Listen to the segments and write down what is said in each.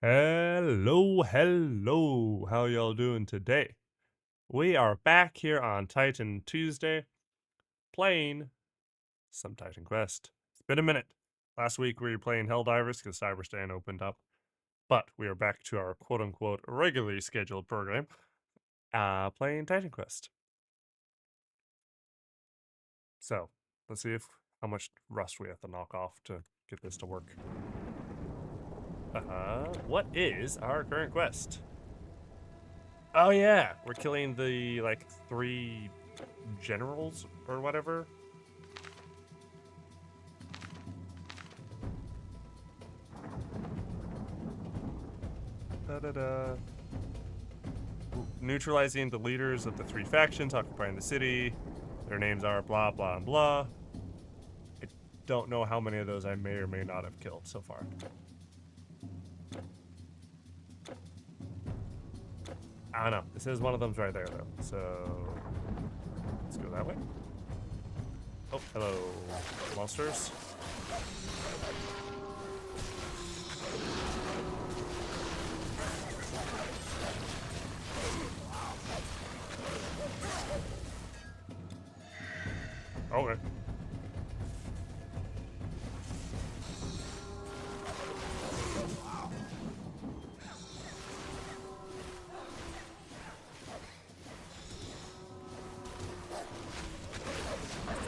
Hello, hello. How y'all doing today? We are back here on Titan Tuesday playing some Titan Quest. It's been a minute. Last week we were playing Helldivers because Cyberstan opened up, but we are back to our quote unquote regularly scheduled program, playing Titan Quest. So let's see how much rust we have to knock off to get this to work. What is our current quest? Oh yeah, we're killing the like 3 generals or whatever. Da-da-da. Neutralizing the leaders of the 3 factions occupying the city. Their names are blah blah and blah. I don't know how many of those I may or may not have killed so far. I don't know. It says one of them's right there though. So let's go that way. Oh, hello, monsters. Okay.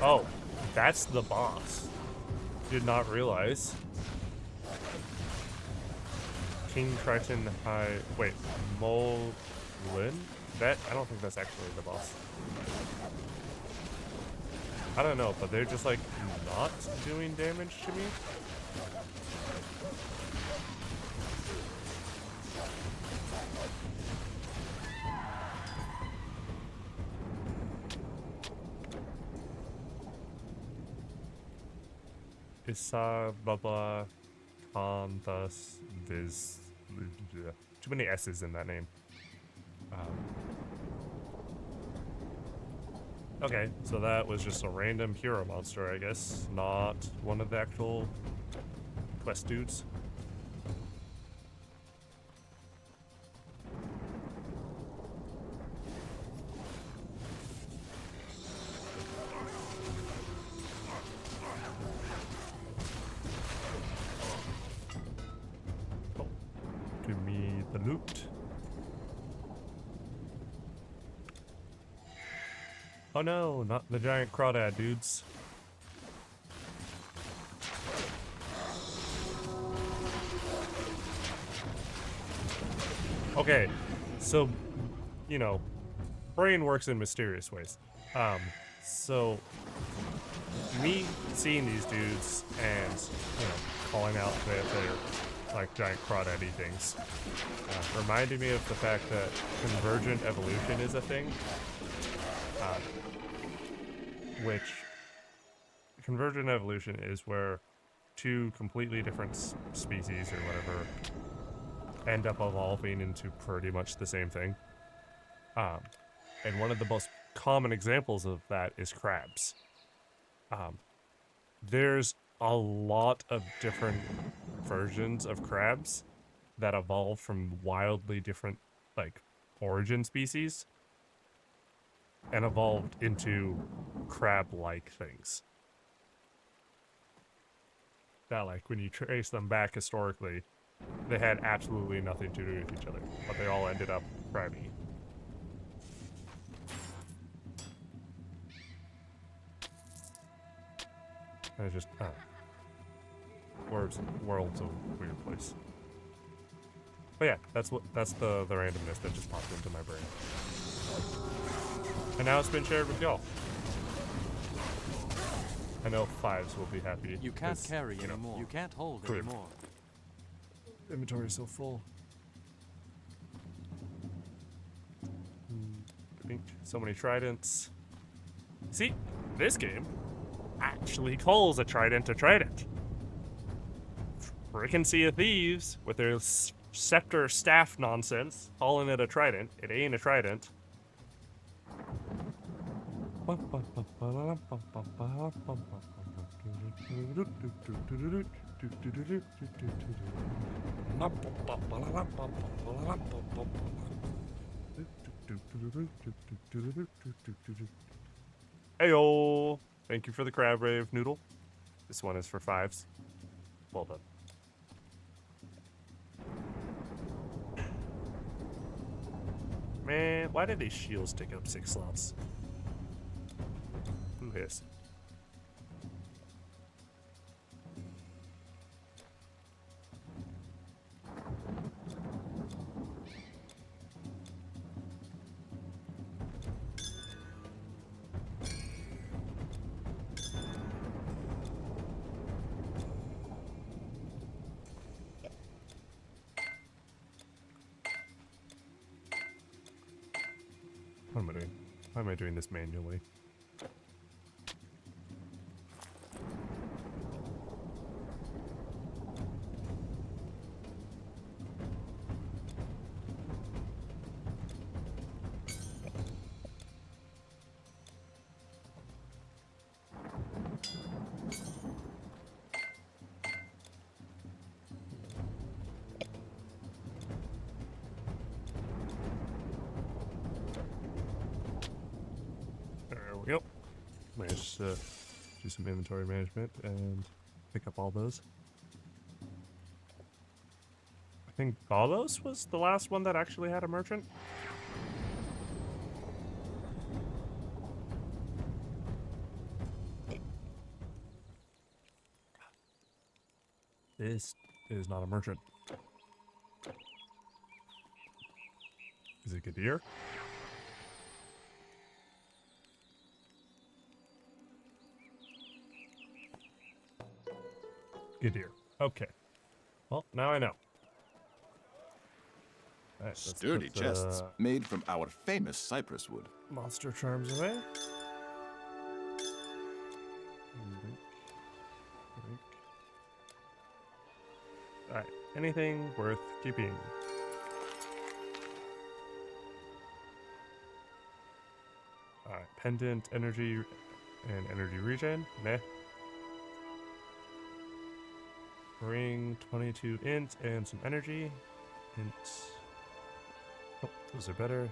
Oh, that's the boss. Did not realize. King Triton High. Wait, Molin? That I don't think that's actually the boss. I don't know, but they're just like not doing damage to me. Issa Baba Kanthas Viz. Too many S's in that name. Okay, so that was just a random hero monster, I guess, not one of the actual quest dudes. Oh, give me the loot. Oh no, not the giant crawdad dudes. Okay, so, you know, brain works in mysterious ways. So me seeing these dudes and, calling out that they're like giant crawdaddy things reminded me of the fact that convergent evolution is a thing. Which convergent evolution is where 2 completely different species or whatever end up evolving into pretty much the same thing. And one of the most common examples of that is crabs. There's a lot of different versions of crabs that evolve from wildly different, like, origin species and evolved into crab-like things. That, like, when you trace them back historically, they had absolutely nothing to do with each other, but they all ended up crabby. And it's just, world's a weird place. But yeah, that's the randomness that just popped into my brain. And now it's been shared with y'all. I know 5s will be happy. You can't carry anymore. You can't hold anymore. Inventory is so full. So many tridents. See, this game actually calls a trident a trident. Frickin' Sea of Thieves with their scepter staff nonsense, calling it a trident. It ain't a trident. Heyo! Thank you for the crab rave noodle. This one is for fives. Well done. Man, why did these shields take up 6 slots? Who hiss? What am I doing? Why am I doing this manually? There we go. Managed to do some inventory management and pick up all those. I think Balos was the last one that actually had a merchant. This is not a merchant. Is it Gadir? Gadir. Okay. Well, now I know. All right, let's Sturdy put the chests made from our famous cypress wood. monster charms away. Alright, anything worth keeping? Alright, pendant, energy, and energy regen. Meh. Ring, 22 int, and some energy. Int. Oh, those are better.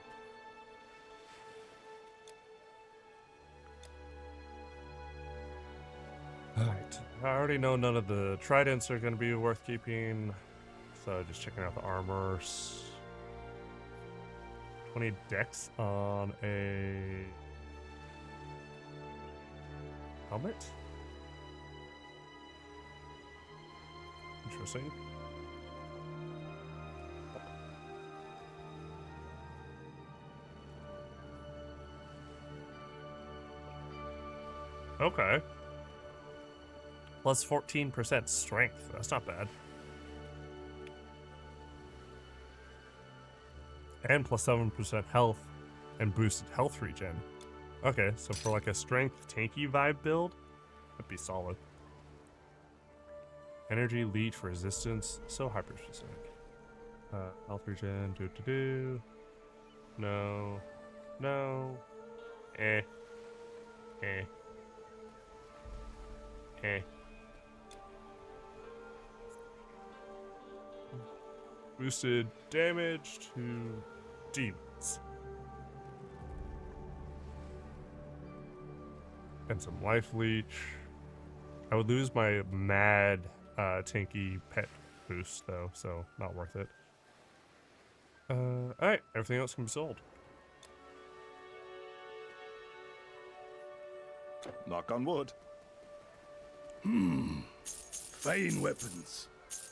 Alright, I already know none of the tridents are going to be worth keeping, so just checking out the armors. 20 dex on a helmet? Interesting. Okay. Plus 14% strength. That's not bad. And plus 7% health and boosted health regen. Okay, so for like a strength tanky vibe build, that'd be solid. Energy leech for resistance, so hyper specific. Health regen, do. No. No. Eh. Eh. Eh. Boosted damage to demons. And some life leech. I would lose my mad tanky pet boost though, so not worth it. Alright, everything else can be sold. Knock on wood. Fine weapons.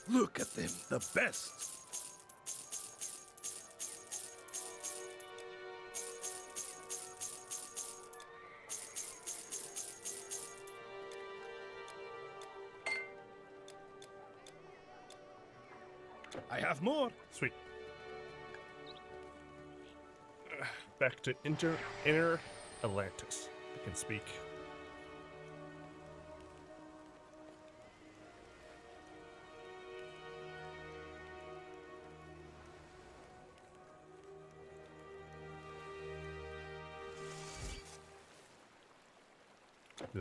Look at them, the best. I have more. Sweet. Back to inner Atlantis. I can speak.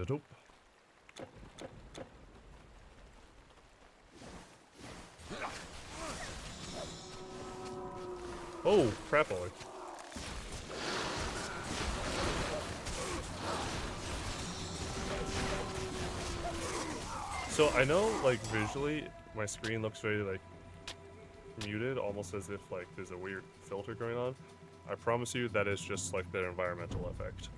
Dope. Oh, crap, boy. So I know, like, visually, my screen looks very, like, muted, almost as if, like, there's a weird filter going on. I promise you that is just, like, their environmental effect.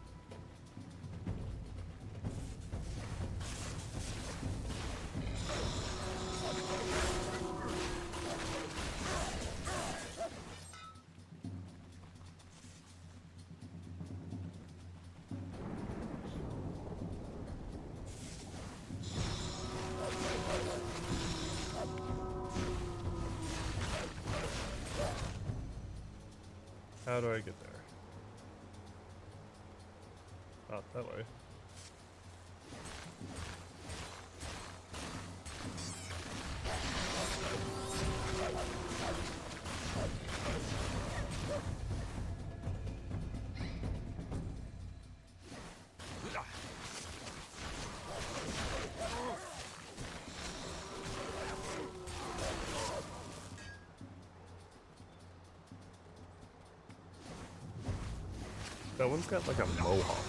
How do I get there? Oh, that way. That one's got like a mohawk.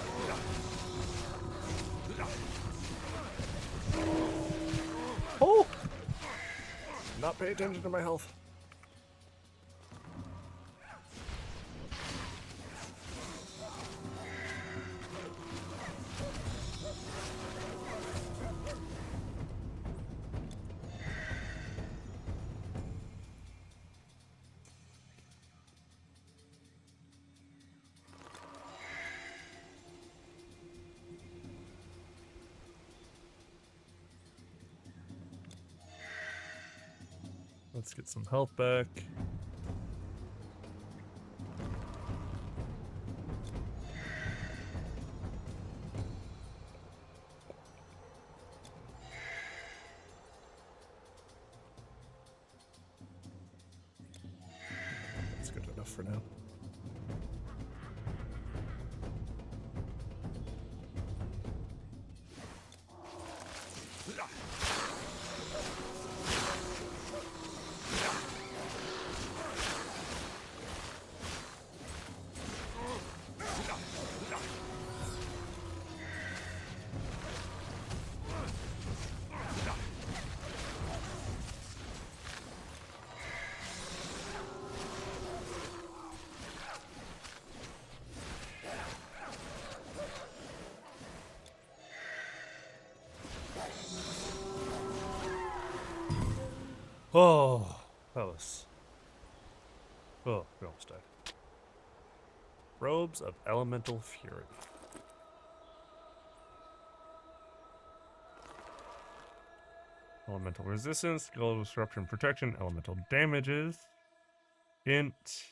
Oh! Not pay attention to my health. Let's get some health back. That's good enough for now. Oh, that was... Oh, we almost died. Robes of Elemental Fury. Elemental Resistance, Skill Disruption Protection, Elemental Damages, Int,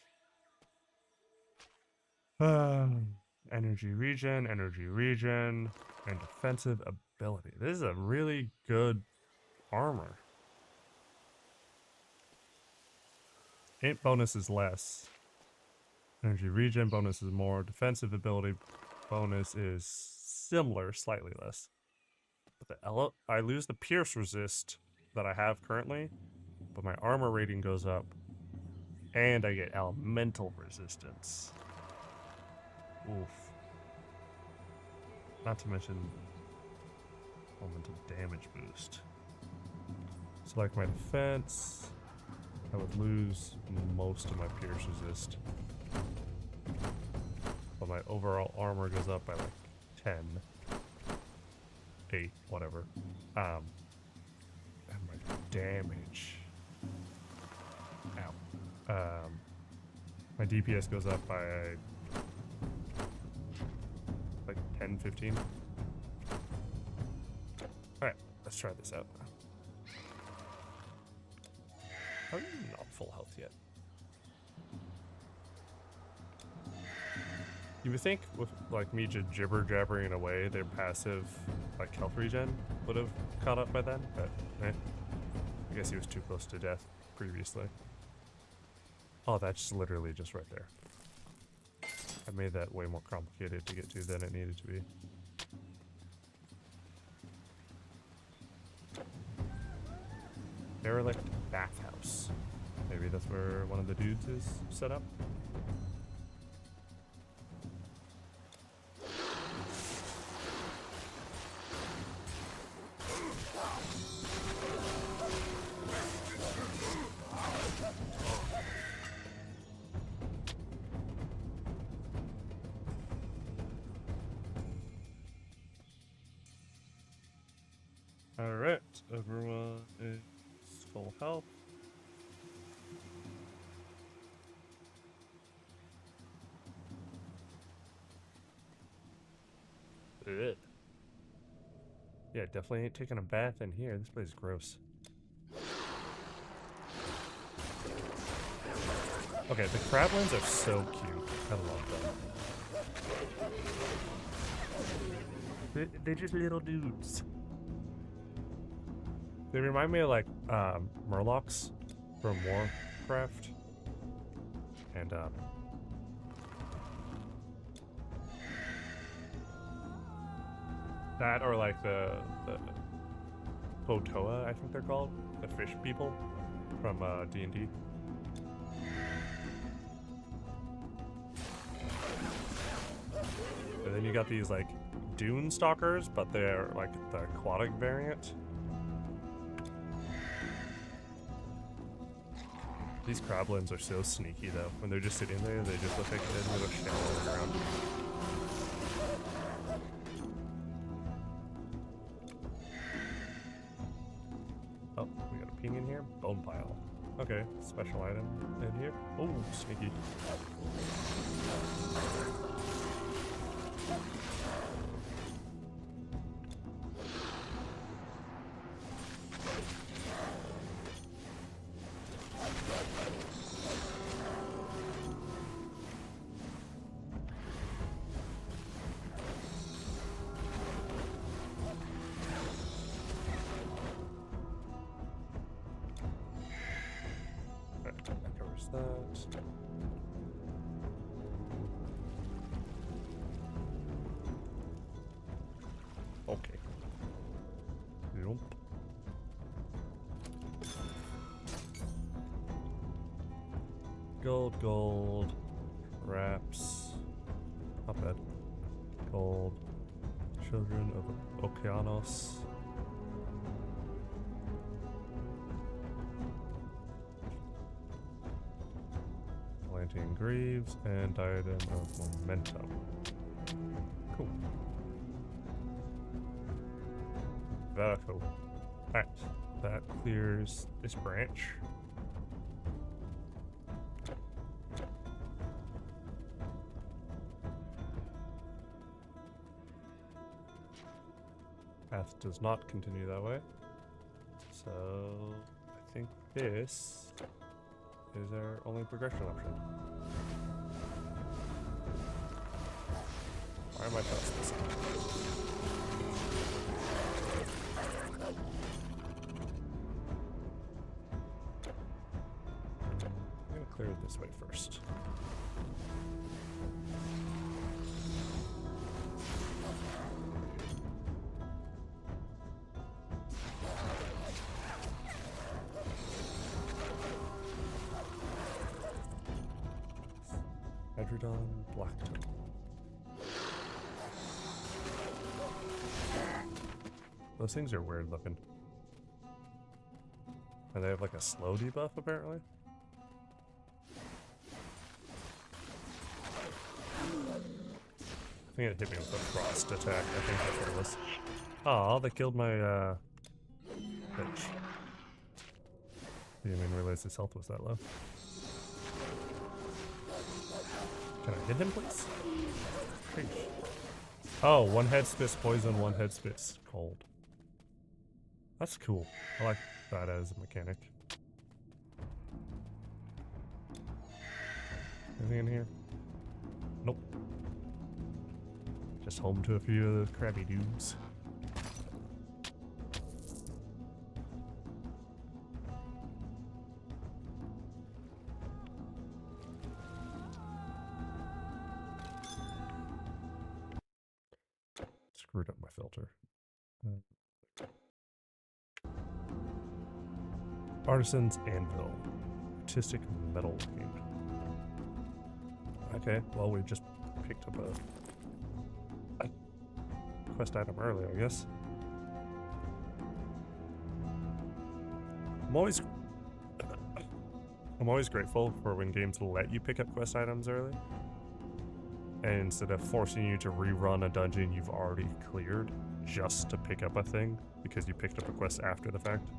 Energy Regen, and Defensive Ability. This is a really good armor. Int bonus is less. Energy regen bonus is more. Defensive ability bonus is similar, slightly less. But I lose the pierce resist that I have currently, but my armor rating goes up, and I get elemental resistance. Oof. Not to mention elemental damage boost. So like my defense, I would lose most of my pierce resist. But my overall armor goes up by like 10. 8, whatever. And my damage. Ow. My DPS goes up by like 10, 15. Alright, let's try this out. I'm not full health yet. You would think with like me just jibber jabbering away, their passive like health regen would have caught up by then, but I guess he was too close to death previously. Oh, that's literally just right there. I made that way more complicated to get to than it needed to be. Derelict bathhouse. Maybe that's where one of the dudes is set up. Alright, everyone is full health. Ugh. Yeah, definitely ain't taking a bath in here. This place is gross. Okay, the crablins are so cute. I love them. They're just little dudes. They remind me of like Murlocs from Warcraft. And that or like the Potoa, I think they're called. The fish people from D&D. And then you got these like dune stalkers, but they're like the aquatic variant. These crablins are so sneaky though. When they're just sitting there, they just look like a little shell on the ground. Oh, we got a ping in here. Bone pile. Okay, special item in here. Oh, sneaky. That covers that. Okay. Yump. Gold, gold. Wraps. Not bad. Gold. Children of Okeanos. Atlantean Greaves and Diadem of Momentum. Cool. Very cool. Alright, that clears this branch. Path does not continue that way. So I think this is our only progression option. Why am I past this? I'm gonna clear it this way first. Hydrodon, Blacktone. Those things are weird looking. And they have like a slow debuff apparently. I think it hit me with a frost attack. I think that's what it was. Oh, they killed my bitch. Didn't even realize his health was that low. Can I hit him, please? Sheesh. Oh, one head spits poison, one head spits cold. That's cool. I like that as a mechanic. Anything in here? Nope. Just home to a few of those crabby dudes. Screwed up my filter. Artisan's Anvil. artistic metalworking. Okay, well, we just picked up a quest item earlier, I guess. I'm always grateful for when games will let you pick up quest items early, and instead of forcing you to rerun a dungeon you've already cleared just to pick up a thing because you picked up a quest after the fact.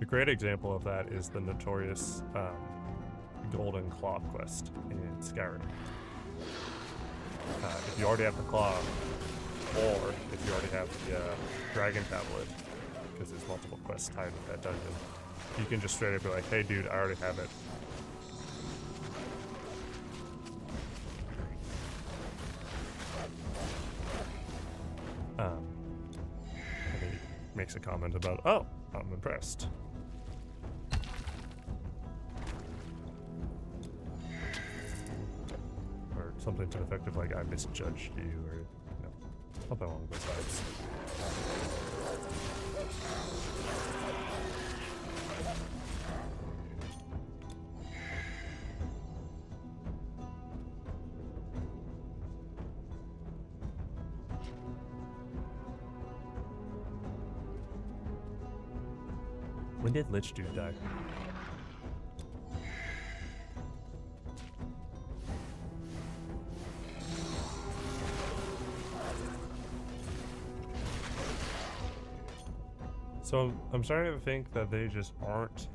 A great example of that is the notorious Golden Claw quest in Skyrim. If you already have the claw, or if you already have the dragon tablet, because there's multiple quests tied with that dungeon, you can just straight up be like, hey dude, I already have it. And he makes a comment about, oh, I'm impressed. Or something to the effect of like, I misjudged you, or something along those lines. When did Lich Dude die? So I'm starting to think that they just aren't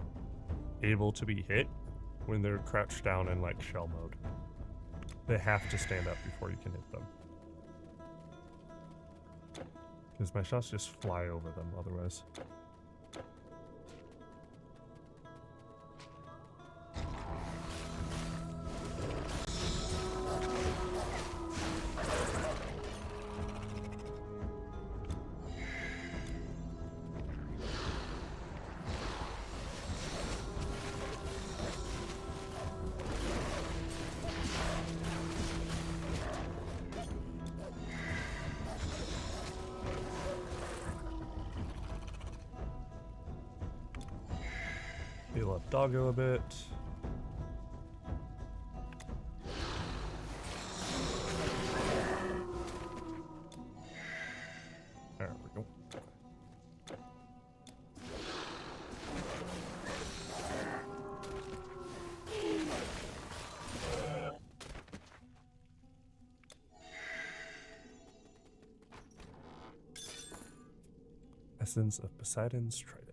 able to be hit when they're crouched down in like shell mode. They have to stand up before you can hit them. Because my shots just fly over them otherwise. Heal up Doggo a bit. There we go. Essence of Poseidon's Trident.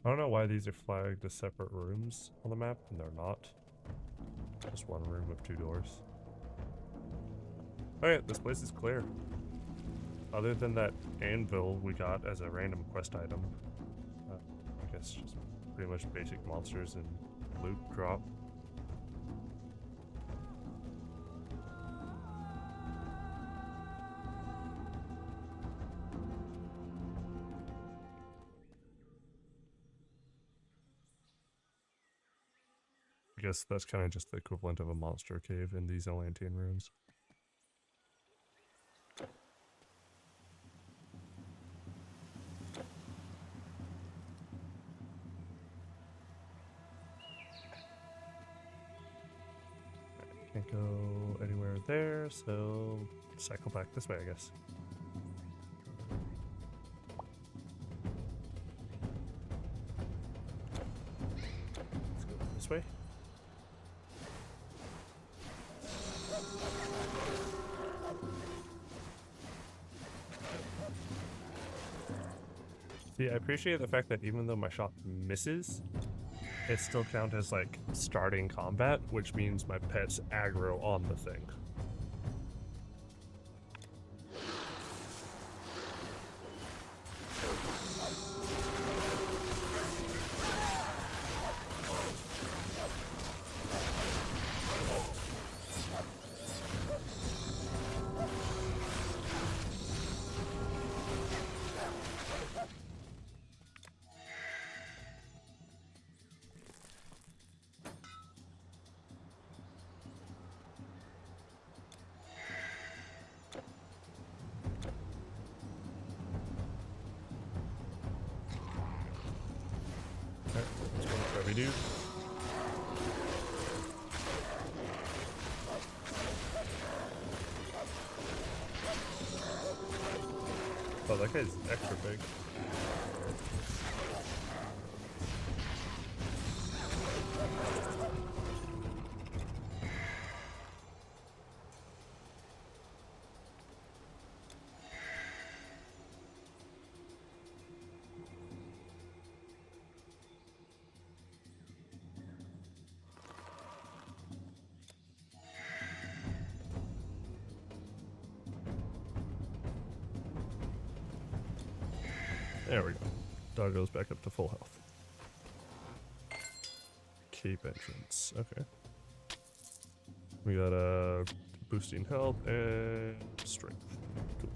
I don't know why these are flagged as separate rooms on the map, and they're not. Just one room with 2 doors. Alright, this place is clear. Other than that anvil we got as a random quest item, I guess just pretty much basic monsters and loot drop. I guess that's kind of just the equivalent of a monster cave in these Atlantean ruins. Can't go anywhere there, so cycle back this way, I guess. Let's go this way. See, I appreciate the fact that even though my shot misses, it still counts as like starting combat, which means my pet's aggro on the thing. dude. Oh, that guy's extra big. There we go. Dog goes back up to full health. Cape entrance. Okay. We got boosting health and strength. Cool.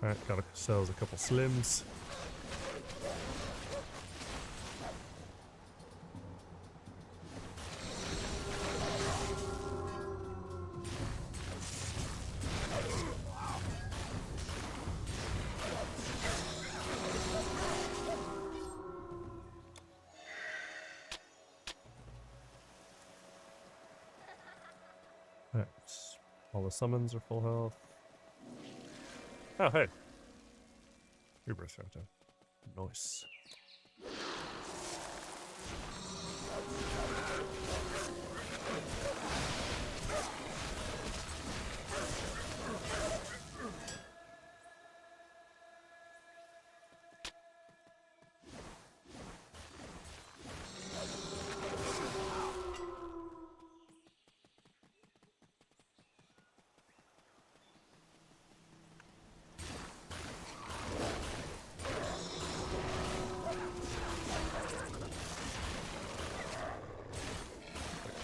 Alright, got ourselves a couple slims. Alright, all the summons are full health. Oh, hey. Rebirth Fountain. Nice.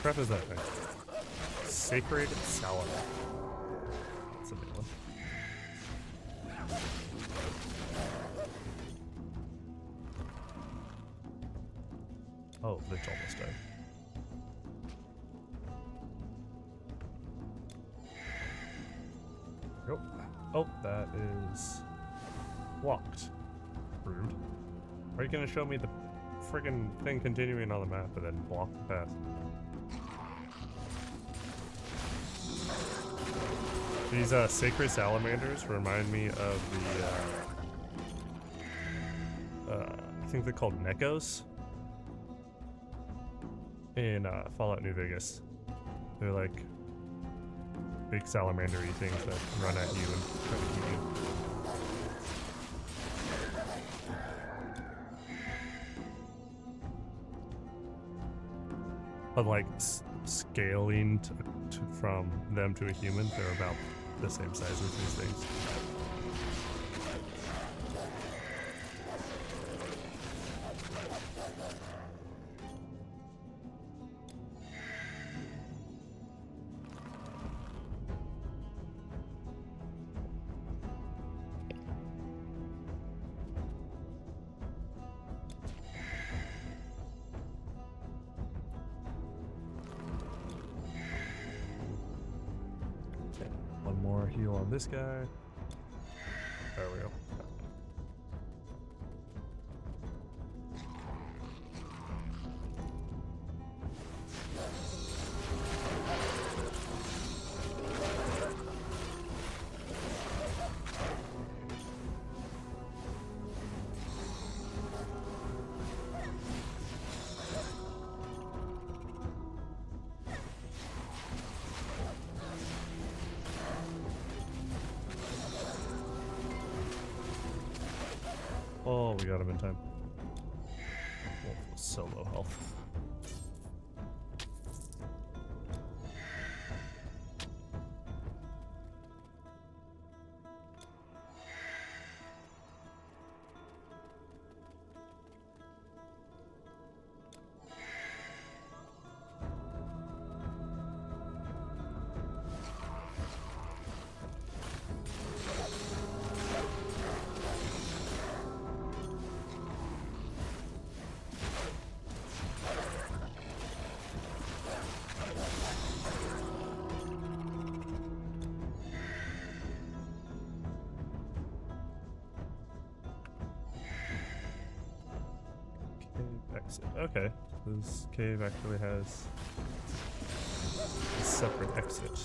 What crap is that thing? Sacred Salad. That's a big one. Oh, Lich almost died. Yep. Oh, that is locked. Rude. Are you gonna show me the friggin' thing continuing on the map and then block the path? These sacred salamanders remind me of the I think they're called Nekos in Fallout New Vegas. They're like big salamandery things that run at you and try to eat you. But like scaling from them to a human, they're about the same size as these things. One more heal on this guy. There we go. Oh, we got him in time. Wolf was so low health. exit. Okay. This cave actually has a separate exit.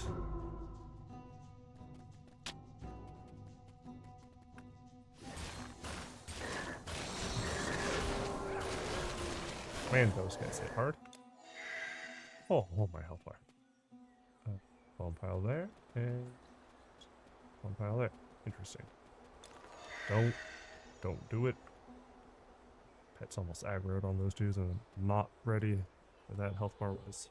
Man, those guys hit hard. Oh, my health bar. One pile there, and one pile there. Interesting. Don't do it. Pet's almost aggroed on those dudes, and I'm not ready for that health bar was.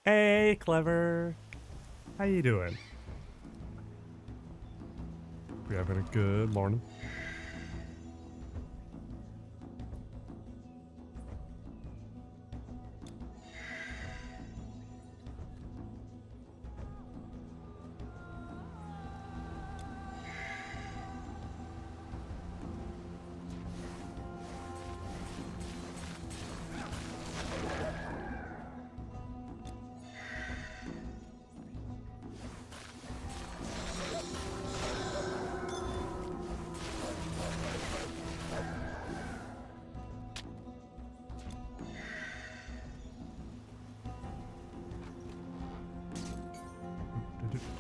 Hey, Clever. How you doing? We having a good morning.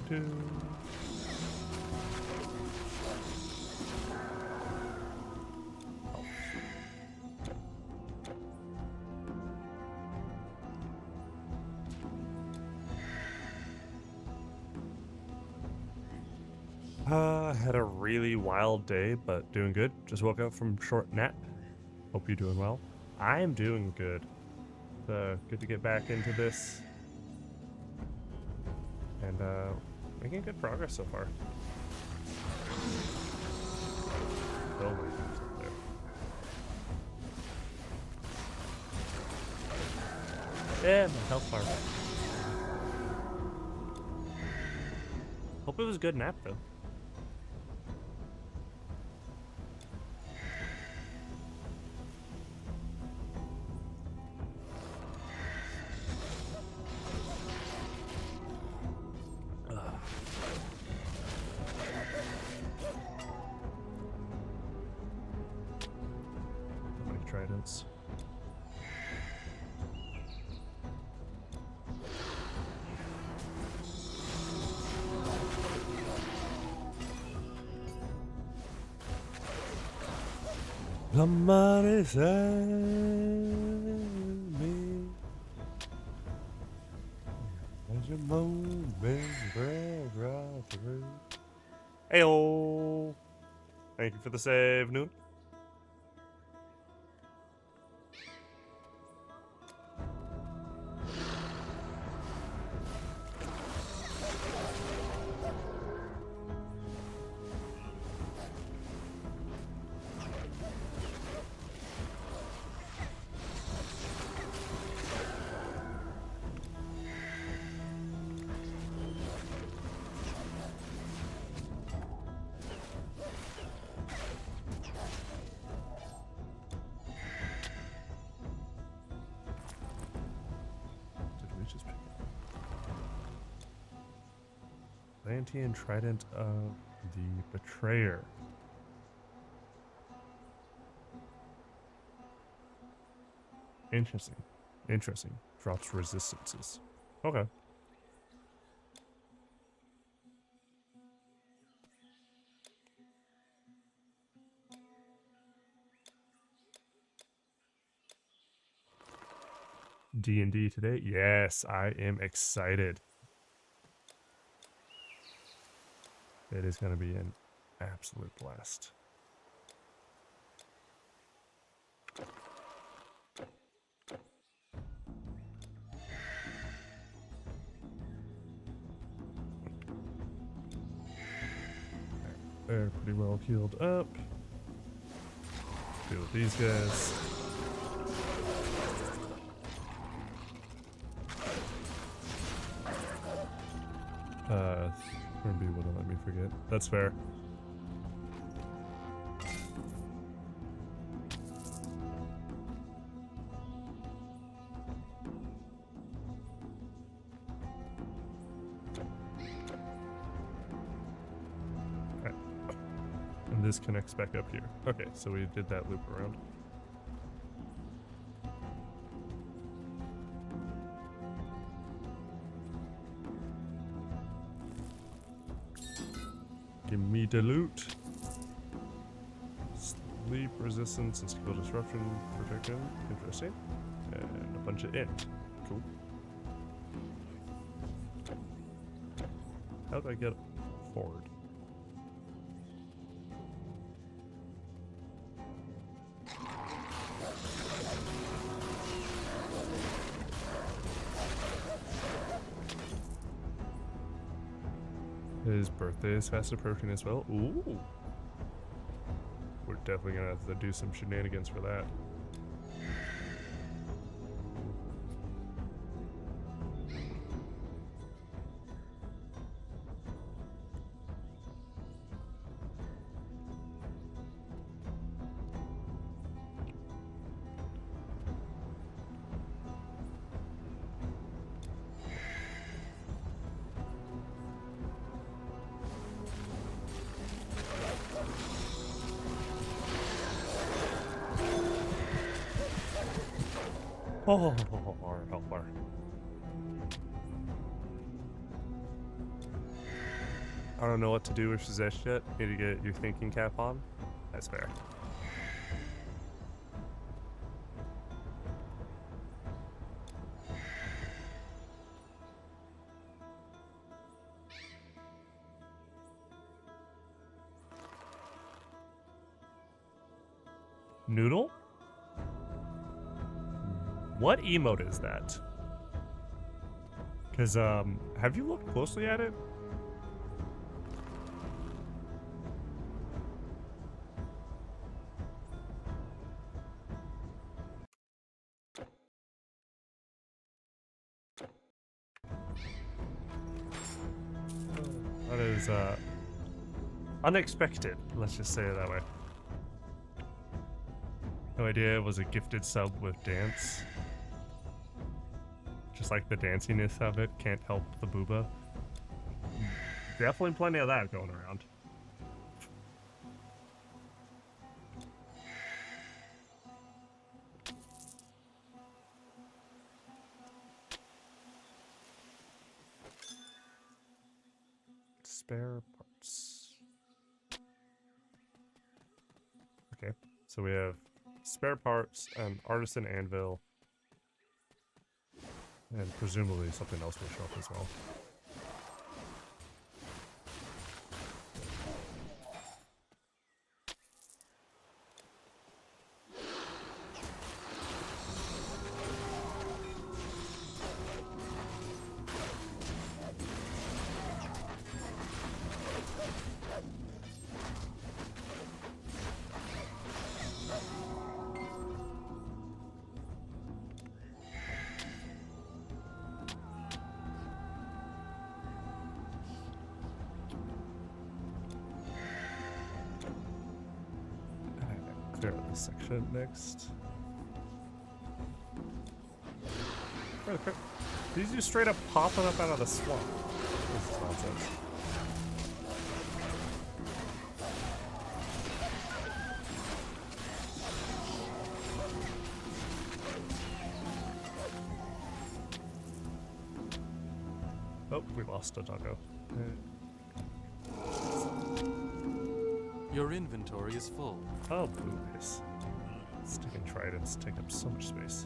Do. Had a really wild day, but doing good. Just woke up from short nap. Hope you're doing well. I'm doing good. Good to get back into this. And making good progress so far. Oh my gosh, up there. Yeah, my health bar. Hope it was a good nap though. Tridents. Somebody save me. As your moment break right through. Heyo! Thank you for the save, Noon. Atlantean Trident of the Betrayer. Interesting. Interesting. Drops resistances. Okay. D&D today? Yes, I am excited. It is going to be an absolute blast. They're pretty well healed up. Deal with these guys. Ruby wouldn't let me forget. That's fair. this connects back up here. Okay, so we did that loop around. Give me the loot. Sleep resistance and skill disruption protection. Interesting. And a bunch of int. Cool. How do I get forward? His birthday is fast approaching as well. Ooh. We're definitely gonna have to do some shenanigans for that. Oh, our health bar. I don't know what to do with Shazet yet. Need to get your thinking cap on. That's fair. Noodle? What emote is that? Because, have you looked closely at it? That is, unexpected. Let's just say it that way. No idea it was a gifted sub with dance. Just like the danciness of it can't help the booba. Definitely plenty of that going around. Spare parts. Okay, so we have spare parts, an artisan anvil, and presumably something else will show up as well. Clear out this section next. Where the crap? These just straight up popping up out of the swamp. This is nonsense. Oh, we lost a doggo. Your inventory is full. Oh, boobies. Sticking tridents take up so much space.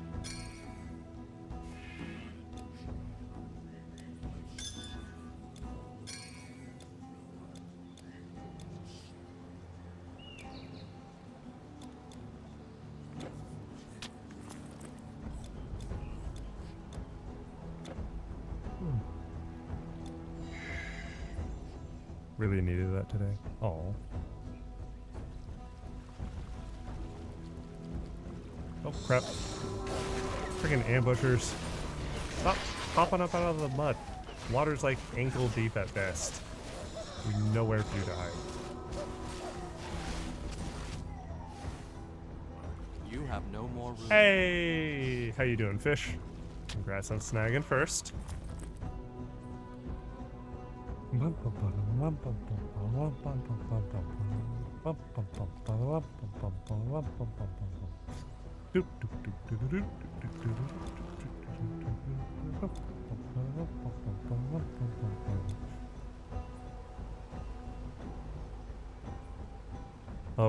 Really needed that today. Oh. Oh crap. Freaking ambushers. Stop popping up out of the mud. Water's like ankle deep at best. There's nowhere for you to hide. You have no more room. Hey! How you doing, fish? Congrats on snagging first. Hope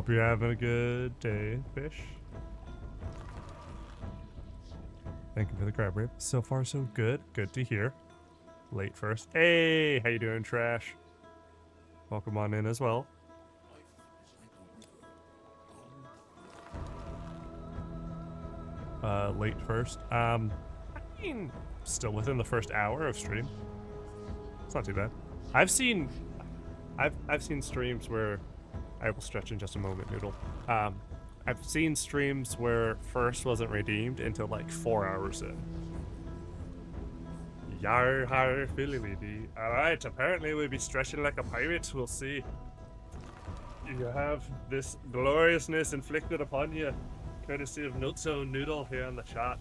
you're having a good day, fish. Thank you for the crab rib. So far, so good. Good to hear. Late first. Hey, how you doing, Trash? Welcome on in as well. Late first. I mean, still within the first hour of stream. It's not too bad. I've seen streams where I will stretch in just a moment, Noodle. I've seen streams where first wasn't redeemed until like 4 hours in. Yar har filly. Alright, apparently we'll be stretching like a pirate, we'll see. You have this gloriousness inflicted upon you, courtesy of Nutso Noodle here in the chat.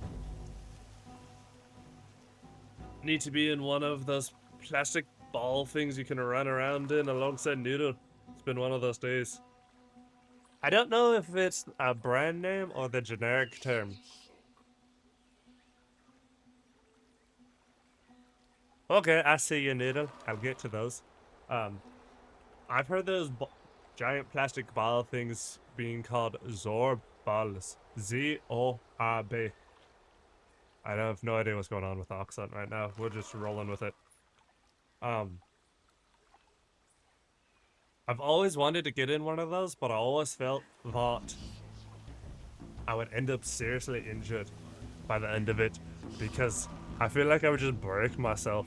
Need to be in one of those plastic ball things you can run around in alongside Noodle. It's been one of those days. I don't know if it's a brand name or the generic term. Okay, I see you, Noodle. I'll get to those. I've heard those giant plastic ball things being called Zorb balls. Z-O-R-B. I have no idea what's going on with the accent right now. We're just rolling with it. I've always wanted to get in one of those, but I always felt that I would end up seriously injured by the end of it because I feel like I would just break myself.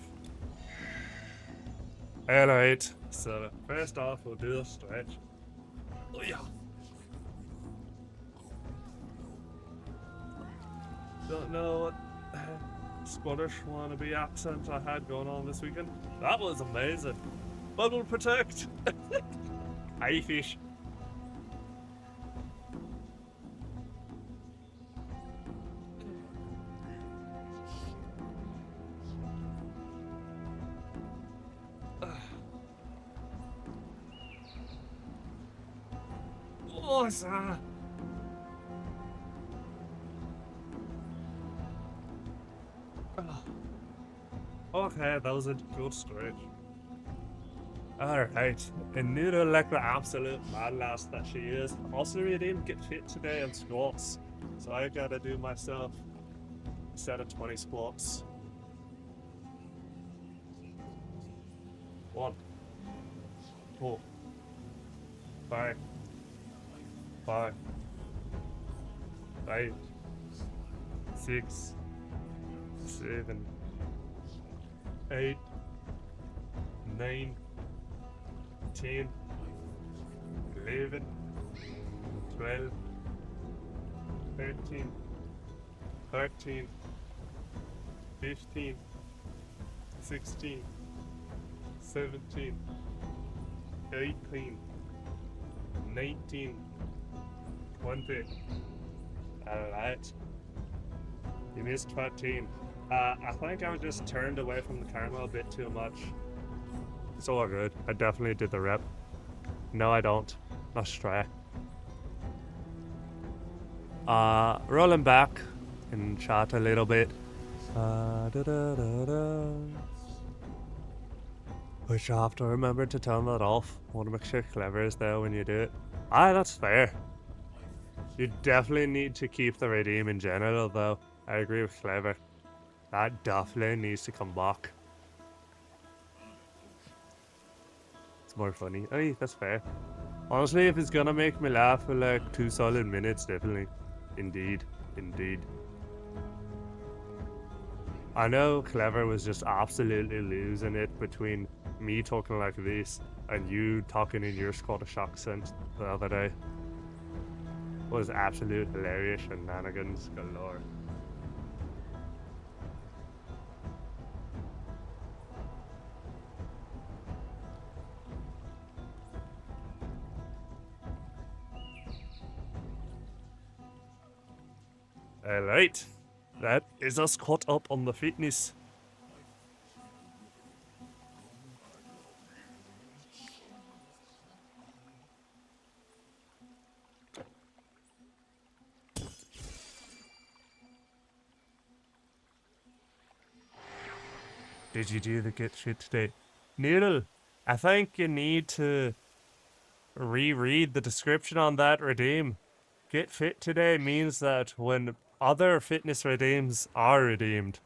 Alright, so first off, we'll do a stretch. Oh yeah. Don't know what Scottish wannabe accent I had going on this weekend. That was amazing. Bubble protect. Hi, fish. What's that? Okay, that was a good stretch. Alright, and Noodle, like the absolute mad lass that she is, also didn't get fit today on squats, so I gotta do myself a set of 20 squats. 1, 2, 5, 5, 5, 6, 7, 8, 9, 10, 11, 12, 13, 13, 15, 16, 17, 18, 19, 20. Alright. You missed 15. I think I just turned away from the camera a bit too much. It's all good. I definitely did the rep. No, I don't. Let's try. Rolling back and chat a little bit. Which I have to remember to turn that off. Want to make sure Clever is there when you do it. That's fair. You definitely need to keep the redeem in general, though. I agree with Clever. That definitely needs to come back. It's more funny. Hey, that's fair. Honestly, if it's gonna make me laugh for like 2 solid minutes, definitely. Indeed. Indeed. I know Clever was just absolutely losing it between me talking like this and you talking in your Scottish accent the other day. It was absolute hilarious shenanigans galore. Alright, that is us caught up on the fitness. Did you do the Get Fit Today? Noodle, I think you need to reread the description on that redeem. Get Fit Today means that when other fitness redeems are redeemed,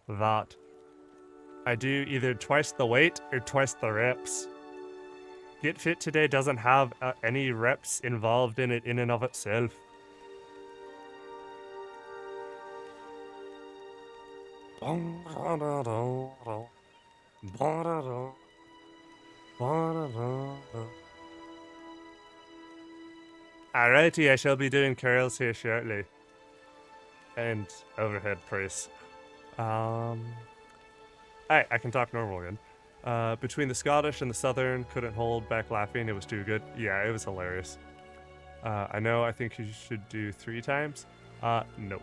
that I do either twice the weight or twice the reps. Get Fit Today doesn't have any reps involved in it in and of itself. Alrighty, I shall be doing curls here shortly. And overhead press. Alright, I can talk normal again. Between the Scottish and the Southern, couldn't hold back laughing, it was too good. Yeah, it was hilarious. I think you should do 3 times. No.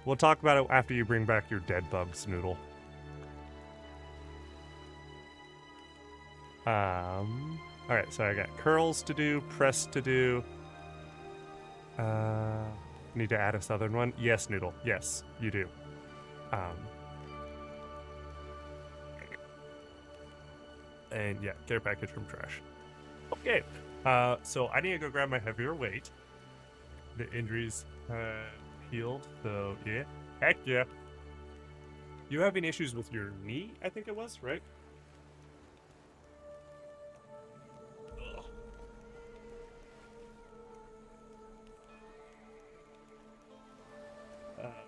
We'll talk about it after you bring back your dead bugs, Noodle. Alright, so I got curls to do, press to do. Need to add a southern one? Yes, Noodle. Yes, you do. And yeah, care package from trash. Okay, so I need to go grab my heavier weight. The injuries healed, so yeah. Heck yeah. You having issues with your knee, I think it was, right?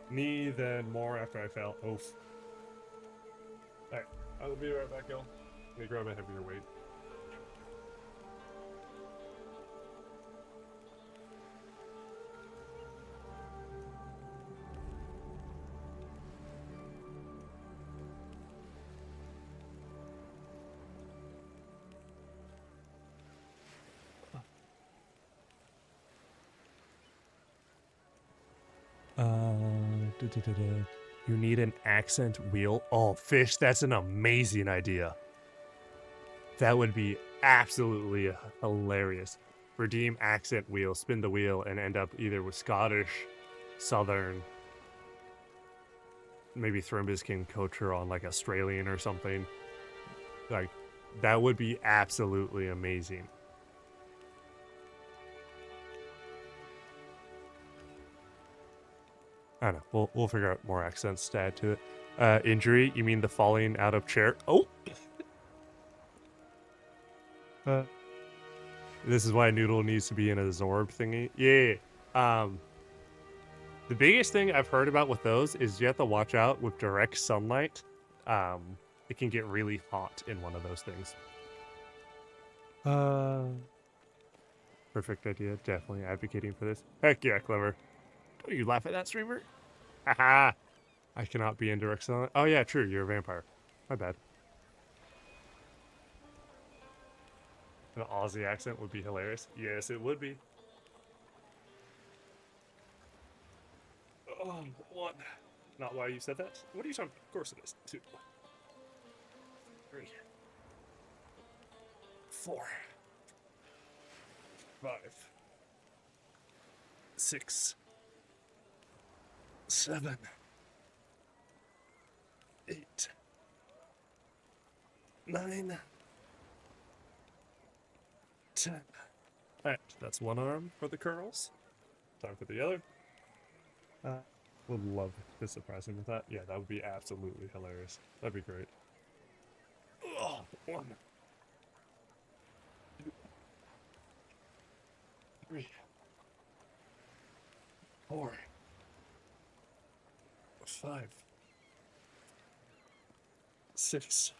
Knee, then more after I fell. Oof. Alright, I'll be right back, y'all. Let me grab a heavier weight. You need an accent wheel? Oh, fish, that's an amazing idea. That would be absolutely hilarious. Redeem accent wheel, spin the wheel, and end up either with Scottish, Southern, maybe Thrumbus Culture on like Australian or something. Like, that would be absolutely amazing. I don't know. We'll figure out more accents to add to it. Injury? You mean the falling out of chair? Oh! This is why Noodle needs to be in a Zorb thingy. Yeah. The biggest thing I've heard about with those is you have to watch out with direct sunlight. It can get really hot in one of those things. Perfect idea. Definitely advocating for this. Heck yeah, clever. Don't you laugh at that, streamer? Haha! I cannot be in direct sunlight. Oh yeah, true. You're a vampire. My bad. An Aussie accent would be hilarious. Yes, it would be. Oh, 1. Not why you said that. What are you talking? Of course it is. 2. 3. 4. 5. 6. 7. 8. 9. 10. Alright, that's one arm for the curls. Time for the other. Would love to surprise him with that. Yeah, that would be absolutely hilarious. That'd be great. Oh, 1. 2. 3. 4. 5. 6.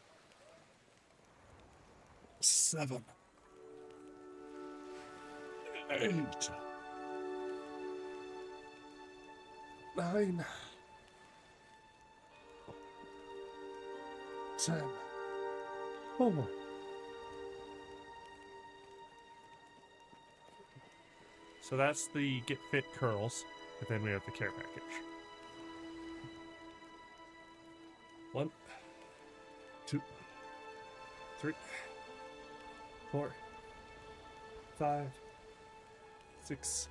7. 8. 9. 10. Oh. So that's the Get Fit curls, and then we have the care package. 1, 2, 3, 4, 5, 6,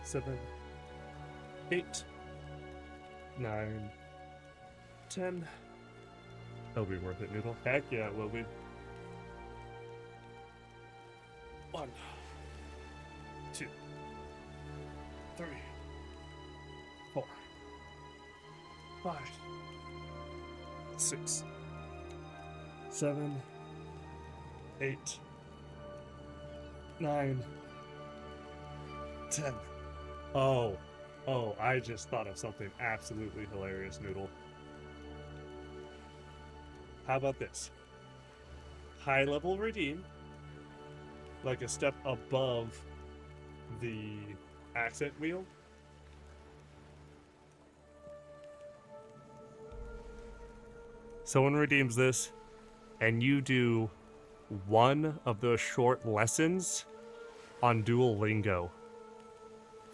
7, 8, 9, 10. That'll be worth it, Noodle. Heck yeah, it will be. 1, 2, 3, 4, 5, 6, 7, 8, 9, 10. Oh, I just thought of something absolutely hilarious, Noodle. How about this? High level redeem, like a step above the accent wheel. Someone redeems this, and you do one of those short lessons on Duolingo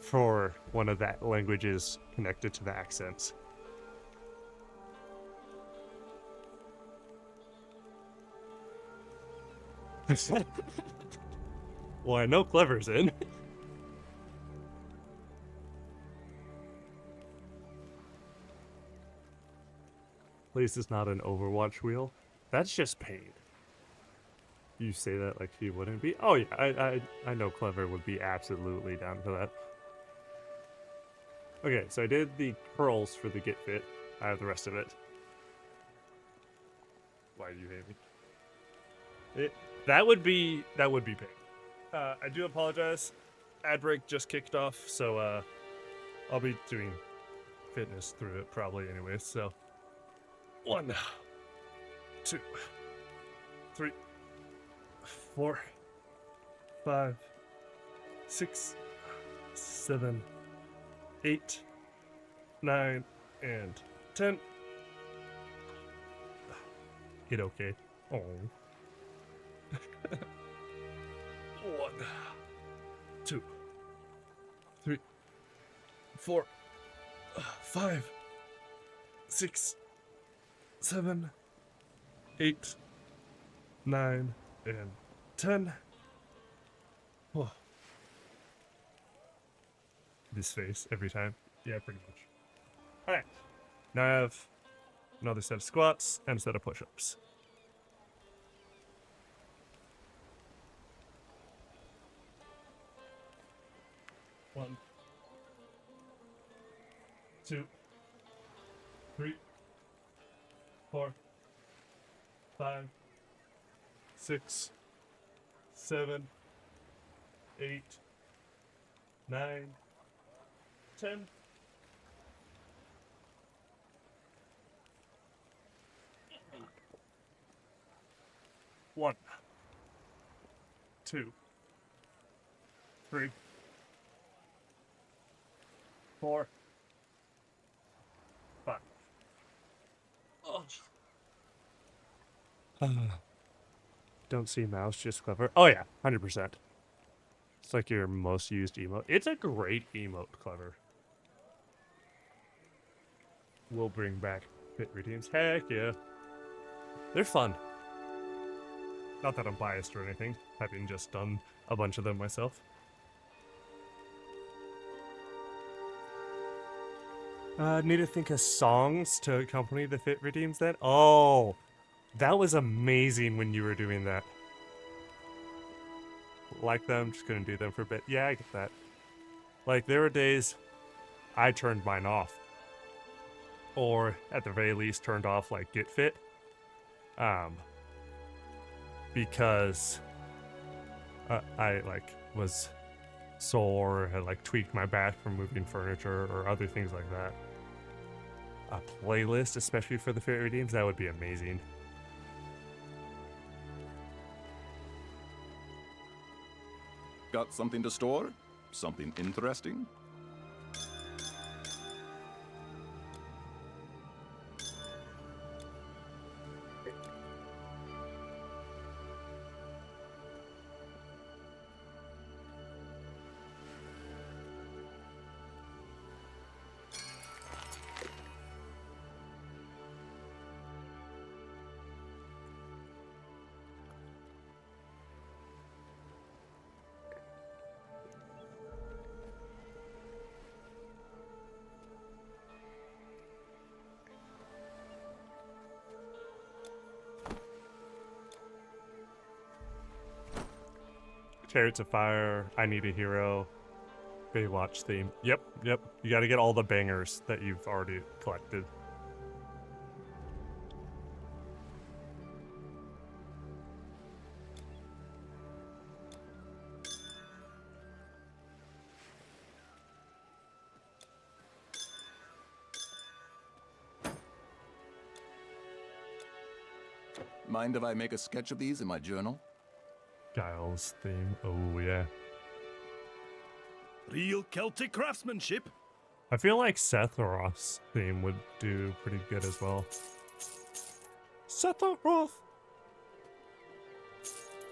for one of that languages connected to the accents. Well, I know Clever's in. At least it's not an Overwatch wheel. That's just paid. You say that like he wouldn't be. Oh yeah, I know Clever would be absolutely down for that. Okay, so I did the curls for the Get Fit. I have the rest of it. Why do you hate me? That would be paid. I do apologize. Ad break just kicked off, so I'll be doing fitness through it probably anyway. So 1, 2, 3, 4, 5, 6, 7, 8, 9, and 10. Hit okay. Oh. 1, 2, 3, 4, 5, 6, 7, 8, 9, and 10. Oh. This face every time. Yeah, pretty much. Alright. Now I have another set of squats and a set of push-ups. One, 2, 3, 4, 5, 6, 7, 8, 9, 10. One, 2, 3, 4, 5. Oh. Don't see mouse, just Clever. Oh yeah, 100%. It's like your most used emote. It's a great emote, Clever. We'll bring back fit redeems. Heck yeah. They're fun. Not that I'm biased or anything, having just done a bunch of them myself. Need to think of songs to accompany the fit redeems then? Oh, that was amazing when you were doing that. Like them, just couldn't do them for a bit. Yeah, I get that. Like, there were days I turned mine off. Or, at the very least, turned off, like, Get Fit. Because I, like, was sore, had, like, tweaked my back from moving furniture or other things like that. A playlist, especially for the fit redeems, that would be amazing. Got something to store? Something interesting? Chariots of Fire, I Need a Hero, Baywatch theme. Yep. You got to get all the bangers that you've already collected. Mind if I make a sketch of these in my journal? Giles theme. Oh, yeah. Real Celtic craftsmanship. I feel like Sephiroth's theme would do pretty good as well. Sephiroth!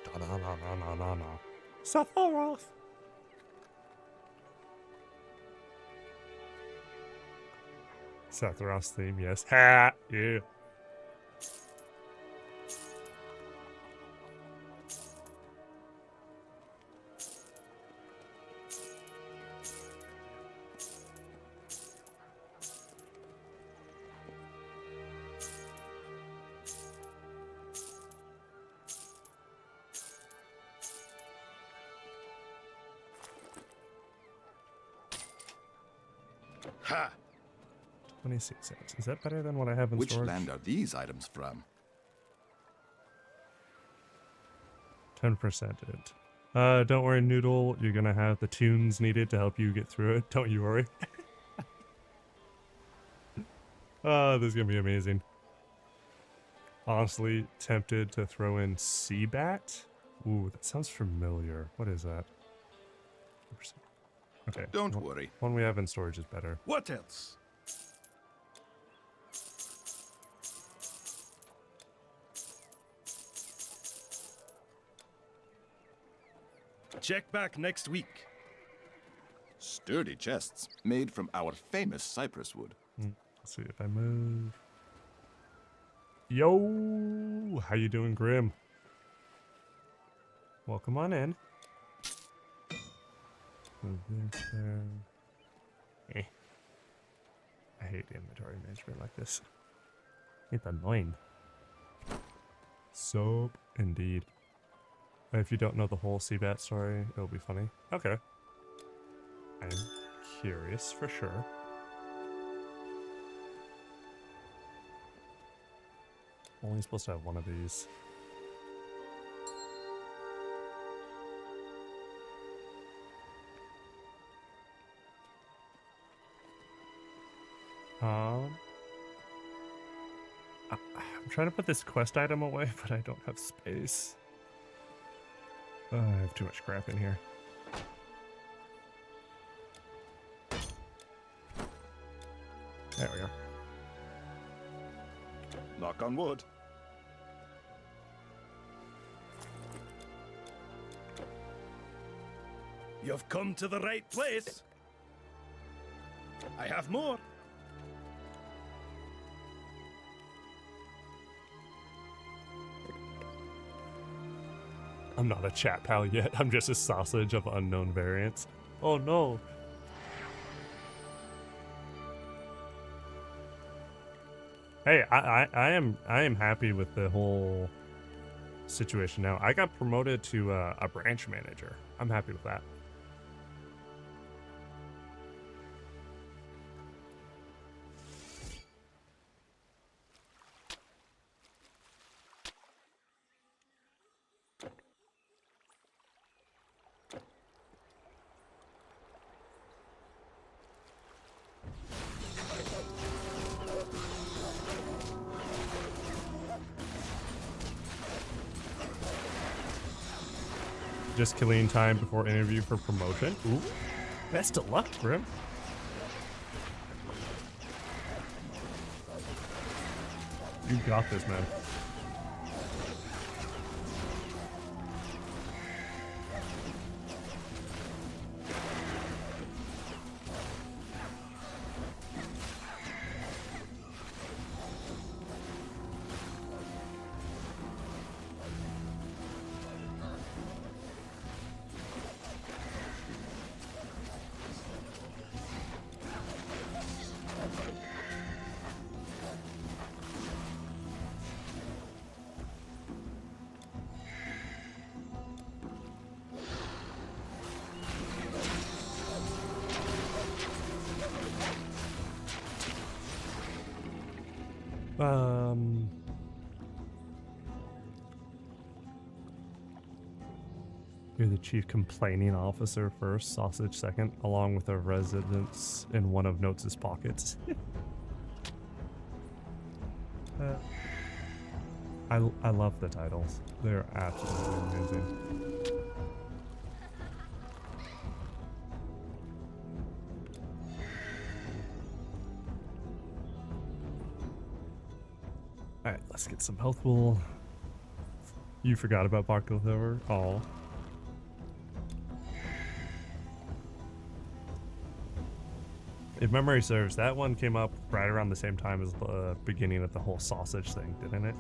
Da-na-na-na-na-na-na. Sephiroth! Sephiroth's theme, yes. Ha! Yeah. Ha! 26 cents. Is that better than what I have in Which storage? land are these items from? 10%. Don't worry, Noodle. You're gonna have the tunes needed to help you get through it. Don't you worry. Oh, this is gonna be amazing. Honestly, tempted to throw in Seabat. Ooh, that sounds familiar. What is that? Okay. Don't worry. One we have in storage is better. What else? Check back next week. Sturdy chests made from our famous cypress wood. Let's see if I move. Yo, how you doing, Grim? Welcome on in. Move this there. Eh. I hate inventory management like this. It's annoying. Soap, indeed. If you don't know the whole Seabat story, it'll be funny. Okay. I'm curious for sure. Only supposed to have one of these. I'm trying to put this quest item away, but I don't have space. I have too much crap in here. There we go. Knock on wood. You've come to the right place. I have more. I'm not a chat pal yet. I'm just a sausage of unknown variants. Oh no. Hey, I am happy with the whole situation now. I got promoted to a branch manager. I'm happy with that. Just killing time before interview for promotion. Ooh, best of luck, Grim. You got this, man. You're the chief complaining officer first, sausage second, along with a residence in one of Notes' pockets. I love the titles. They're absolutely amazing. Alright, let's get some health pool. You forgot about Barkilthover? Oh. If memory serves, that one came up right around the same time as the beginning of the whole sausage thing, didn't it?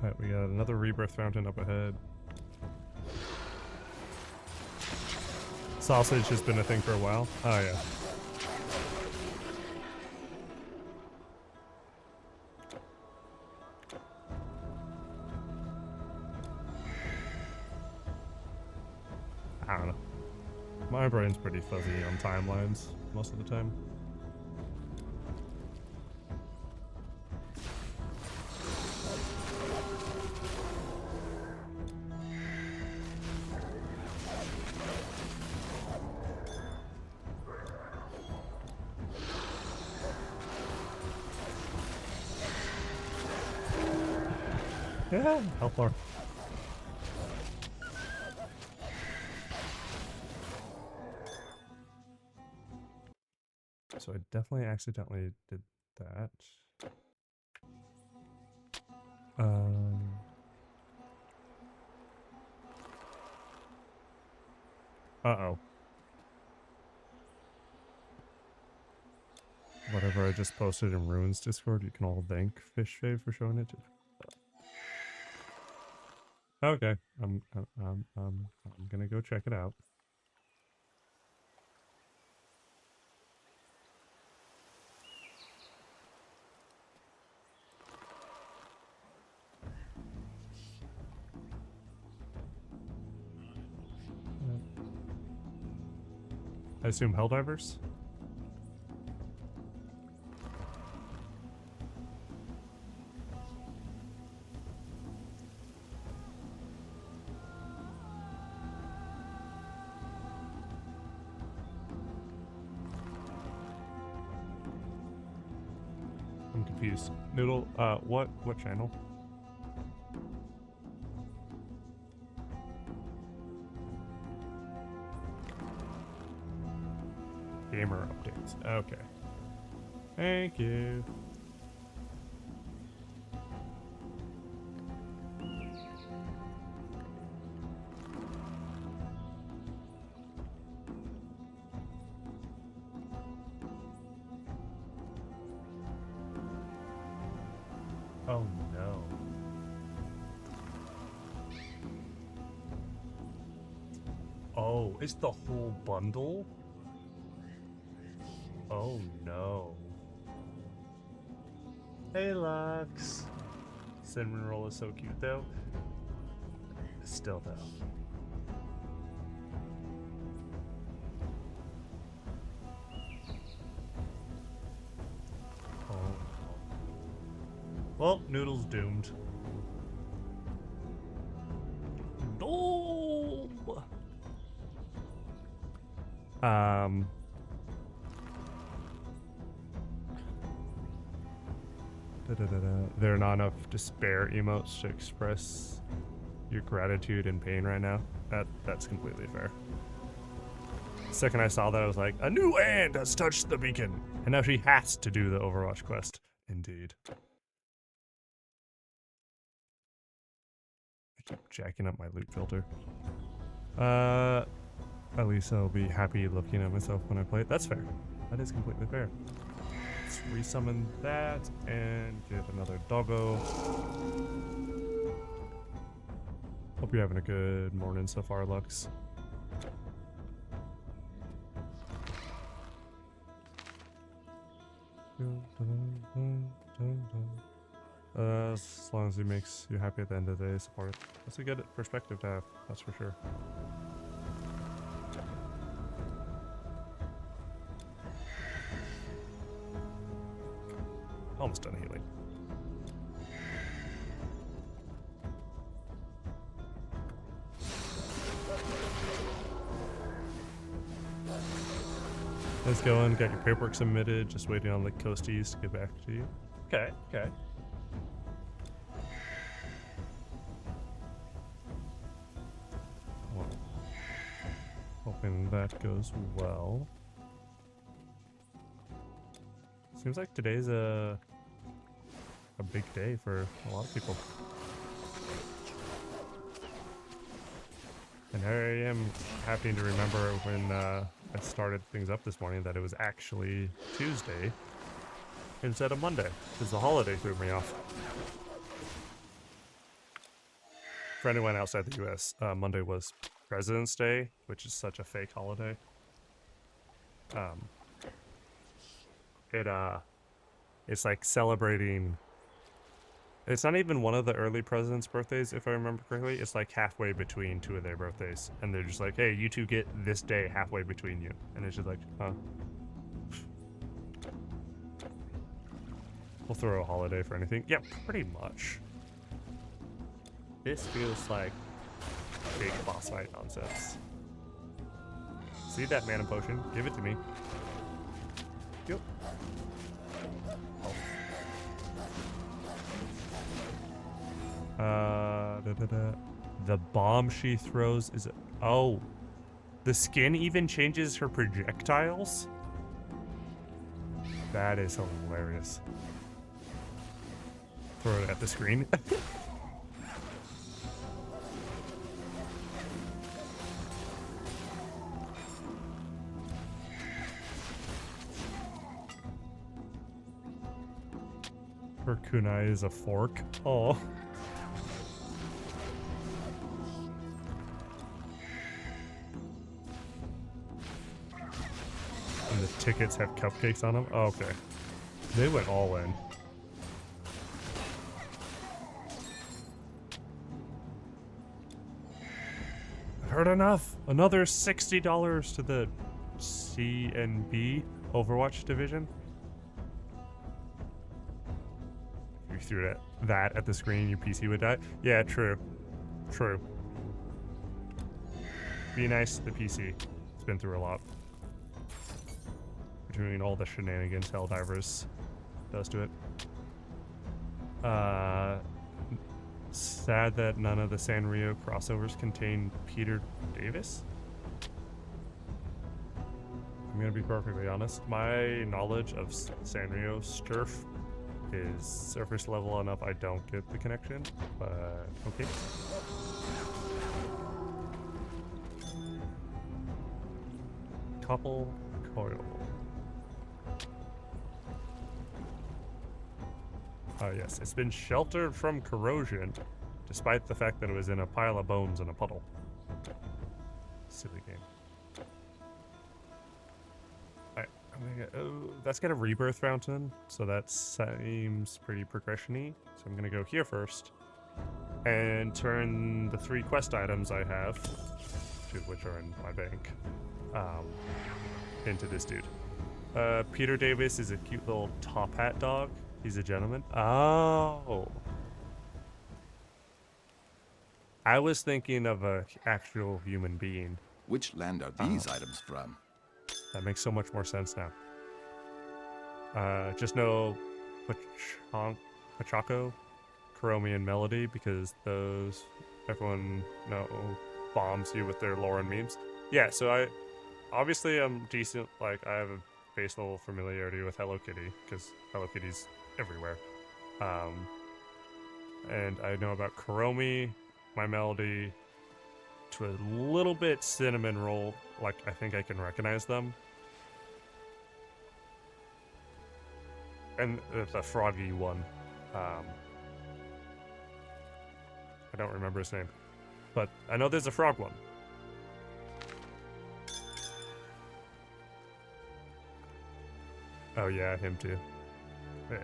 Alright, we got another rebirth fountain up ahead. Sausage has been a thing for a while. Oh yeah. I don't know. My brain's pretty fuzzy on timelines most of the time. Yeah, help her. So I definitely accidentally did that. Uh-oh. Whatever I just posted in Ruins Discord, you can all thank Fishfave for showing it to. Okay, I'm gonna go check it out. I assume Helldivers? I'm confused. Noodle, what channel? Gamer updates. Okay. Thank you. Oh no. Oh, it's the whole bundle? Oh no. Hey Lux. Cinnamon roll is so cute though. Still though. Oh. Well, Noodle's doomed. No. There are not enough despair emotes to express your gratitude and pain right now. That's completely fair. The second I saw that, I was like, a new hand has touched the beacon, and now she has to do the Overwatch quest. Indeed. I keep jacking up my loot filter. At least I'll be happy looking at myself when I play it. That's fair. That is completely fair. Let's resummon that and get another doggo. Hope you're having a good morning so far, Lux. As long as he makes you happy at the end of the day, support it. That's a good perspective to have, that's for sure. Almost done healing. Let's go and got your paperwork submitted, just waiting on the coasties to get back to you. Okay, okay. Well, hoping that goes well. Seems like today's a big day for a lot of people. And I am happy to remember when I started things up this morning that it was actually Tuesday instead of Monday, because the holiday threw me off. For anyone outside the US, Monday was President's Day, which is such a fake holiday. It's like celebrating. It's not even one of the early presidents' birthdays, if I remember correctly. It's like halfway between two of their birthdays. And they're just like, hey, you two get this day halfway between you. And it's just like, huh. We'll throw a holiday for anything. Yeah, pretty much. This feels like big boss fight nonsense. See that mana potion? Give it to me. Yep. The bomb she throws is oh, the skin even changes her projectiles. That is hilarious. Throw it at the screen. Her kunai is a fork. Oh. And the tickets have cupcakes on them? Oh, okay. They went all in. I've heard enough. Another $60 to the CNB Overwatch division. If you threw that at the screen, your PC would die. Yeah, true. True. Be nice to the PC. It's been through a lot. Between all the shenanigans Helldivers does to it. Sad that none of the Sanrio crossovers contain Peter Davis. I'm gonna be perfectly honest. My knowledge of Sanrio Sturf is surface level enough. I don't get the connection, but okay. Couple coil. Oh yes, it's been sheltered from corrosion, despite the fact that it was in a pile of bones in a puddle. Silly game. Alright, I'm gonna get, oh, that's got a rebirth fountain, so that seems pretty progression-y. So I'm gonna go here first, and turn the 3 quest items I have, 2 of which are in my bank, into this dude. Peter Davis is a cute little top hat dog. He's a gentleman. Oh. I was thinking of an actual human being. Which land are these items from? That makes so much more sense now. Just know Pachaco, Kuromi, and Melody, because those, everyone bombs you with their lore and memes. Yeah, so obviously I'm decent, like I have a base level familiarity with Hello Kitty, because Hello Kitty's everywhere. And I know about Kuromi, My Melody, to a little bit Cinnamon Roll, like I think I can recognize them. And the froggy one, I don't remember his name, but I know there's a frog one. Oh yeah, him too. Yeah.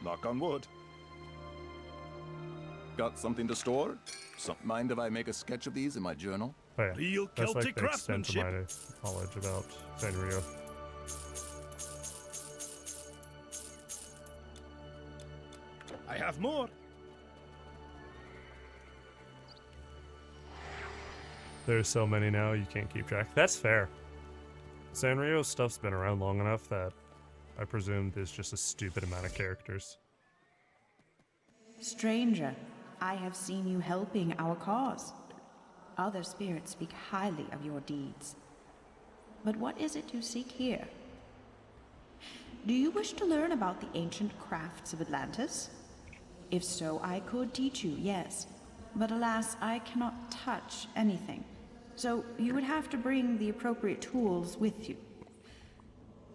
Knock on wood. Got something to store? Mind if I make a sketch of these in my journal? Oh, yeah. Real That's like Celtic the extent of craftsmanship. my knowledge about Sanrio. I have more. There's so many now, you can't keep track. That's fair. Sanrio stuff's been around long enough that I presume there's just a stupid amount of characters. Stranger, I have seen you helping our cause. Other spirits speak highly of your deeds. But what is it you seek here? Do you wish to learn about the ancient crafts of Atlantis? If so, I could teach you, yes. But alas, I cannot touch anything. So you would have to bring the appropriate tools with you.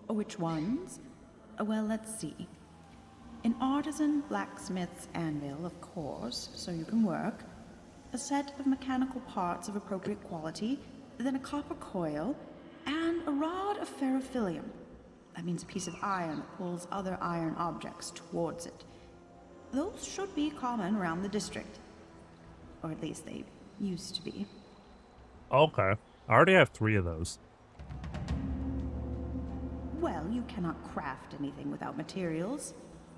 Which ones? Well, let's see. An artisan blacksmith's anvil, of course, so you can work. A set of mechanical parts of appropriate quality, then a copper coil, and a rod of ferrophilium. That means a piece of iron that pulls other iron objects towards it. Those should be common around the district. Or at least they used to be. Okay. I already have 3 of those. Well, you cannot craft anything without materials.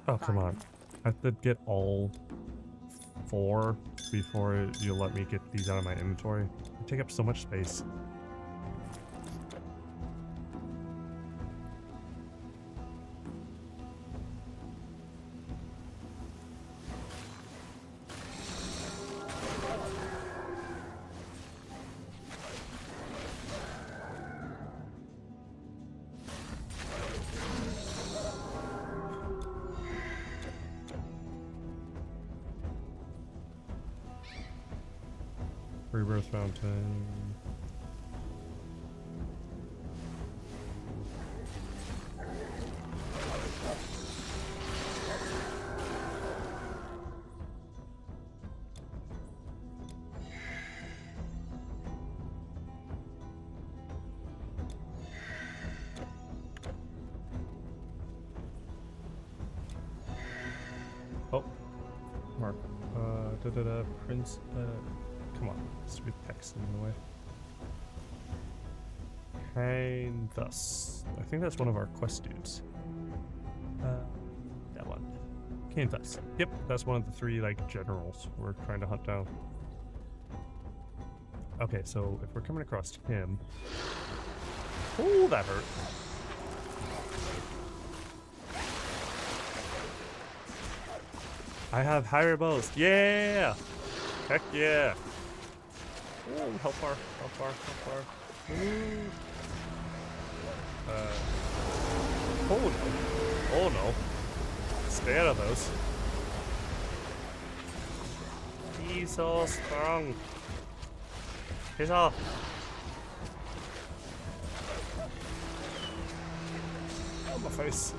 Oh, come on. I have to get all 4 before you let me get these out of my inventory. They take up so much space. Rebirth Fountain. Oh, Mark. Prince. Come on, stupid text in the way. And thus. I think that's one of our quest dudes. That one. Came thus. Yep, that's one of the 3 like generals we're trying to hunt down. Okay, so if we're coming across him. Oh, that hurt. I have higher bows. Yeah! Heck yeah! Oh, how far? How far? How far? Ooh. Oh no. Oh no. Stay out of those. He's so strong. He's off. On my face.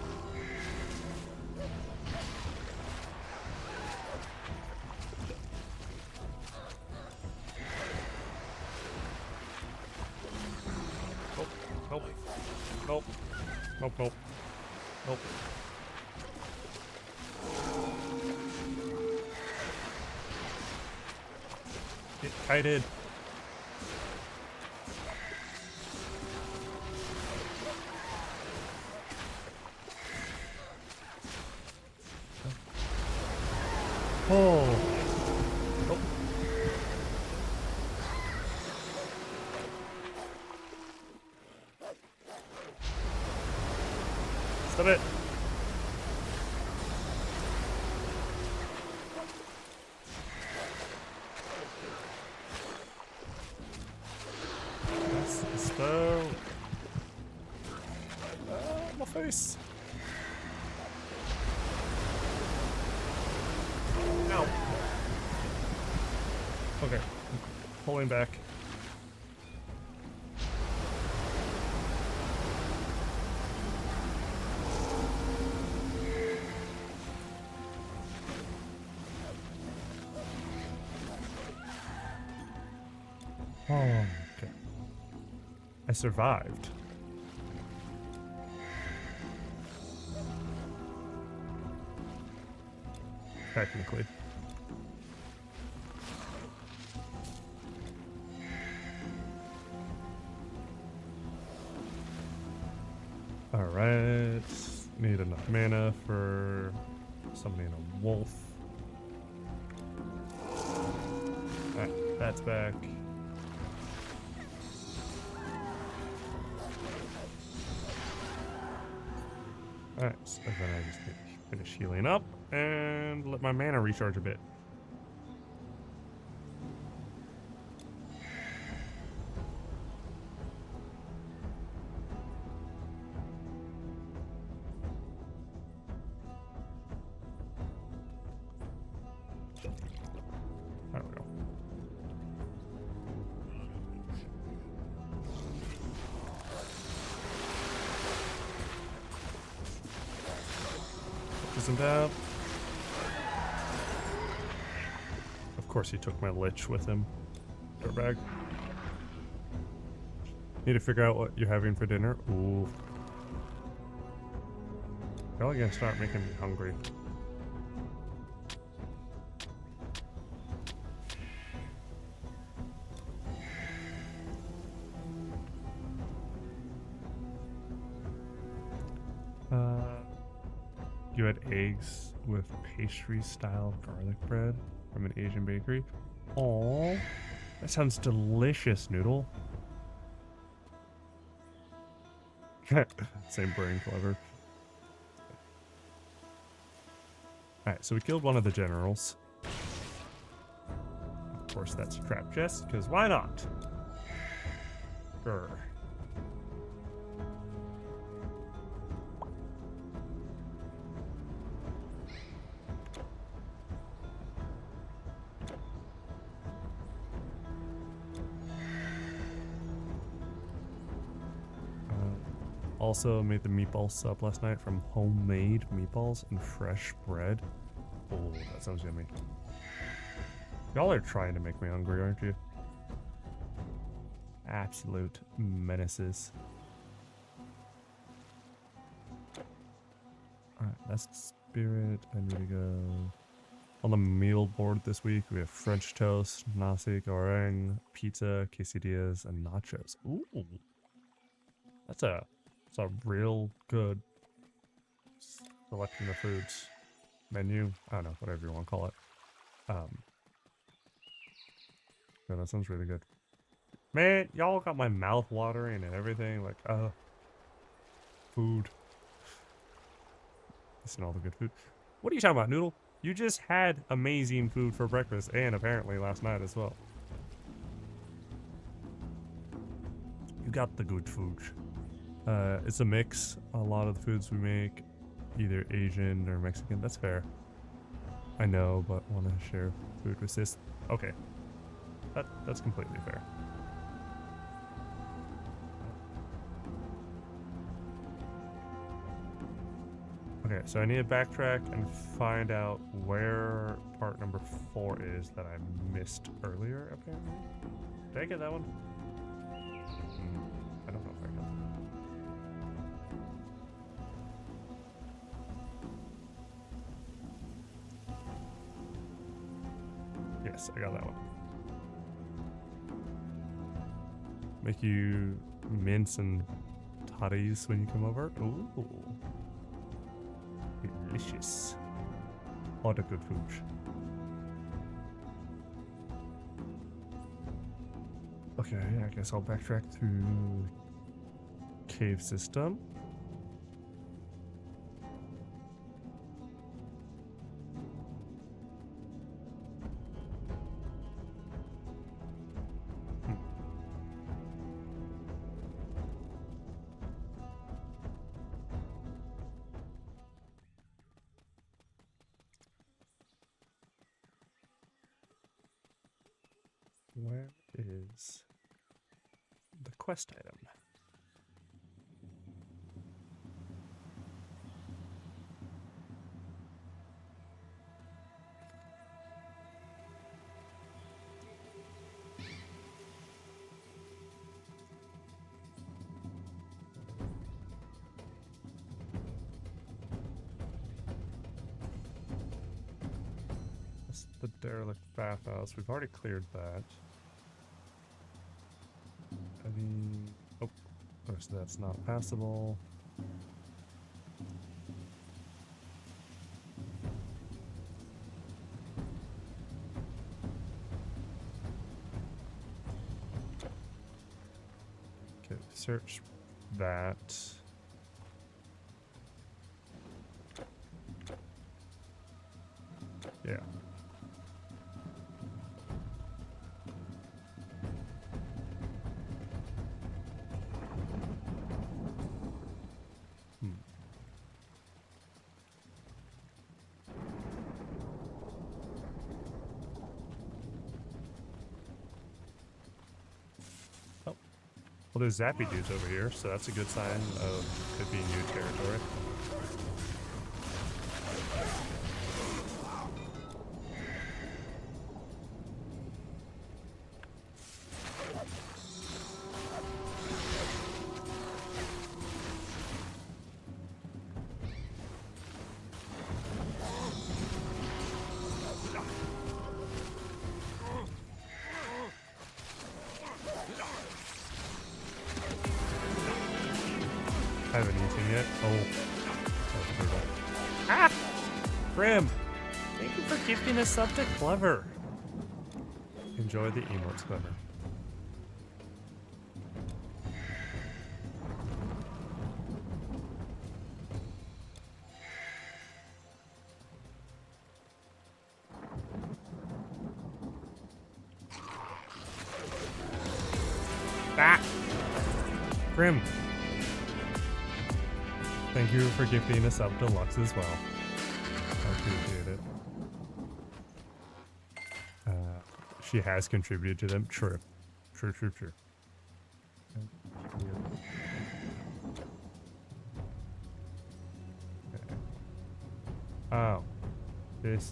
Nope. Nope. Nope. Nope. Nope. Get kited. Oh. Nope. Stop it. That's the spell. My face. Ow. Okay. I'm pulling back. Oh, okay. I survived. technically. Alright. Need enough mana for summoning a wolf. Alright, that's back. Alright, so then I just need to finish healing up and let my mana recharge a bit. There we go. Isn't out. Of course he took my lich with him. Dirtbag. Need to figure out what you're having for dinner. Ooh. Y'all gonna start making me hungry. You had eggs with pastry-style garlic bread from an Asian bakery. Oh, that sounds delicious, Noodle. Same brain, clever. Alright, so we killed one of the generals. Of course, that's a trap chest, because why not? Grr. Also made the meatball sub last night from homemade meatballs and fresh bread. Oh, that sounds yummy. Y'all are trying to make me hungry, aren't you? Absolute menaces. Alright, that's the spirit. I need to go. On the meal board this week, we have French toast, nasi goreng, pizza, quesadillas, and nachos. Ooh. That's a real good selection of foods. Menu. I don't know, whatever you want to call it. Yeah, that sounds really good. Man, y'all got my mouth watering and everything. Like, food. Listen, all the good food. What are you talking about, Noodle? You just had amazing food for breakfast and apparently last night as well. You got the good food. It's a mix. A lot of the foods we make, either Asian or Mexican. That's fair. I know, but want to share food with sis. Okay. That's completely fair. Okay, so I need to backtrack and find out where part number 4 is that I missed earlier, apparently. Did I get that one? I don't know if I got that. Yes, I got that one. Make you mince and toddies when you come over. Ooh. Delicious. All the good food. Okay, I guess I'll backtrack to cave system. Where is the quest item? the derelict bathhouse. We've already cleared that. Oh, so that's not passable. Okay, search that. Yeah. Oh. Well, there's zappy dudes over here, so that's a good sign of it being new territory. I haven't eaten yet. Oh. That's brutal. Ah! Grim! Thank you for gifting us up to Clever. Enjoy the emotes, Clever. Ah! Grim! Thank you for gifting us up deluxe as well. I appreciate it. She has contributed to them. True. True. Okay. Oh. This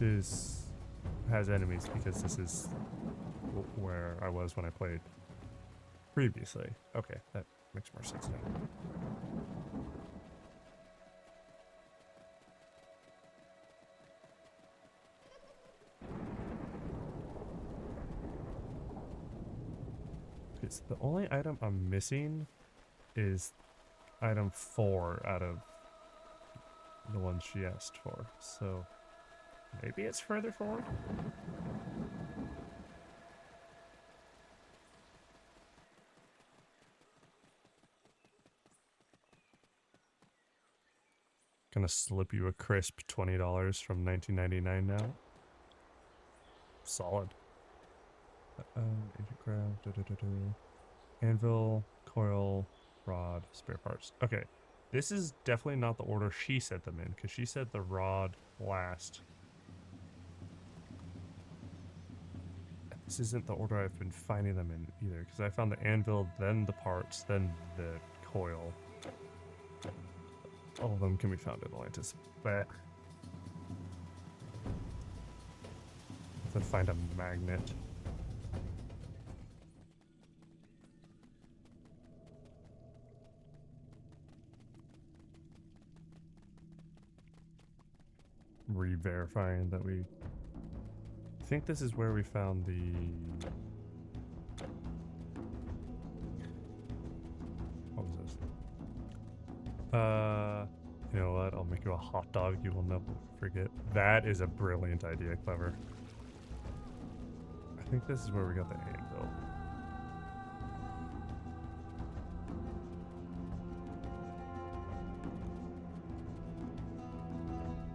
has enemies because this is where I was when I played previously. Okay, that makes more sense now. Okay, so the only item I'm missing is item 4 out of the ones she asked for. So maybe it's further forward? Gonna slip you a crisp $20 from $19.99 now. Solid. Agent craft, anvil, coil, rod, spare parts. Okay, this is definitely not the order she said them in, because she said the rod last. This isn't the order I've been finding them in either, because I found the anvil, then the parts, then the coil. All of them can be found in Atlantis. But I have to find a magnet. Re-verifying that we... I think this is where we found the... What was this? You know what? I'll make you a hot dog you will never forget. That is a brilliant idea, Clever. I think this is where we got the anvil.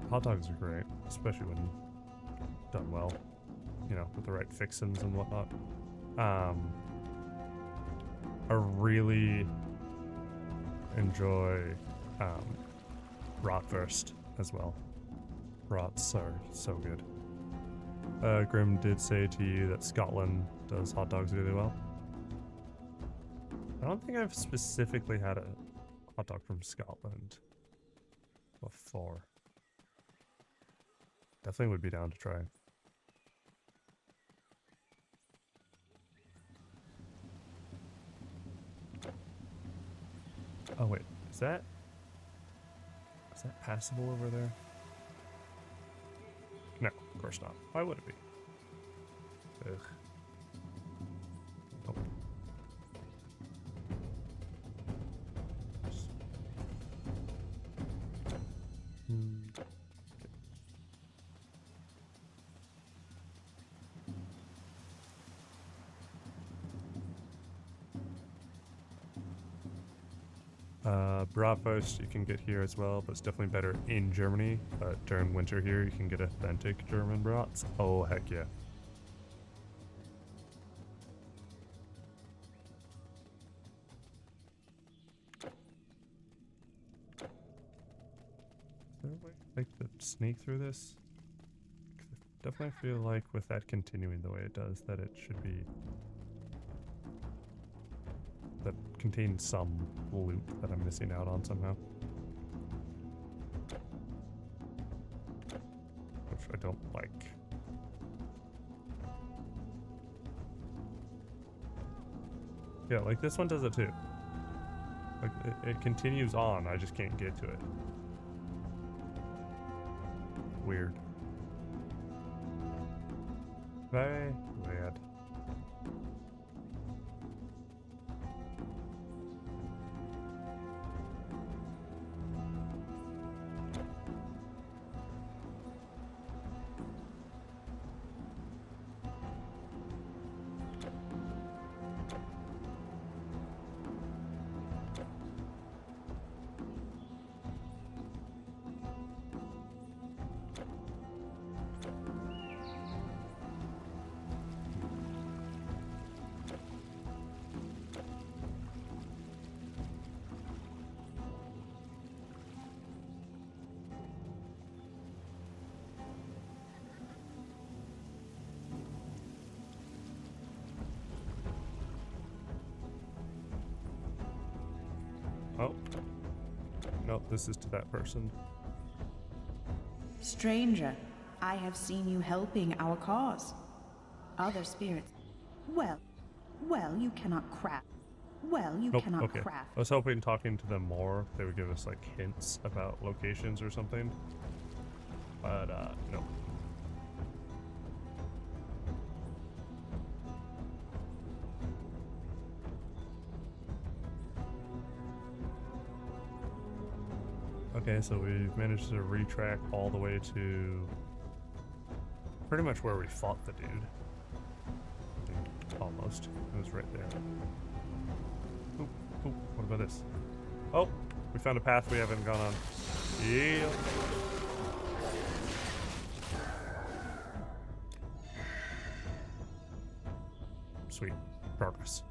Hot dogs are great, especially when done well, you know, with the right fixins and whatnot. I really enjoy Rotwurst as well. Rots are so good. Grim did say to you that Scotland does hot dogs really well. I don't think I've specifically had a hot dog from Scotland before. Definitely would be down to try. Oh wait, is that passable over there? No, of course not. Why would it be? Ugh. Nope. Bratwurst you can get here as well, but it's definitely better in Germany. But during winter here, you can get authentic German brats. Oh, heck yeah. Is there a way like to sneak through this? 'Cause I definitely feel like with that continuing the way it does, that it should be that contains some loot that I'm missing out on somehow. Which I don't like. Yeah, like this one does it too. Like it continues on, I just can't get to it. Weird. Very weird. Oh. Nope, this is to that person. Stranger, I have seen you helping our cause. Other spirits. Well, you cannot craft. Well, you Nope, cannot okay. craft. I was hoping talking to them more, they would give us like hints about locations or something. But, no. Okay, so we've managed to retrack all the way to pretty much where we fought the dude. Almost. It was right there. Oop, oop, what about this? Oh, we found a path we haven't gone on. Yeah. Sweet. Progress.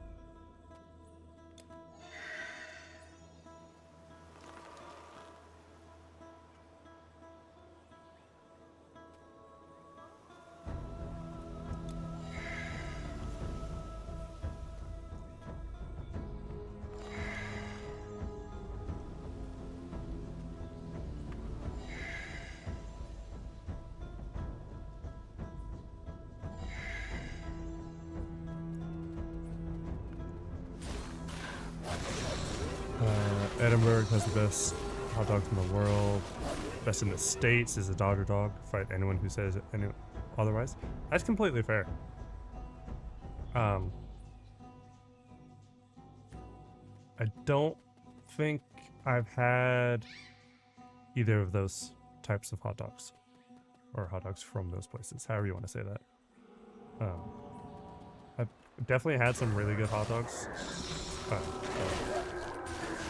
Edinburgh has the best hot dogs in the world. Best in the States is a Dodger dog. Fight anyone who says any otherwise. That's completely fair. I don't think I've had either of those types of hot dogs. Or hot dogs from those places, however you want to say that. I've definitely had some really good hot dogs.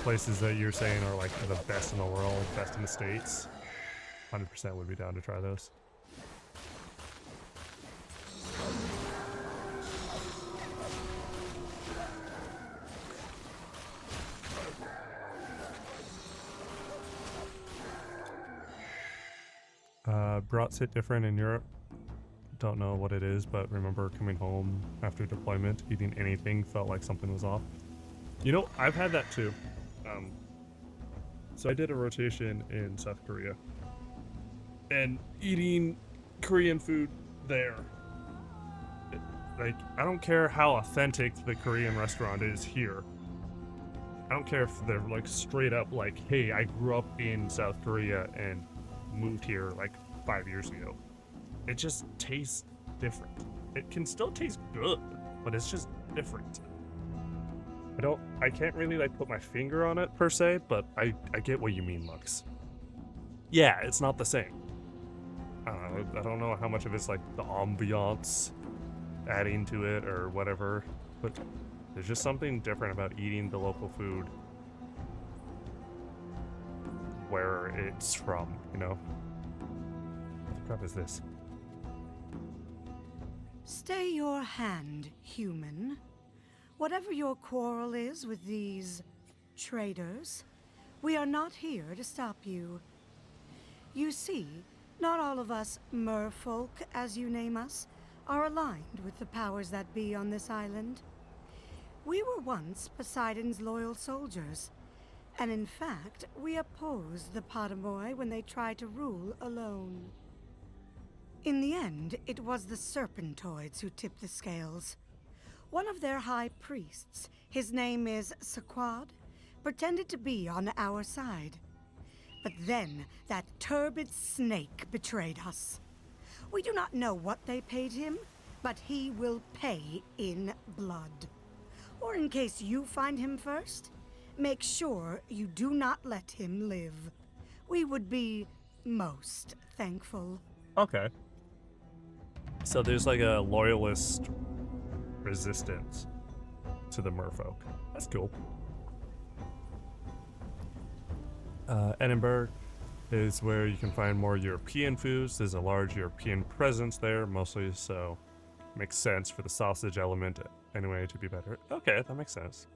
Places that you're saying are like the best in the world, best in the States, 100% would be down to try those. Brats hit different in Europe. Don't know what it is, but remember coming home after deployment, eating anything felt like something was off. You know, I've had that too. So I did a rotation in South Korea, and eating Korean food there, like, I don't care how authentic the Korean restaurant is here. I don't care if they're like straight up like, hey, I grew up in South Korea and moved here like 5 years ago. It just tastes different. it can still taste good, but it's just different. I can't really like put my finger on it per se, but I get what you mean, Lux. Yeah, it's not the same. I don't know how much of it's like the ambiance adding to it or whatever, but there's just something different about eating the local food where it's from, you know? What the crap is this? Stay your hand, human. Whatever your quarrel is with these traitors, we are not here to stop you. You see, not all of us merfolk, as you name us, are aligned with the powers that be on this island. We were once Poseidon's loyal soldiers, and in fact, we opposed the Potamoy when they tried to rule alone. In the end, it was the Serpentoids who tipped the scales. One of their high priests, his name is Sequad, pretended to be on our side. But then, that turbid snake betrayed us. We do not know what they paid him, but he will pay in blood. Or in case you find him first, make sure you do not let him live. We would be most thankful. Okay. So there's like a loyalist resistance to the merfolk. That's cool. Edinburgh is where you can find more European foods. There's a large European presence there, mostly, so makes sense for the sausage element anyway to be better. Okay, that makes sense.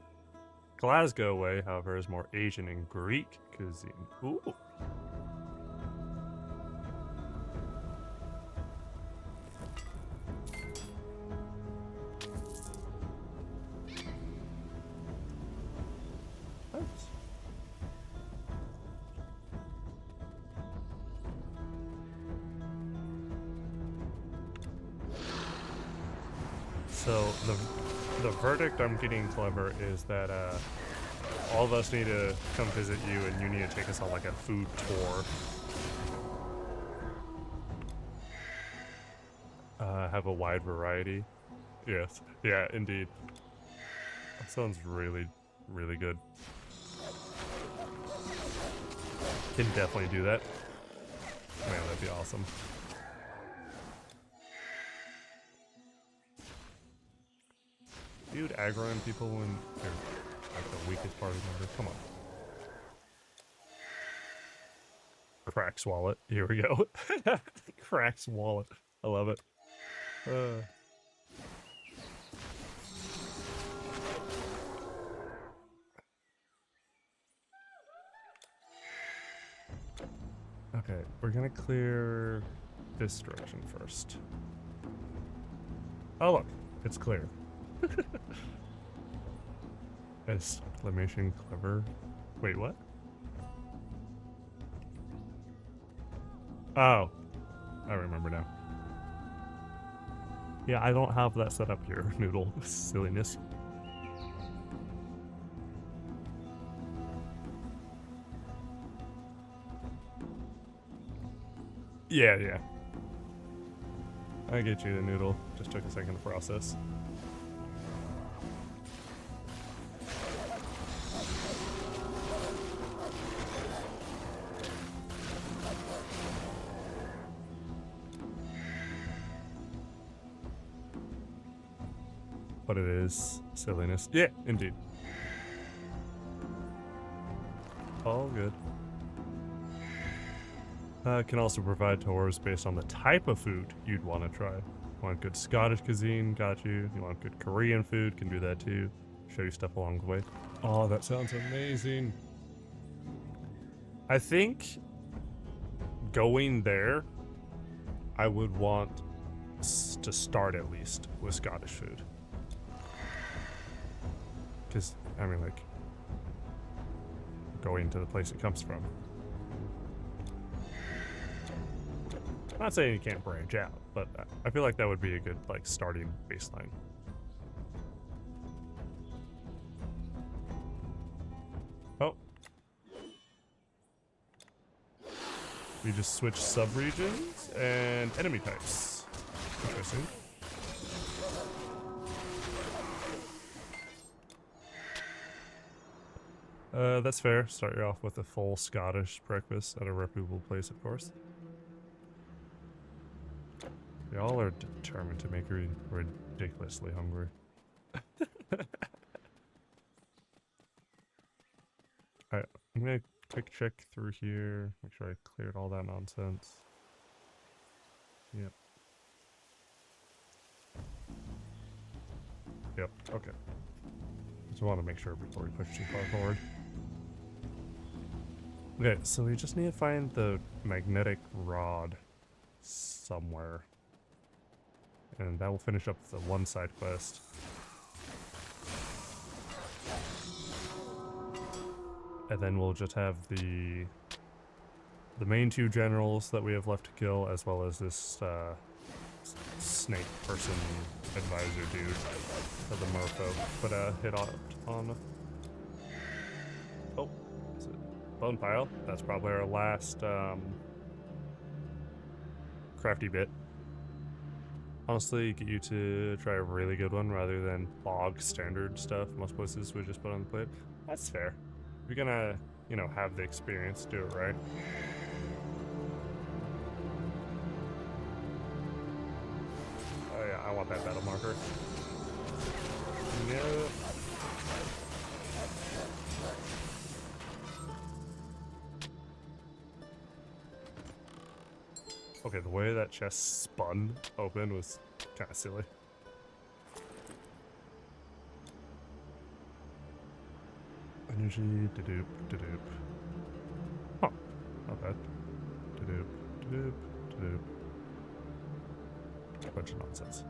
Glasgow way, however, is more Asian and Greek cuisine. Ooh. Nice. So the verdict I'm getting, Clever, is that all of us need to come visit you, and you need to take us on like a food tour. Have a wide variety. Yes. Yeah, indeed. That sounds really, really good. Can definitely do that. Man, that'd be awesome. Dude, aggroing people when they're like the weakest party member. Come on. Crack's wallet. Here we go. Crack's wallet. I love it. Okay, we're gonna clear this direction first. Oh look, it's clear. Exclamation clever. Wait, what? Oh, I remember now. Yeah, I don't have that set up here, Noodle. Silliness. Yeah. I get you, the Noodle. Just took a second to process. What it is. Silliness. Yeah, indeed. All good. Can also provide tours based on the type of food you'd want to try. Want good Scottish cuisine? Got you. You want good Korean food? Can do that too. Show you stuff along the way. Oh, that sounds amazing. I think going there, I would want to start at least with Scottish food. Because, I mean, like, going to the place it comes from. I'm not saying you can't branch out, but I feel like that would be a good, like, starting baseline. Oh. We just switched sub-regions and enemy types. Interesting. That's fair. Start you off with a full Scottish breakfast at a reputable place, of course. Y'all are determined to make me ridiculously hungry. Alright, I'm gonna quick check through here, make sure I cleared all that nonsense. Yep. Yep, okay. Just want to make sure before we push too far forward. Okay, so we just need to find the magnetic rod somewhere. And that will finish up the one side quest. And then we'll just have the main two generals that we have left to kill, as well as this snake person advisor dude for the merfolk. Put a hit on. Oh, is it bone pile? That's probably our last crafty bit. Honestly, get you to try a really good one rather than bog standard stuff most places would just put on the plate. That's fair. If you're gonna, you know, have the experience, do it right. Oh yeah, I want that battle marker. No. Okay, the way that chest spun open was kind of silly. Energy, da-doop, da-doop. Huh, not bad. Da-doop, da-doop, da-doop. A bunch of nonsense.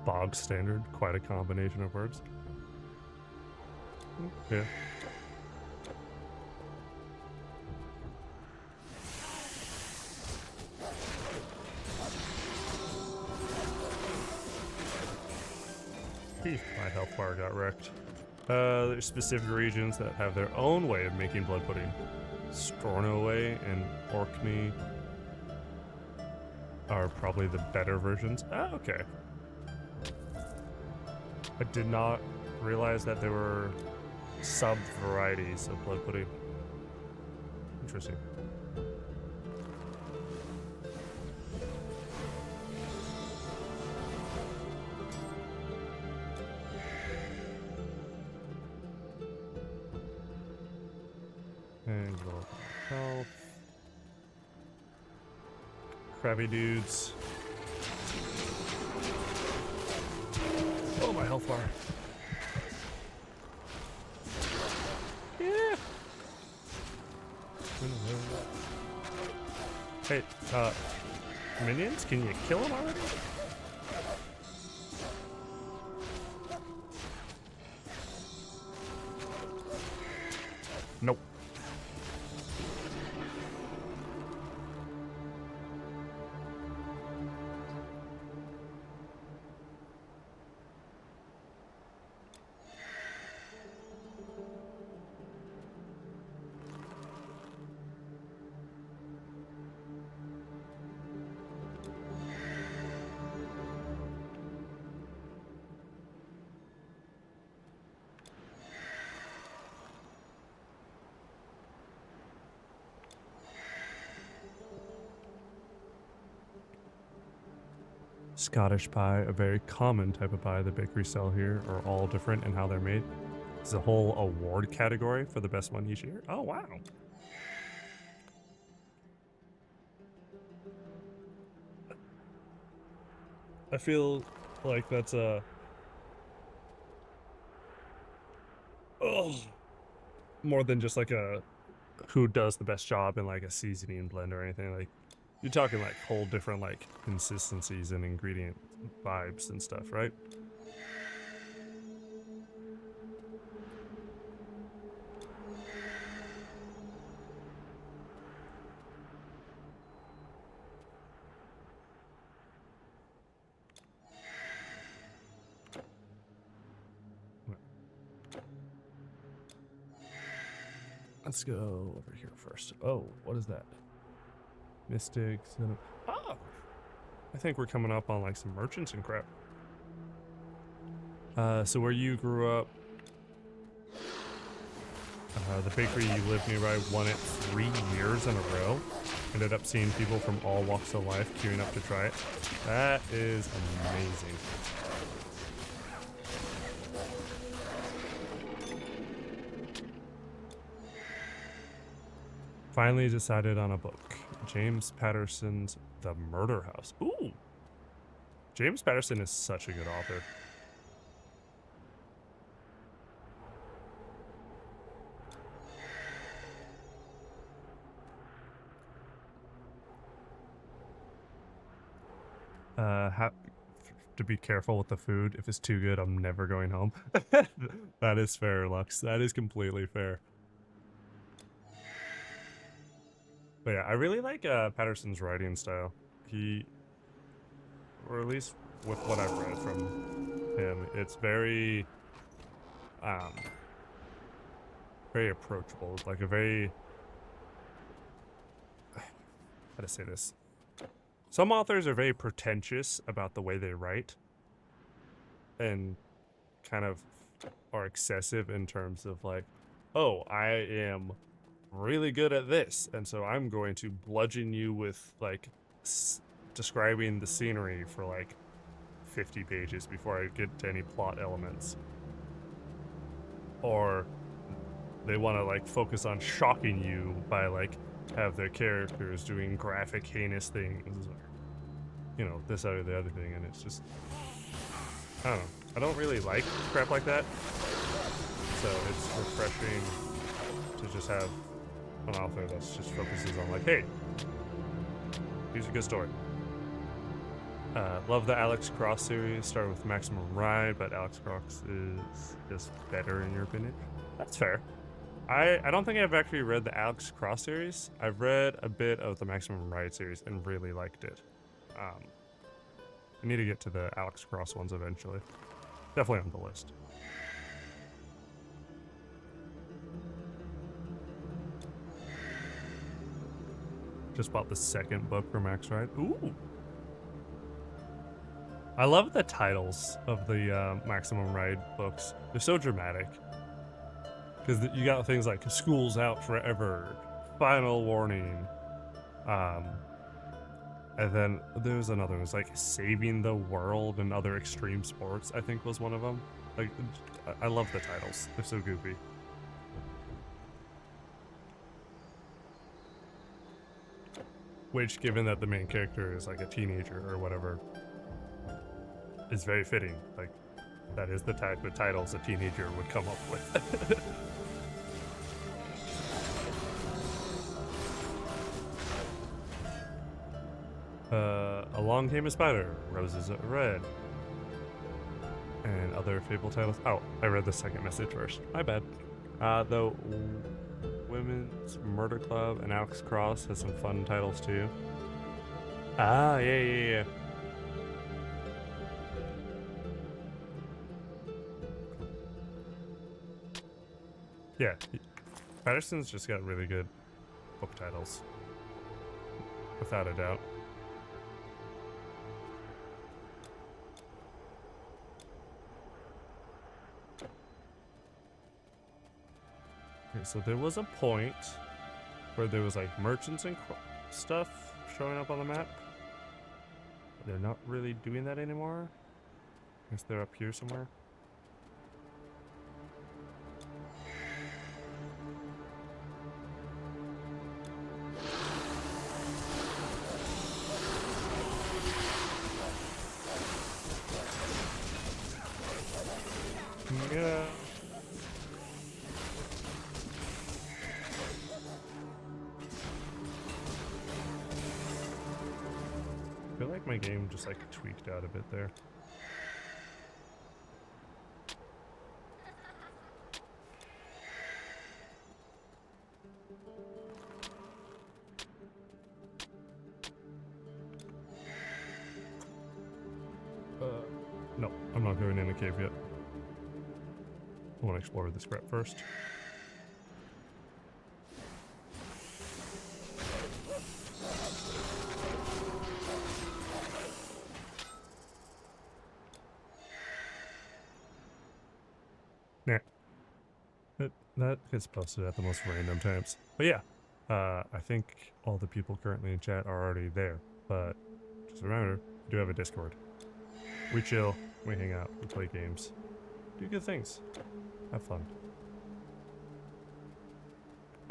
Bog standard, quite a combination of words. Yeah. My health bar got wrecked. There's specific regions that have their own way of making blood pudding. Stornoway and Orkney are probably the better versions. Ah, okay. I did not realize that there were sub-varieties of blood pudding. Interesting. And low health. Crabby dudes. Oh, my health bar. Yeah. Hey, minions, can you kill them already? Nope. Scottish pie, a very common type of pie the bakeries sell here, are all different in how they're made. There's a whole award category for the best one each year. Oh, wow. I feel like that's a... Oh, more than just like a who does the best job in like a seasoning blend or anything. Like, you're talking like whole different like consistencies and ingredient vibes and stuff, right? Let's go over here first. Oh, what is that? Mystics. Oh! I think we're coming up on like some merchants and crap. So where you grew up, the bakery you lived nearby won it 3 years in a row. Ended up seeing people from all walks of life queuing up to try it. That is amazing. Finally decided on a book. James Patterson's The Murder House. Ooh! James Patterson is such a good author. To be careful with the food. If it's too good, I'm never going home. That is fair, Lux. That is completely fair. But yeah, I really like Patterson's writing style. Or at least with what I've read from him, it's very, very approachable. Like a very, how to say this? Some authors are very pretentious about the way they write, and kind of are excessive in terms of like, oh, I am really good at this, and so I'm going to bludgeon you with like describing the scenery for like 50 pages before I get to any plot elements. Or they want to like focus on shocking you by like have their characters doing graphic, heinous things, or, you know, this, that, or the other thing, and it's just, I don't know. I don't really like crap like that, so it's refreshing to just have an author that just focuses on like, hey, here's a good story. Love the Alex Cross series. Started with Maximum Ride, but Alex Cross is just better in your opinion. That's fair. I don't think I've actually read the Alex Cross series. I've read a bit of the Maximum Ride series and really liked it. I need to get to the Alex Cross ones eventually. Definitely on the list. Just bought the second book for Max Ride. Ooh! I love the titles of the Maximum Ride books. They're so dramatic. Because you got things like School's Out Forever, Final Warning, and then there's another one. It's like Saving the World and Other Extreme Sports, I think was one of them. Like, I love the titles. They're so goofy. Which, given that the main character is like a teenager or whatever, is very fitting. Like, that is the type of titles a teenager would come up with. Along Came a Spider, Roses Are Red, and other Fable titles. Oh, I read the second message first. My bad. The Women's Murder Club and Alex Cross has some fun titles too. Ah, yeah. Yeah, Patterson's just got really good book titles, without a doubt. Okay, so there was a point where there was like merchants and stuff showing up on the map. They're not really doing that anymore. I guess they're up here somewhere. Yeah. I feel like my game just like tweaked out a bit there. No, I'm not going in the cave yet. I want to explore this crap first. Nah. That gets posted at the most random times. But yeah, I think all the people currently in chat are already there. But just remember, we do have a Discord. We chill, we hang out, we play games, do good things, have fun.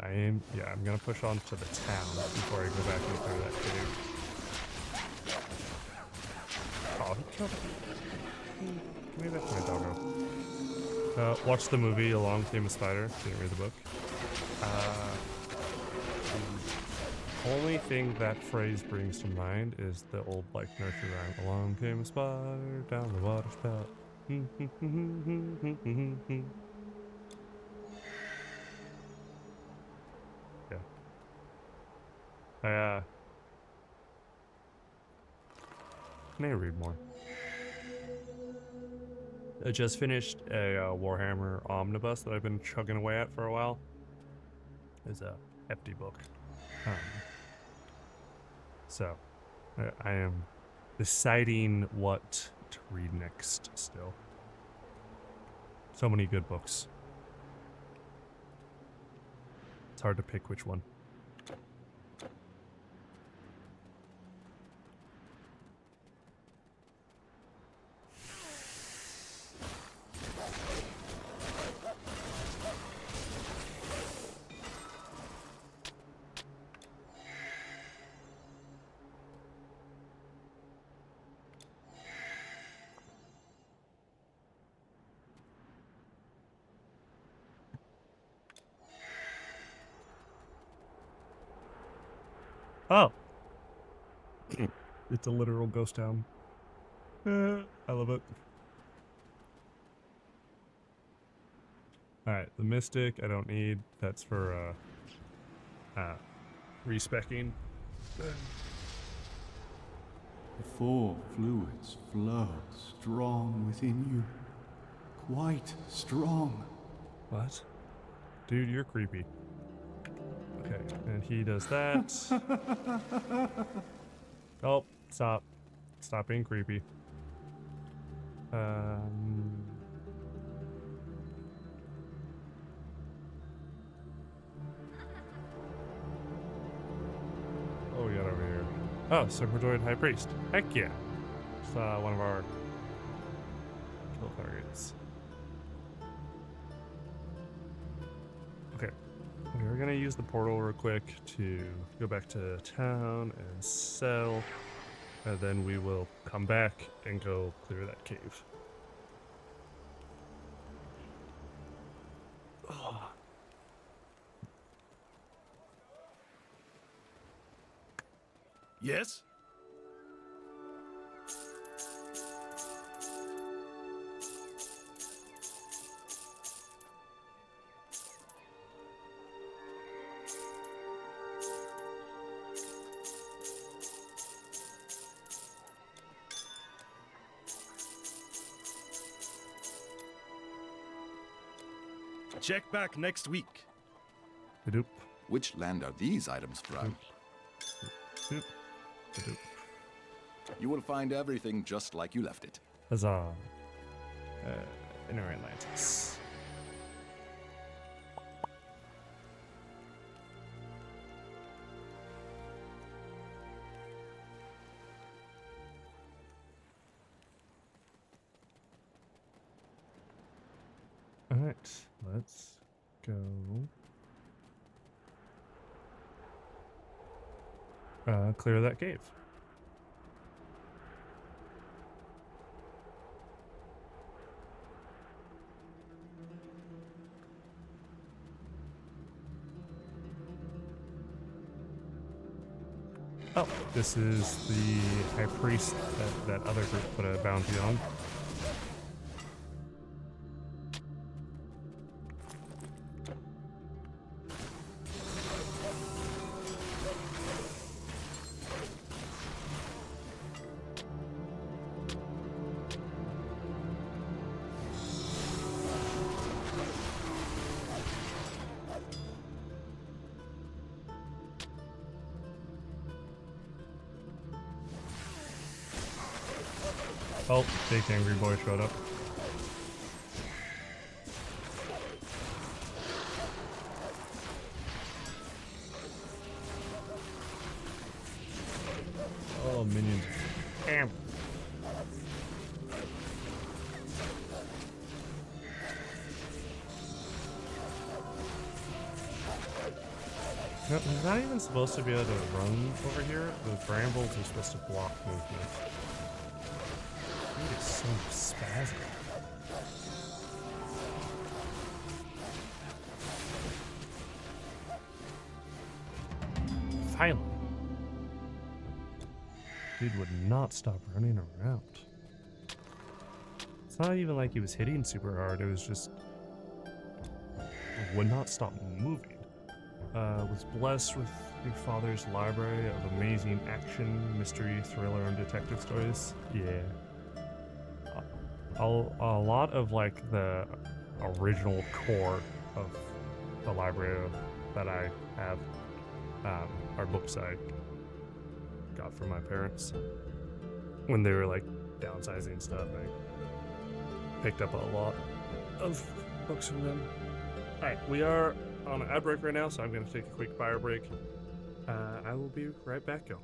I'm gonna push on to the town before I go back and clear that cave. Oh, he killed it. Give me back to my doggo. Watch the movie Along Came a Spider. Didn't read the book. The only thing that phrase brings to mind is the old like nursery rhyme. Along came a spider down the water spout. Yeah. Can I read more? I just finished a Warhammer Omnibus that I've been chugging away at for a while. It's a hefty book. So, I am deciding what to read next still. So many good books. It's hard to pick which one. Oh. It's a literal ghost town. I love it. Alright, the Mystic I don't need. That's for respecking. The four fluids flow strong within you. Quite strong. What? Dude, you're creepy. Okay, and he does that. Oh, stop. Stop being creepy. Oh, we got over here. Oh, Serpentoid High Priest. Heck yeah. It's one of our kill targets. Okay. We're gonna use the portal real quick to go back to town and sell, and then we will come back and go clear that cave. Oh. Yes? Check back next week. Ba-doop, Which land are these items from? doop, ba-doop. You will find everything just like you left it. Huzzah. Inner Atlantis. Alright, let's go. Clear that cave. Oh, this is the High Priest that other group put a bounty on. Oh, fake angry boy showed up. No, he's not even supposed to be able to run over here. The brambles are supposed to block movement. Dude, it's so spastic. Finally. Dude would not stop running around. It's not even like he was hitting super hard, it was just would not stop moving. Was blessed with your father's library of amazing action, mystery, thriller, and detective stories. Yeah. A lot of like the original core of the library that I have are books I got from my parents when they were like downsizing stuff. I picked up a lot of books from them. Alright, we are on an ad break right now, so I'm going to take a quick fire break. I will be right back, y'all.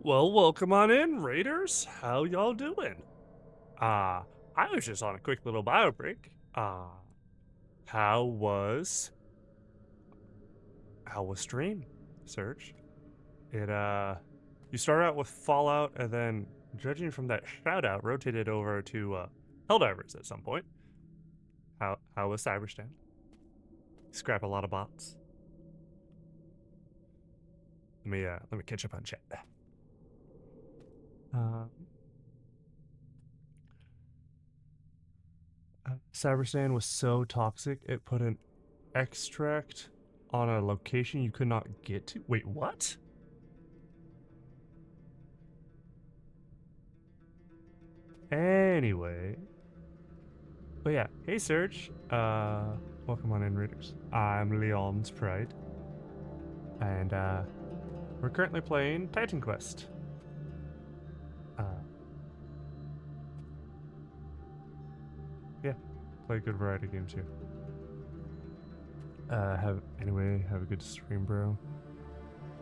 Well, welcome on in, Raiders. How y'all doing? I was just on a quick little bio break. How was stream, Serge? It you started out with Fallout and then, judging from that shout out, rotated over to Helldivers at some point. How was Cyberstand? Scrap a lot of bots. Let me catch up on chat. Cyberstand was so toxic it put an extract on a location you could not get to. Wait, what? Anyway. But yeah, hey Serge. Welcome on in, Raiders. I'm Leon's Pride. And we're currently playing Titan Quest. Play good variety games here. Have a good stream, bro.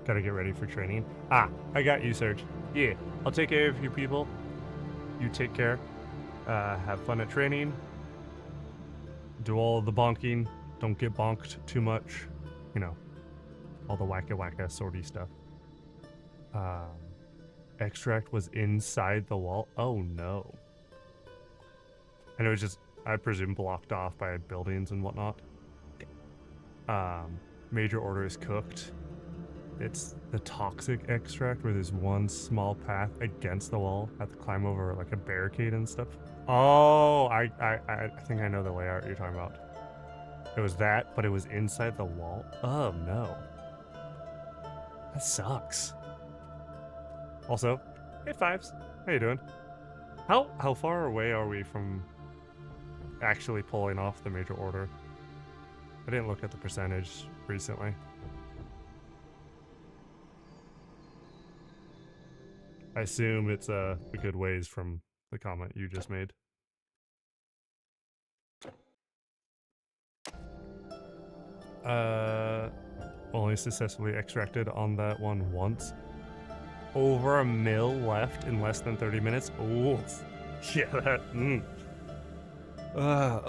Gotta get ready for training. Ah, I got you, Serge. Yeah, I'll take care of you people. You take care. Have fun at training. Do all the bonking. Don't get bonked too much. You know, all the wacka sorty stuff. Extract was inside the wall. Oh no. And it was just, I presume, blocked off by buildings and whatnot. Major order is cooked. It's the toxic extract where there's one small path against the wall. Have to climb over like a barricade and stuff. Oh, I think I know the layout you're talking about. It was that, but it was inside the wall. Oh no. That sucks. Also, hey Fives, how you doing? How far away are we from actually pulling off the major order? I didn't look at the percentage recently. I assume it's a good ways from the comment you just made. Only successfully extracted on that one once. Over a mil left in less than 30 minutes. Ooh, yeah, that.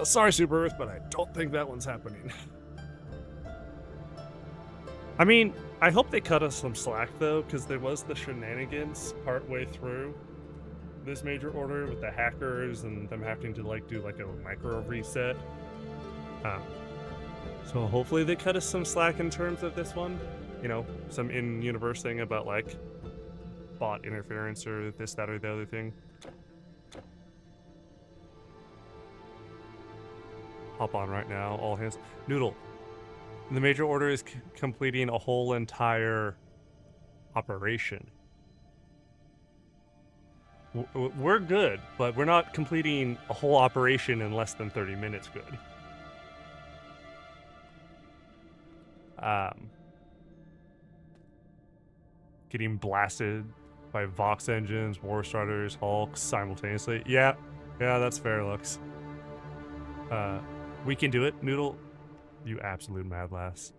Sorry, Super Earth, but I don't think that one's happening. I mean, I hope they cut us some slack though, because there was the shenanigans partway through this major order with the hackers and them having to like do like a micro reset. So hopefully they cut us some slack in terms of this one. You know, some in-universe thing about like bot interference or this, that, or the other thing. Hop on right now, all hands. Noodle, the major order is completing a whole entire operation. We're good, but we're not completing a whole operation in less than 30 minutes good. Getting blasted by Vox engines, War Starters, Hulks simultaneously. Yeah, that's fair, Lux. We can do it, Noodle. You absolute mad lass.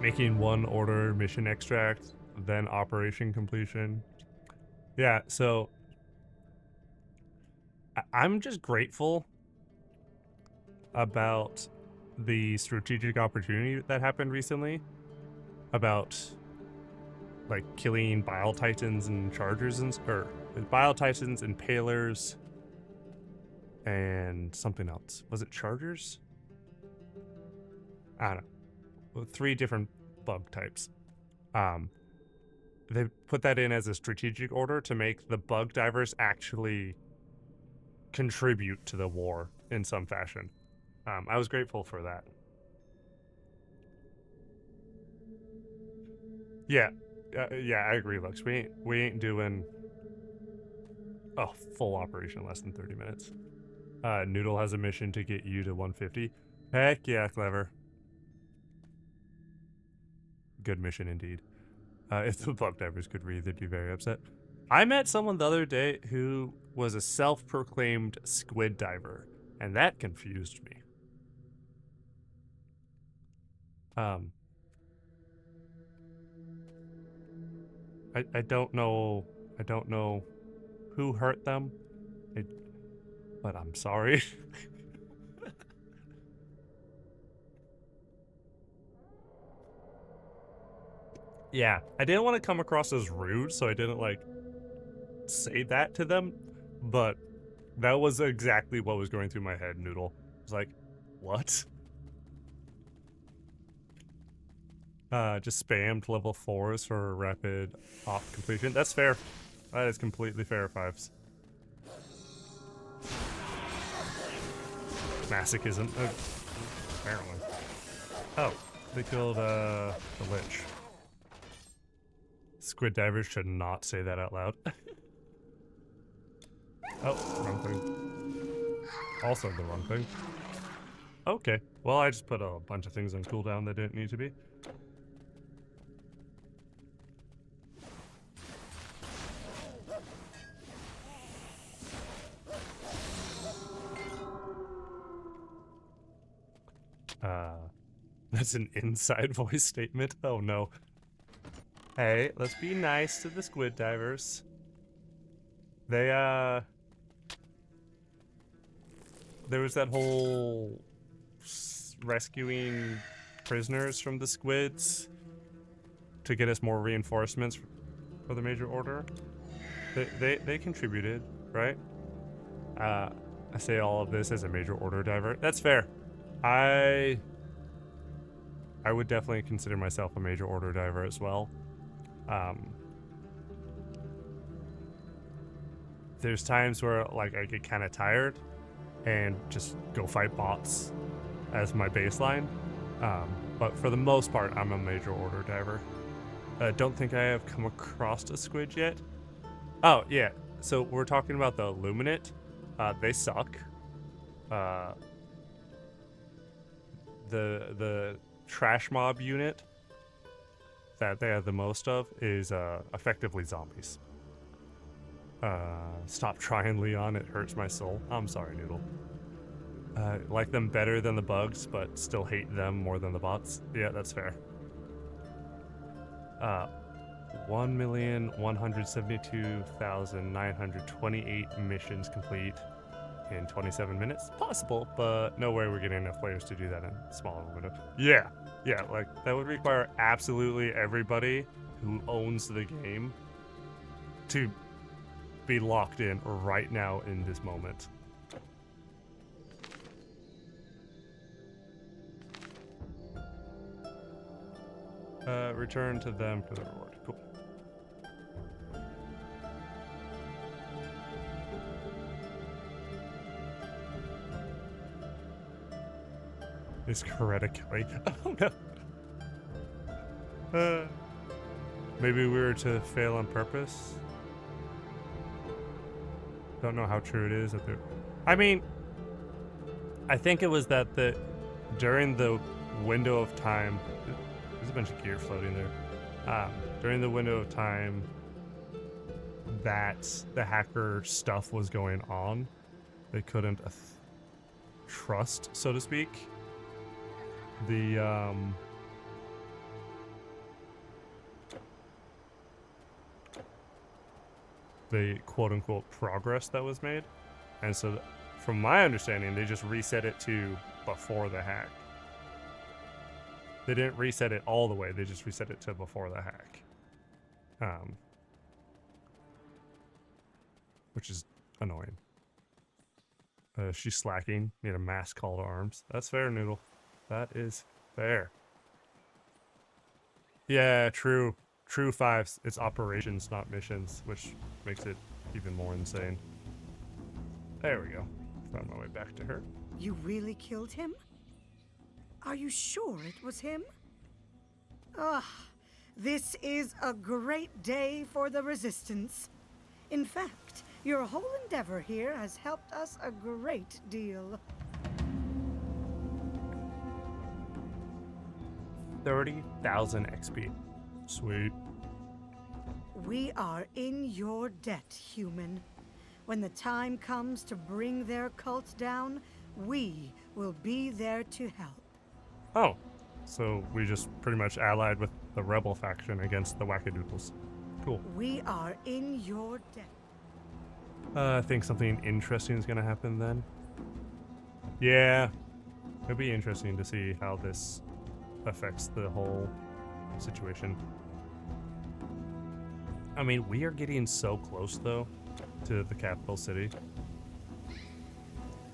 Making one order mission extract, then operation completion. Yeah, so I'm just grateful about the strategic opportunity that happened recently about like killing Bile Titans and Chargers and Bile Titans and Palers and something else. Was it Chargers? I don't know. 3 different bug types. They put that in as a strategic order to make the bug divers actually contribute to the war in some fashion. I was grateful for that. Yeah, I agree, Lux. We ain't doing a full operation in less than 30 minutes. Noodle has a mission to get you to 150. Heck yeah, clever. Good mission indeed. If the bug divers could read, they'd be very upset. I met someone the other day who was a self-proclaimed squid diver, and that confused me. I don't know who hurt them, but I'm sorry. Yeah, I didn't want to come across as rude, so I didn't like say that to them, but that was exactly what was going through my head, Noodle. I was like, what? Just spammed level 4s for rapid op completion. That's fair. That is completely fair, Fives. Masochism. Apparently. Oh, they killed the Lich. Squid divers should not say that out loud. Oh, wrong thing. Also the wrong thing. Okay. Well, I just put a bunch of things on cooldown that didn't need to be. That's an inside voice statement. Oh no. Hey, let's be nice to the squid divers. They, there was that whole rescuing prisoners from the squids to get us more reinforcements for the Major Order. They contributed, right? I say all of this as a Major Order diver. That's fair. I would definitely consider myself a Major Order diver as well. There's times where like I get kind of tired and just go fight bots as my baseline. But for the most part, I'm a Major Order diver. Don't think I have come across a squid yet. Oh, yeah. So we're talking about the Illuminate. They suck. The trash mob unit that they have the most of is effectively zombies. Stop trying, Leon. It hurts my soul. I'm sorry, Noodle. Like them better than the bugs, but still hate them more than the bots. Yeah, that's fair. 1,172,928 missions complete in 27 minutes. Possible, but no way we're getting enough players to do that in a small window. Yeah, like that would require absolutely everybody who owns the game to be locked in right now in this moment. Return to them for the reward. Cool. Is Coretta Kelly? Oh no. Maybe we were to fail on purpose. Don't know how true it is that I mean, I think it was that during the window of time, there's a bunch of gear floating there. During the window of time that the hacker stuff was going on, they couldn't trust, so to speak, the quote-unquote progress that was made. And so from my understanding, they just reset it to before the hack. They didn't reset it all the way, they just reset it to before the hack. Which is annoying. She's slacking, need a mass call to arms. That's fair, Noodle. That is fair. Yeah, true. True 5, it's operations, not missions, which makes it even more insane. There we go. Found my way back to her. You really killed him? Are you sure it was him? Ah, this is a great day for the Resistance. In fact, your whole endeavor here has helped us a great deal. 30,000 XP. Sweet. We are in your debt, human. When the time comes to bring their cult down, we will be there to help. Oh, so we just pretty much allied with the rebel faction against the Wackadoodles. Cool. We are in your debt. I think something interesting is going to happen then. Yeah, it'll be interesting to see how this affects the whole situation. I mean, we are getting so close, though, to the capital city.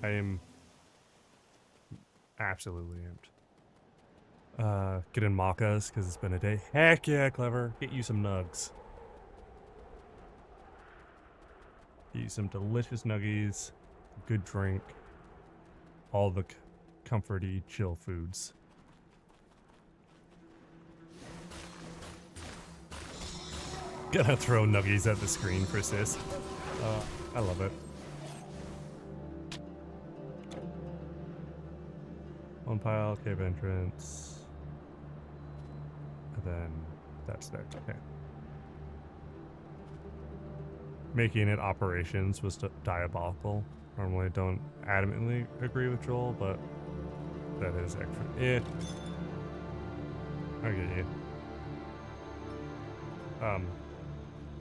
I am absolutely amped. Get in Makas, because it's been a day. Heck yeah, Clever. Get you some nugs. Get you some delicious nuggies, good drink, all the comforty, chill foods. Gonna throw nuggies at the screen for sis. I love it. pile, cave entrance. And then that's that. Okay. Making it operations was diabolical. Normally don't adamantly agree with Joel, but that is actually it. I get you.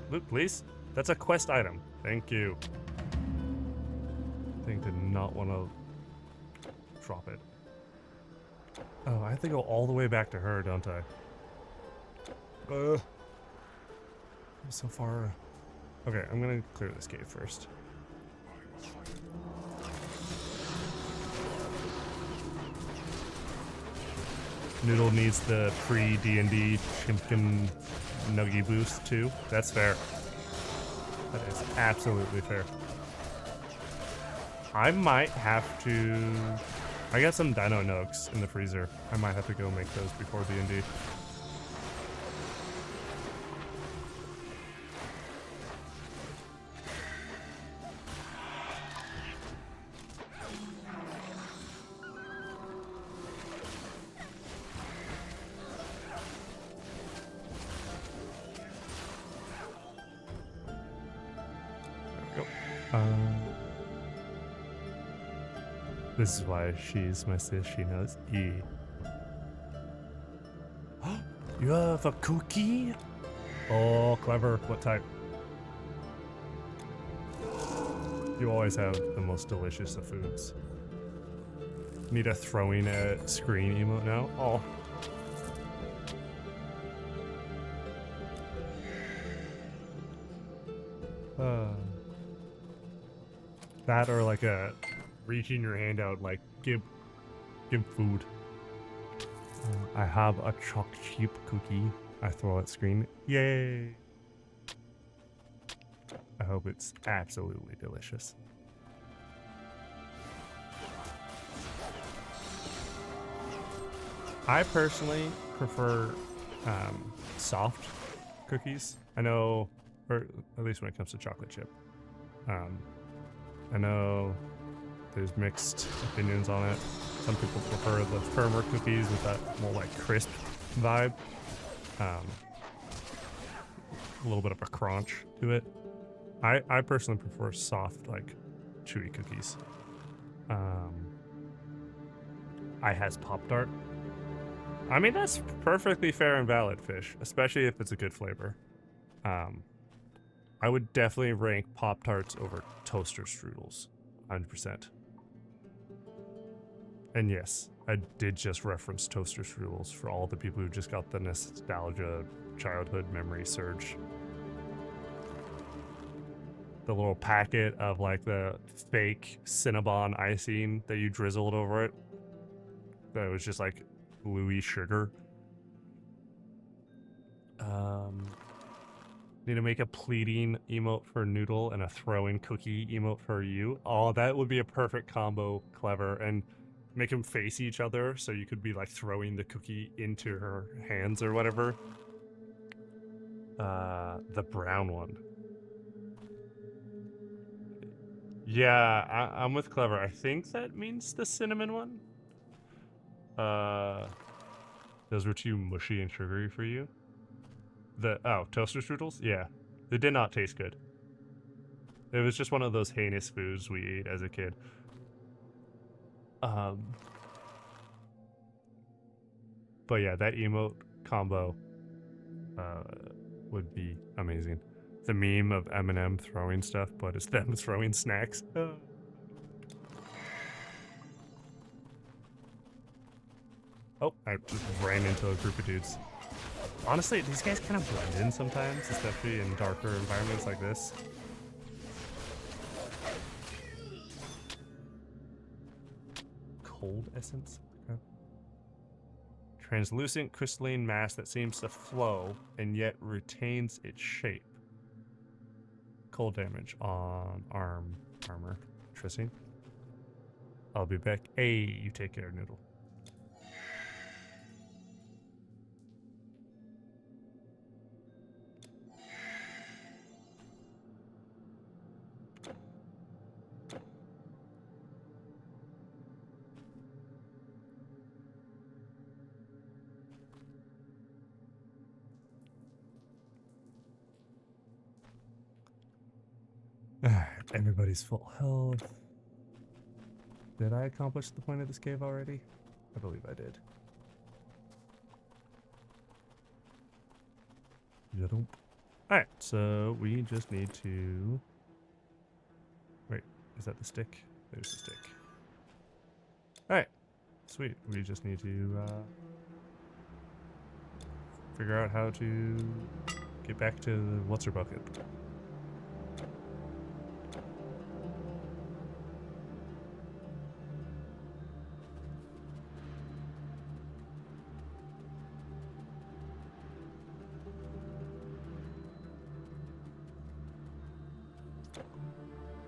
Loot, please. That's a quest item. Thank you. Thing did not want to drop it. Oh, I have to go all the way back to her, don't I? So far. Okay, I'm gonna clear this cave first. Noodle needs the pre-D&D Chimkin Nuggy boost too. That's fair. That is absolutely fair. I might have to... I got some Dino Nugs in the freezer. I might have to go make those before D&D. This is why she's my sis, she knows E. You have a cookie? Oh, clever. What type? You always have the most delicious of foods. Need a throwing at screen emote now? Oh. That or like a reaching your hand out like give food. I have a chalk chip cookie. I throw at screen. Yay! I hope it's absolutely delicious. I personally prefer soft cookies. I know, or at least when it comes to chocolate chip. I know there's mixed opinions on it. Some people prefer the firmer cookies with that more like crisp vibe. A little bit of a crunch to it. I personally prefer soft, like chewy cookies. I has Pop-Tart. I mean, that's perfectly fair and valid, Fish, especially if it's a good flavor. I would definitely rank Pop-Tarts over toaster strudels, 100%. And yes, I did just reference toaster strudels for all the people who just got the nostalgia childhood memory surge. The little packet of like the fake Cinnabon icing that you drizzled over it. That was just like bluey sugar. Need to make a pleading emote for Noodle and a throwing cookie emote for you. Oh, that would be a perfect combo, Clever. And make them face each other so you could be like throwing the cookie into her hands or whatever. The brown one. Yeah, I'm with Clever. I think that means the cinnamon one. Those were too mushy and sugary for you. Toaster strudels? Yeah. They did not taste good. It was just one of those heinous foods we ate as a kid. But yeah, that emote combo would be amazing. The meme of Eminem throwing stuff, but it's them throwing snacks. Oh, I just ran into a group of dudes. Honestly, these guys kind of blend in sometimes, especially in darker environments like this. Cold essence? Okay. Translucent crystalline mass that seems to flow and yet retains its shape. Cold damage on armor. Interesting. I'll be back. Hey, you take care, Noodle. Everybody's full health. Did I accomplish the point of this cave already? I believe I did. Alright, so we just need to... Wait, is that the stick? There's the stick. Alright, sweet. We just need to figure out how to get back to the what's-her-bucket.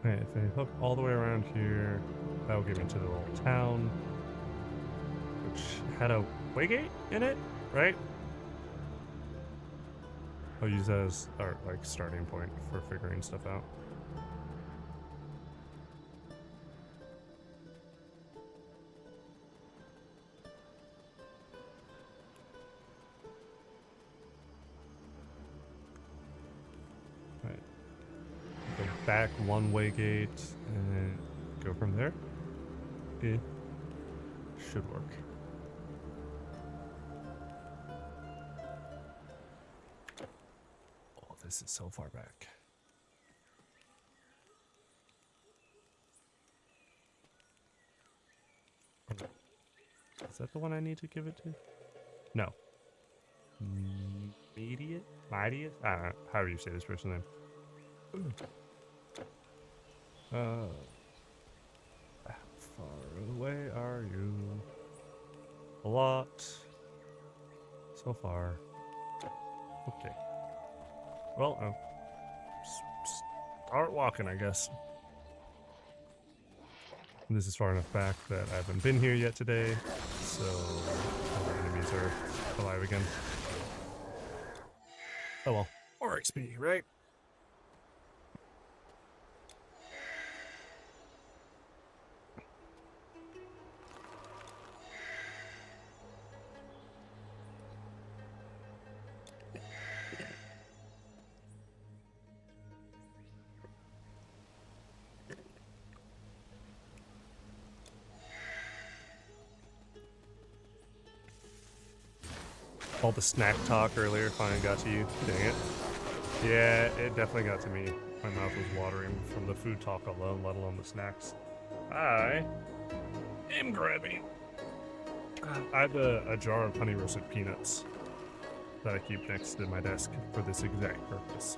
Alright, if I hook all the way around here, that will get me to the little town, which had a waygate in it, right? I'll use that as our like starting point for figuring stuff out. Right. Go back one way gate and go from there. It should work. Oh, this is so far back. Is that the one I need to give it to? No. Medius? Midius? I don't know. However you say this person's name. How far away are you? A lot. So far. Okay. Well, start walking, I guess. This is far enough back that I haven't been here yet today, so all the enemies are alive again. Oh well. Or XP, right? All the snack talk earlier finally got to you. Dang it. Yeah, it definitely got to me. My mouth was watering from the food talk alone, let alone the snacks. I am grabbing. I have a jar of honey roasted peanuts that I keep next to my desk for this exact purpose.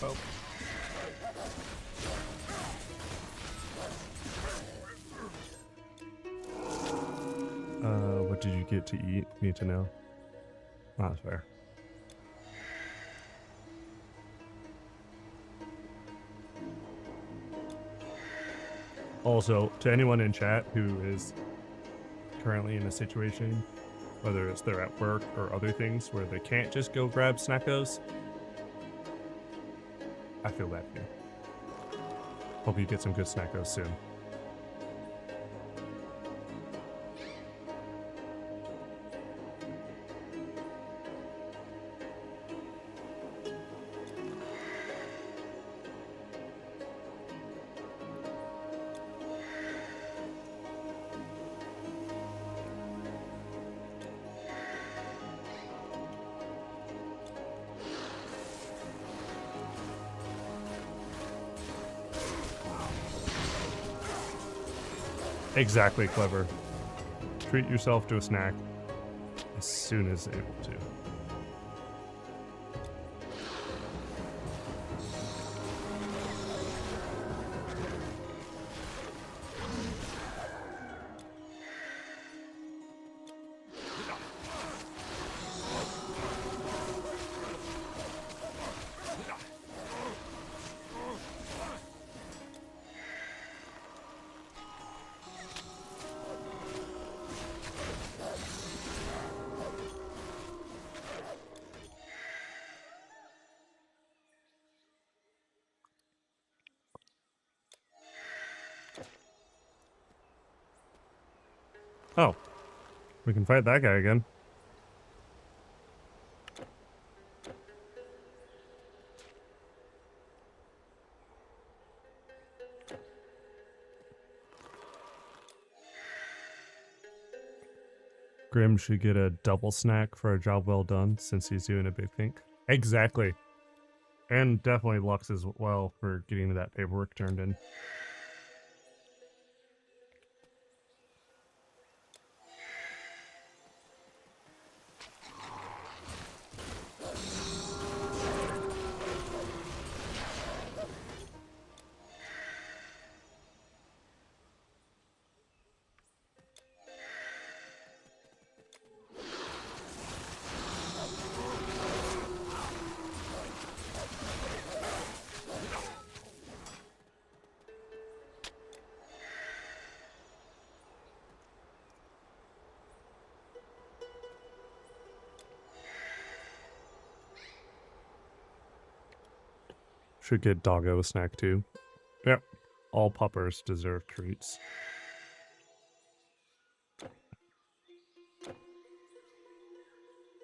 Oh. What did you get to eat? Need to know. Oh, that's fair. Also, to anyone in chat who is currently in a situation, whether it's they're at work or other things, where they can't just go grab snackos, I feel bad for you. Hope you get some good snackos soon. Exactly, Clever. Treat yourself to a snack as soon as able to. Oh, we can fight that guy again. Grim should get a double snack for a job well done since he's doing a big thing. Exactly. And definitely Lux as well for getting that paperwork turned in. Should get Doggo a snack too. Yep. All puppers deserve treats.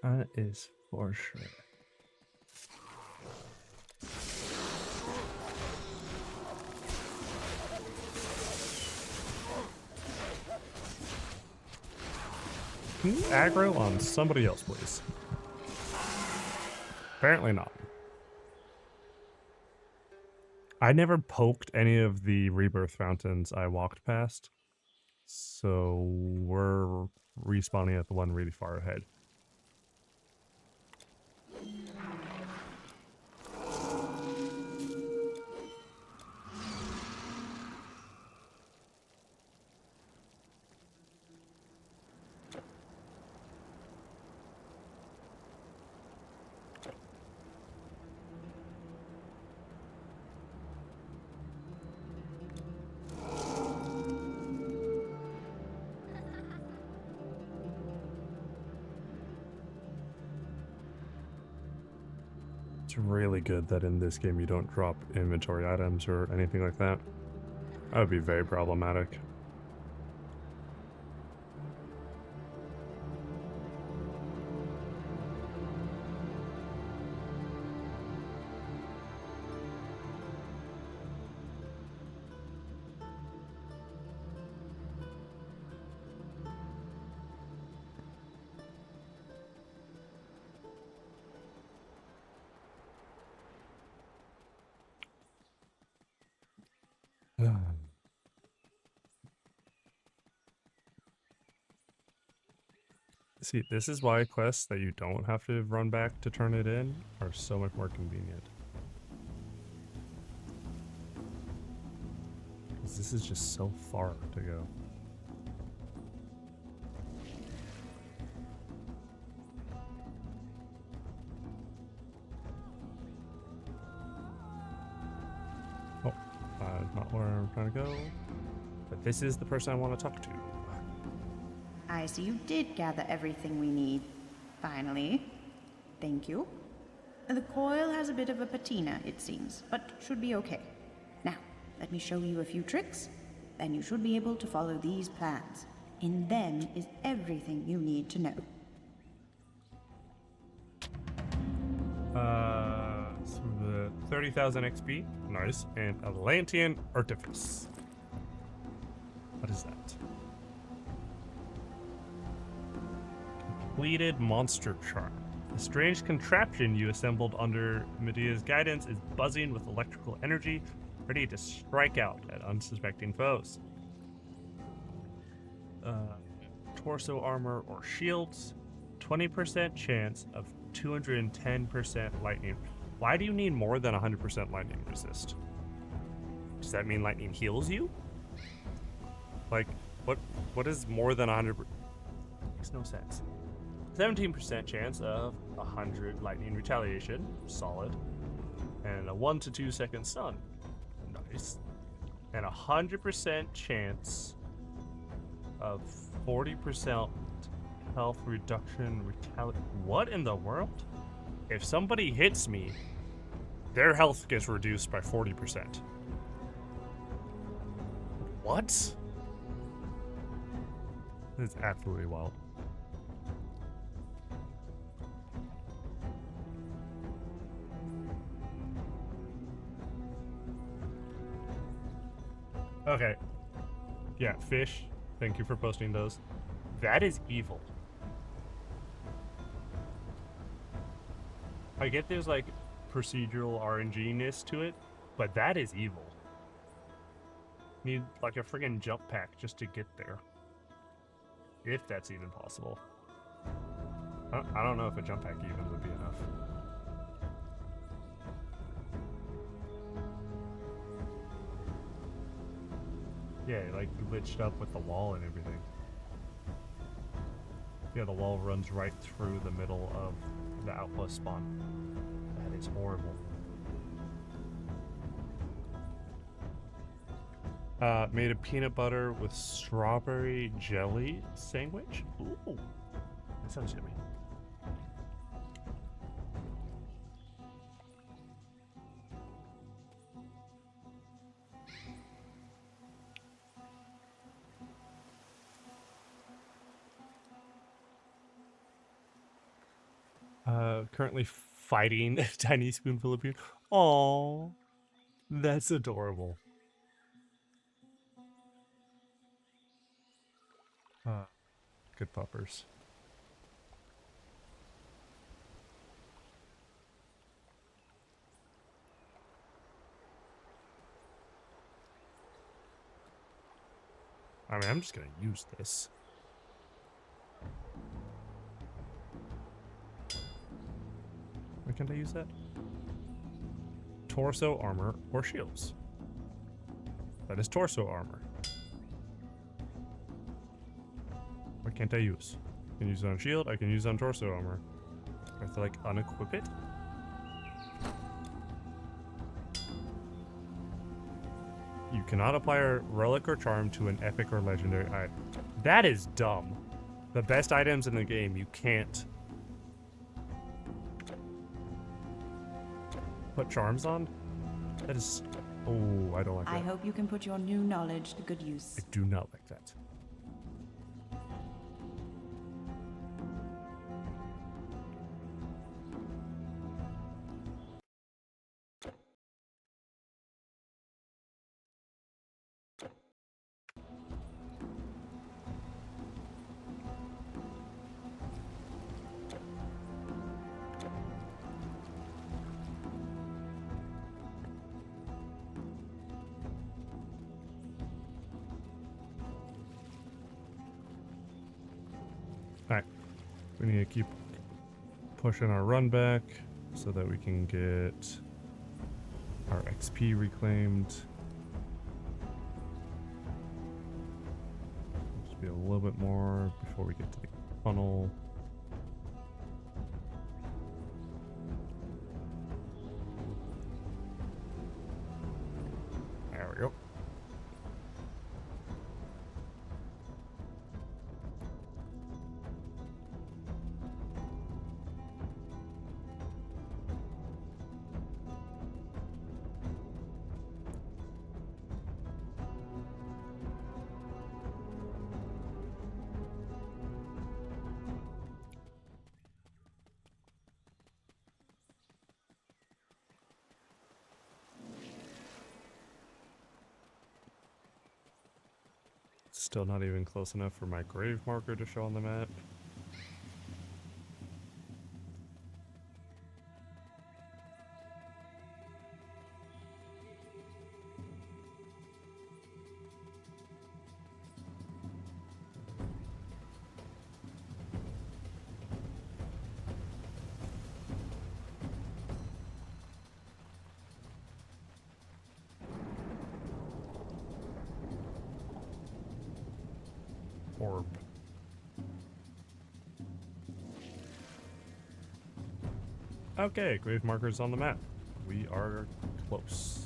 That is for sure. Can you aggro on somebody else, please? Apparently not. I never poked any of the rebirth fountains I walked past, so we're respawning at the one really far ahead. It's really good that in this game you don't drop inventory items or anything like that. That would be very problematic. See, this is why quests that you don't have to run back to turn it in are so much more convenient. 'Cause this is just so far to go. Oh, not where I'm trying to go. But this is the person I want to talk to. I see you did gather everything we need. Finally. Thank you. The coil has a bit of a patina, it seems, but should be okay. Now, let me show you a few tricks, then you should be able to follow these plans. In them is everything you need to know. So the 30,000 XP, nice, and Atlantean Artifice. What is that? Completed monster charm. The strange contraption you assembled under Medea's guidance is buzzing with electrical energy, ready to strike out at unsuspecting foes. torso armor or shields. 20% chance of 210% lightning. Why do you need more than 100% lightning resist? Does that mean lightning heals you? Like, what is more than 100%? Makes no sense. 17% chance of 100 lightning retaliation, solid. And a 1 to 2 second stun, nice. And 100% chance of 40% health reduction What in the world? If somebody hits me, their health gets reduced by 40%. What? It's absolutely wild. Okay. Yeah, fish. Thank you for posting those. That is evil. I get there's like procedural RNG-ness to it, but that is evil. Need like a friggin' jump pack just to get there. If that's even possible. I don't know if a jump pack even would be enough. Yeah, like glitched up with the wall and everything. Yeah, the wall runs right through the middle of the outpost spawn. That is horrible. Made a peanut butter with strawberry jelly sandwich. Ooh, that sounds yummy. Currently fighting a tiny spoonful of beer. Aww, that's adorable. Good puppers. I mean, I'm just gonna use this. Why can't I use that? Torso armor or shields. That is torso armor. What can't I use? I can use it on shield, I can use it on torso armor. I have to like unequip it? You cannot apply a relic or charm to an epic or legendary item. That is dumb. The best items in the game, you can't put charms on? That is... Oh, I don't like that. I hope you can put your new knowledge to good use. I do not like that. Alright, we need to keep pushing our run back so that we can get our XP reclaimed. Just be a little bit more before we get to the funnel. There we go. Still not even close enough for my grave marker to show on the map. Okay, grave markers on the map. We are close.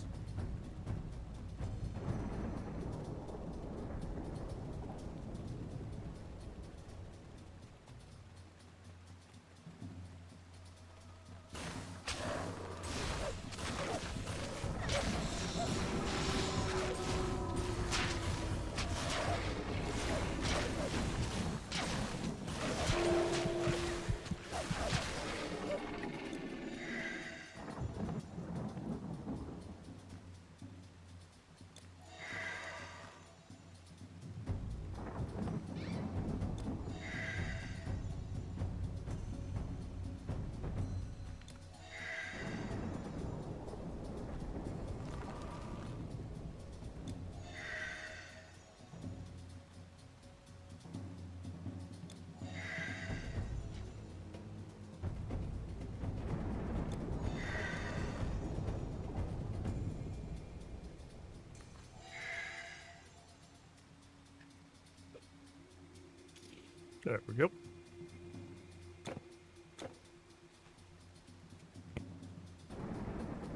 There we go.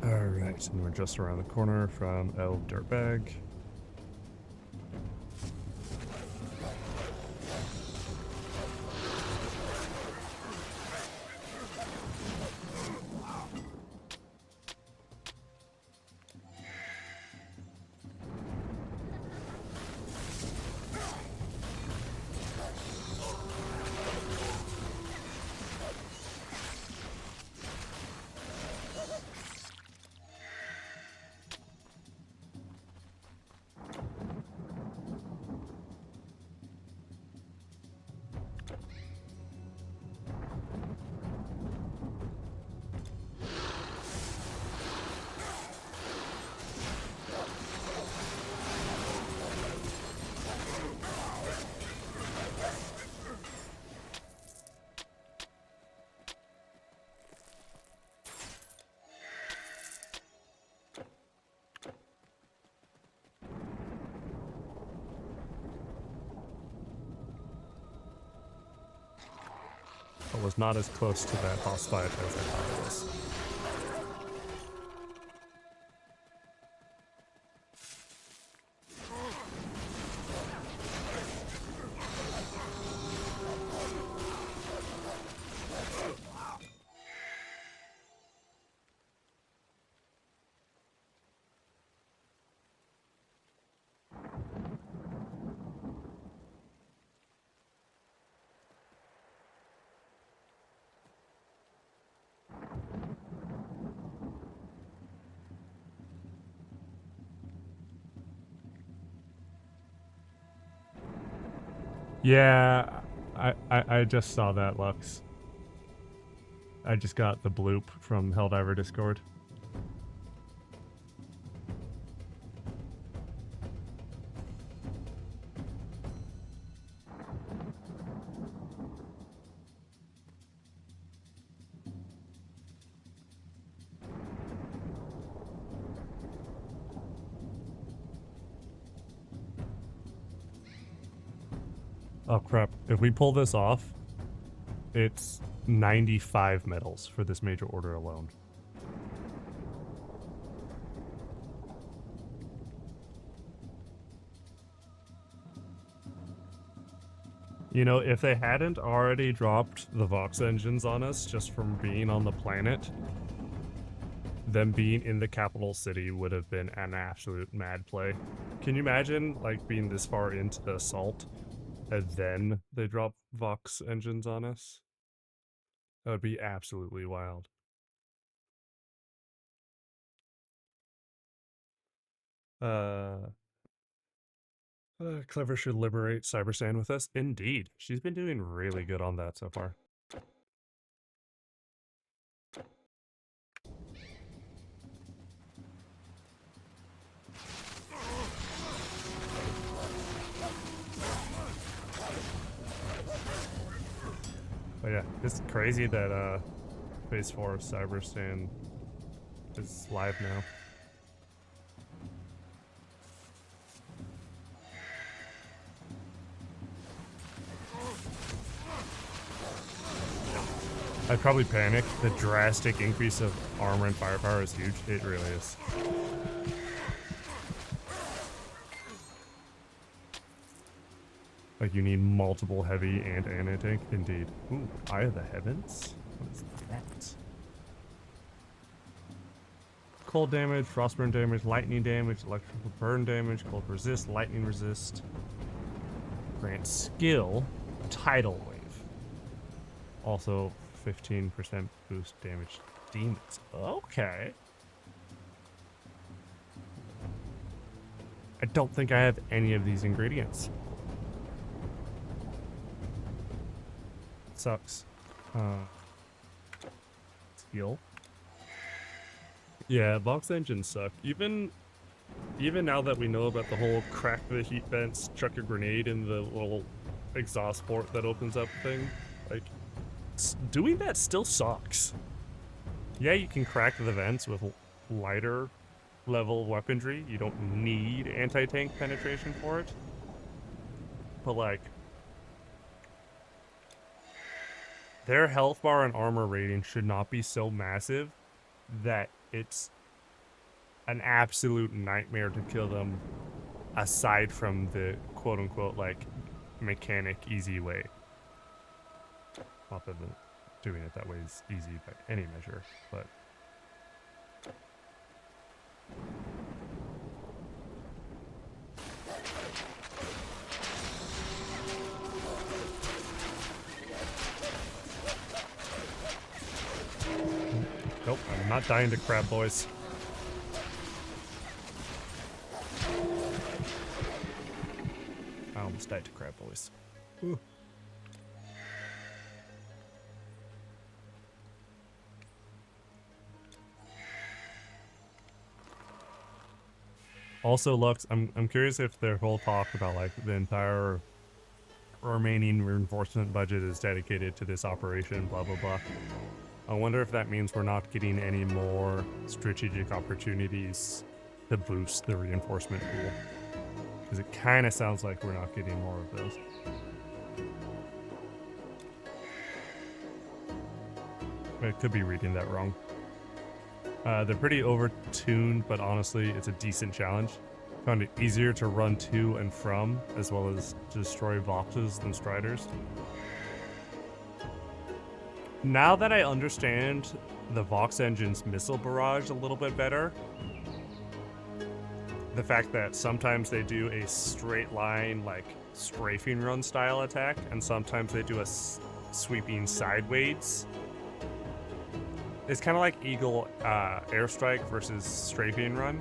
Alright, and we're just around the corner from El Dirtbag. I was not as close to that boss fight as I thought it was. Yeah, I just saw that, Lux. I just got the bloop from Helldiver Discord. Oh crap, if we pull this off, it's 95 medals for this major order alone. You know, if they hadn't already dropped the Vox engines on us just from being on the planet, them being in the capital city would have been an absolute mad play. Can you imagine, like, being this far into the assault and then they drop Vox engines on us? That would be absolutely wild. Clever should liberate Cybersand with us. Indeed. She's been doing really good on that so far. But yeah, it's crazy that Phase 4 of Cybersand is live now. I'd probably panic. The drastic increase of armor and firepower is huge. It really is. Like, you need multiple heavy and anti-tank. Indeed. Ooh, Eye of the Heavens? What is that? Cold damage, frostburn damage, lightning damage, electrical burn damage, cold resist, lightning resist. Grant skill, tidal wave. Also 15% boost damage to demons. Okay. I don't think I have any of these ingredients. Sucks. Skill. Yeah, Vox engines suck. Even now that we know about the whole crack the heat vents, chuck a grenade in the little exhaust port that opens up thing, like, doing that still sucks. Yeah, you can crack the vents with lighter level weaponry. You don't need anti-tank penetration for it. But like, their health bar and armor rating should not be so massive that it's an absolute nightmare to kill them, aside from the quote-unquote like mechanic easy way. Not that doing it that way is easy by any measure, but nope, I'm not dying to crab boys. I almost died to crab boys. Ooh. Also, Lux, I'm curious if their whole talk about like the entire remaining reinforcement budget is dedicated to this operation, blah blah blah. I wonder if that means we're not getting any more strategic opportunities to boost the reinforcement pool. Because it kind of sounds like we're not getting more of those. I could be reading that wrong. They're pretty overtuned, but honestly, it's a decent challenge. Found it easier to run to and from, as well as destroy Voxes than Striders. Now that I understand the Vox engine's missile barrage a little bit better, the fact that sometimes they do a straight line, like, strafing run style attack, and sometimes they do a sweeping sideways. It's kind of like Eagle airstrike versus strafing run.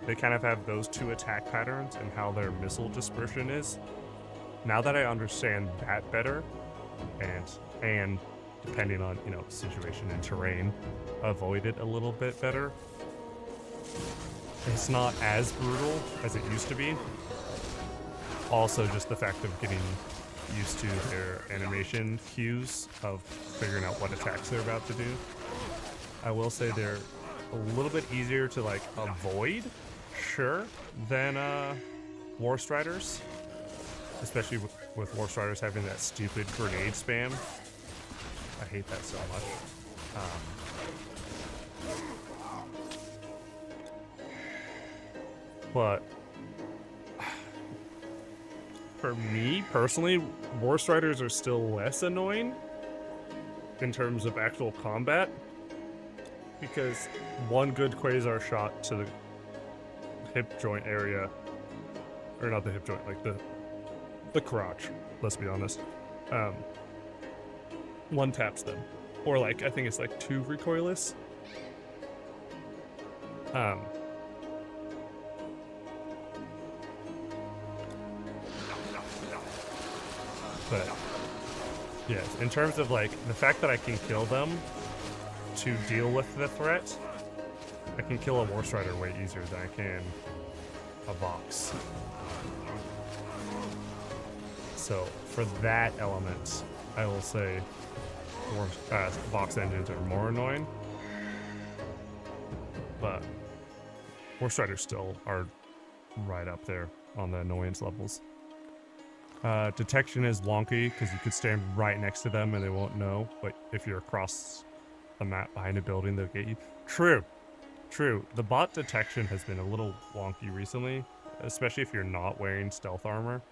They kind of have those two attack patterns and how their missile dispersion is. Now that I understand that better, and depending on, you know, situation and terrain, avoid it a little bit better, it's not as brutal as it used to be. Also, just the fact of getting used to their animation cues of figuring out what attacks they're about to do. I will say they're a little bit easier to like avoid, sure, than War Striders, especially with War Striders having that stupid grenade spam. I hate that so much. But for me personally, War Striders are still less annoying in terms of actual combat, because one good Quasar shot to the hip joint area, or not the hip joint, like the crotch, let's be honest, one taps them, or like I think it's like 2 recoilless. But yes, in terms of like the fact that I can kill them to deal with the threat, I can kill a War Strider way easier than I can a Vox. So for that element, I will say Vox engines are more annoying, but War Striders still are right up there on the annoyance levels. Detection is wonky because you could stand right next to them and they won't know. But if you're across the map behind a building, they'll get you. True. True. The bot detection has been a little wonky recently, especially if you're not wearing stealth armor.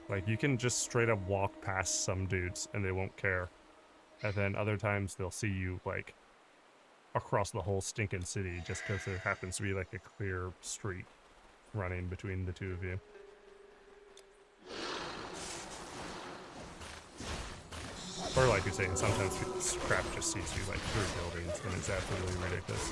Like, you can just straight up walk past some dudes and they won't care. And then other times they'll see you, like, across the whole stinking city just because there happens to be, like, a clear street running between the two of you. Or like you're saying, sometimes this crap just sees you, like, through buildings and it's absolutely ridiculous.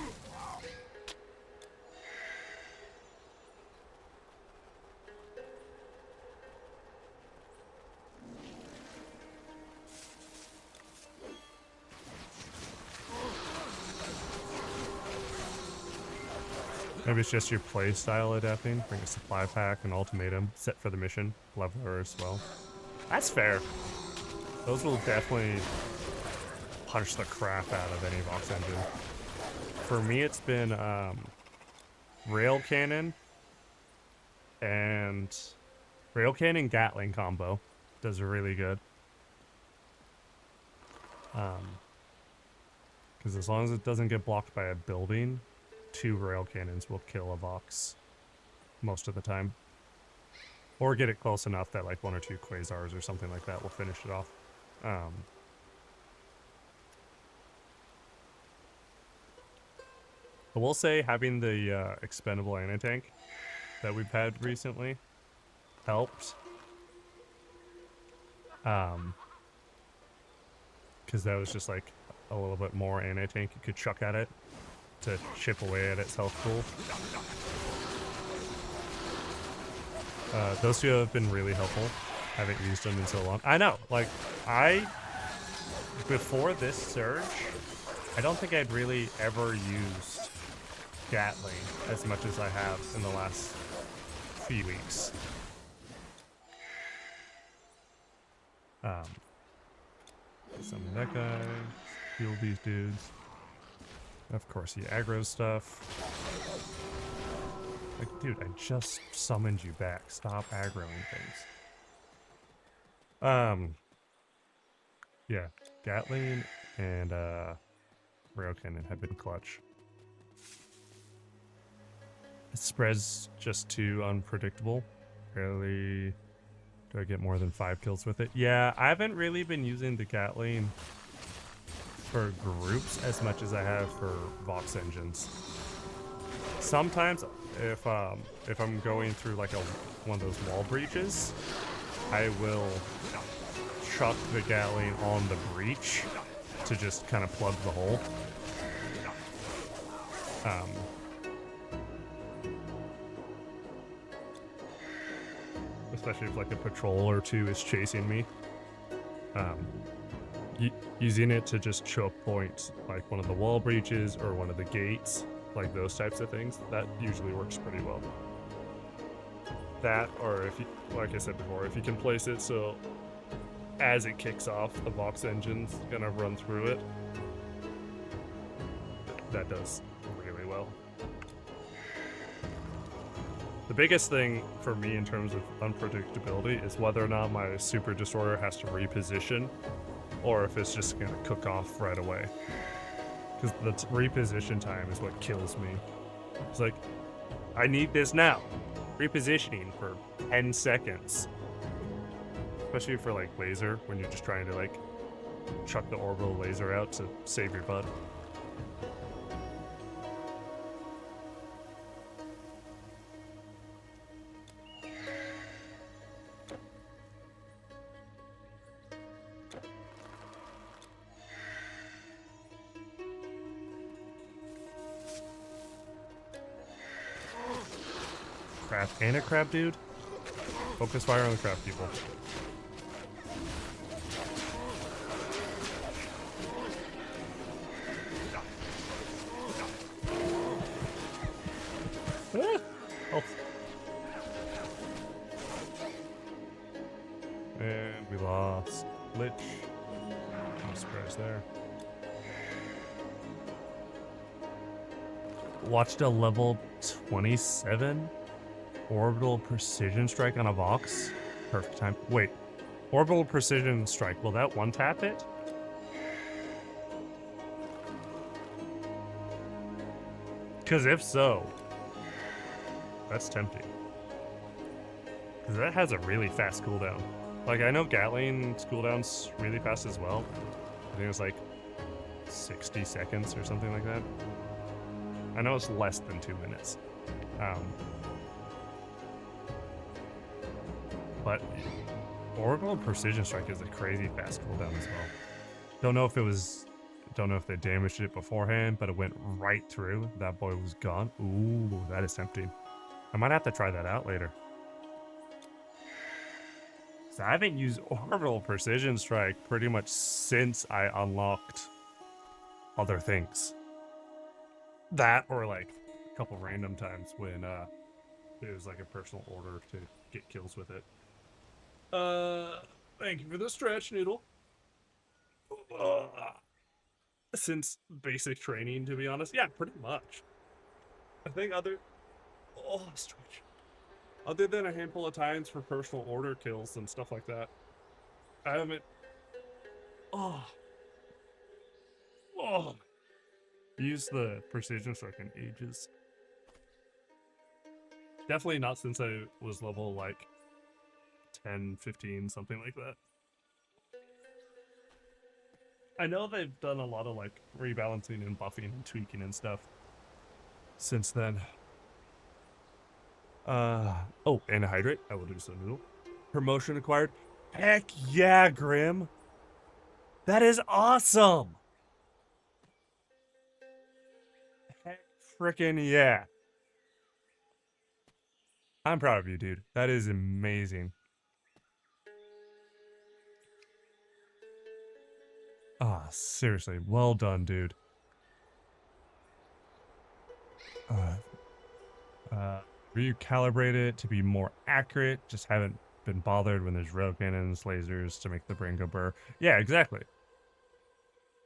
Maybe it's just your play style adapting. Bring a supply pack, an ultimatum, set for the mission, leveler as well. That's fair. Those will definitely punch the crap out of any Vox engine. For me, it's been rail cannon and rail cannon Gatling combo does really good. Because as long as it doesn't get blocked by a building, 2 rail cannons will kill a Vox most of the time. Or get it close enough that like 1 or 2 quasars or something like that will finish it off. I will say having the expendable anti-tank that we've had recently helped. Because that was just like a little bit more anti-tank you could chuck at it to chip away at its health pool. Those two have been really helpful. Haven't used them in so long. I know, like, before this surge, I don't think I'd really ever used Gatling as much as I have in the last few weeks. Summon that guy, heal these dudes. Of course, he aggro stuff. Like, dude, I just summoned you back. Stop aggroing things. Yeah, Gatling and rail cannon have been clutch. It spreads just too unpredictable. Rarely do I get more than 5 kills with it. Yeah, I haven't really been using the Gatling for groups as much as I have for Vox engines. Sometimes, if I'm going through like one of those wall breaches, I will chuck the Gatling on the breach to just kind of plug the hole. Especially if like a patrol or 2 is chasing me. Using it to just choke point like one of the wall breaches or one of the gates, like those types of things, that usually works pretty well. That, or if you, like I said before, if you can place it so as it kicks off, the Vox engine's gonna run through it, that does really well. The biggest thing for me in terms of unpredictability is whether or not my Super Destroyer has to reposition or if it's just gonna cook off right away. Because the reposition time is what kills me. It's like, I need this now. Repositioning for 10 seconds. Especially for like laser, when you're just trying to like chuck the orbital laser out to save your butt. Crab and a crab dude? Focus fire on the crab people. Oh. And we lost Lich. No surprise there. Watched a level 27 orbital precision strike on a Vox perfect time. Wait, orbital precision strike. Will that one tap it? Because if so, that's tempting. Because that has a really fast cooldown. Like, I know Gatling's cooldown's really fast as well. I think it's like 60 seconds or something like that. I know it's less than 2 minutes. But orbital precision strike is a crazy fast cooldown as well. Don't know if they damaged it beforehand, but it went right through. That boy was gone. Ooh, that is tempting. I might have to try that out later. So I haven't used orbital precision strike pretty much since I unlocked other things. That or like a couple random times when it was like a personal order to get kills with it. Thank you for the stretch, Noodle. Since basic training, to be honest. Yeah, pretty much. I think stretch. Other than a handful of times for personal order kills and stuff like that, I haven't used the precision strike in ages. Definitely not since I was level like 10, 15, something like that. I know they've done a lot of like rebalancing and buffing and tweaking and stuff since then. Oh, and hydrate. I will do so, Noodle. Promotion acquired. Heck yeah, Grim. That is awesome. Heck frickin' yeah. I'm proud of you, dude. That is amazing. Ah, seriously, well done, dude. Recalibrate it to be more accurate. Just haven't been bothered when there's rail cannons, lasers to make the brain go burr. Yeah, exactly.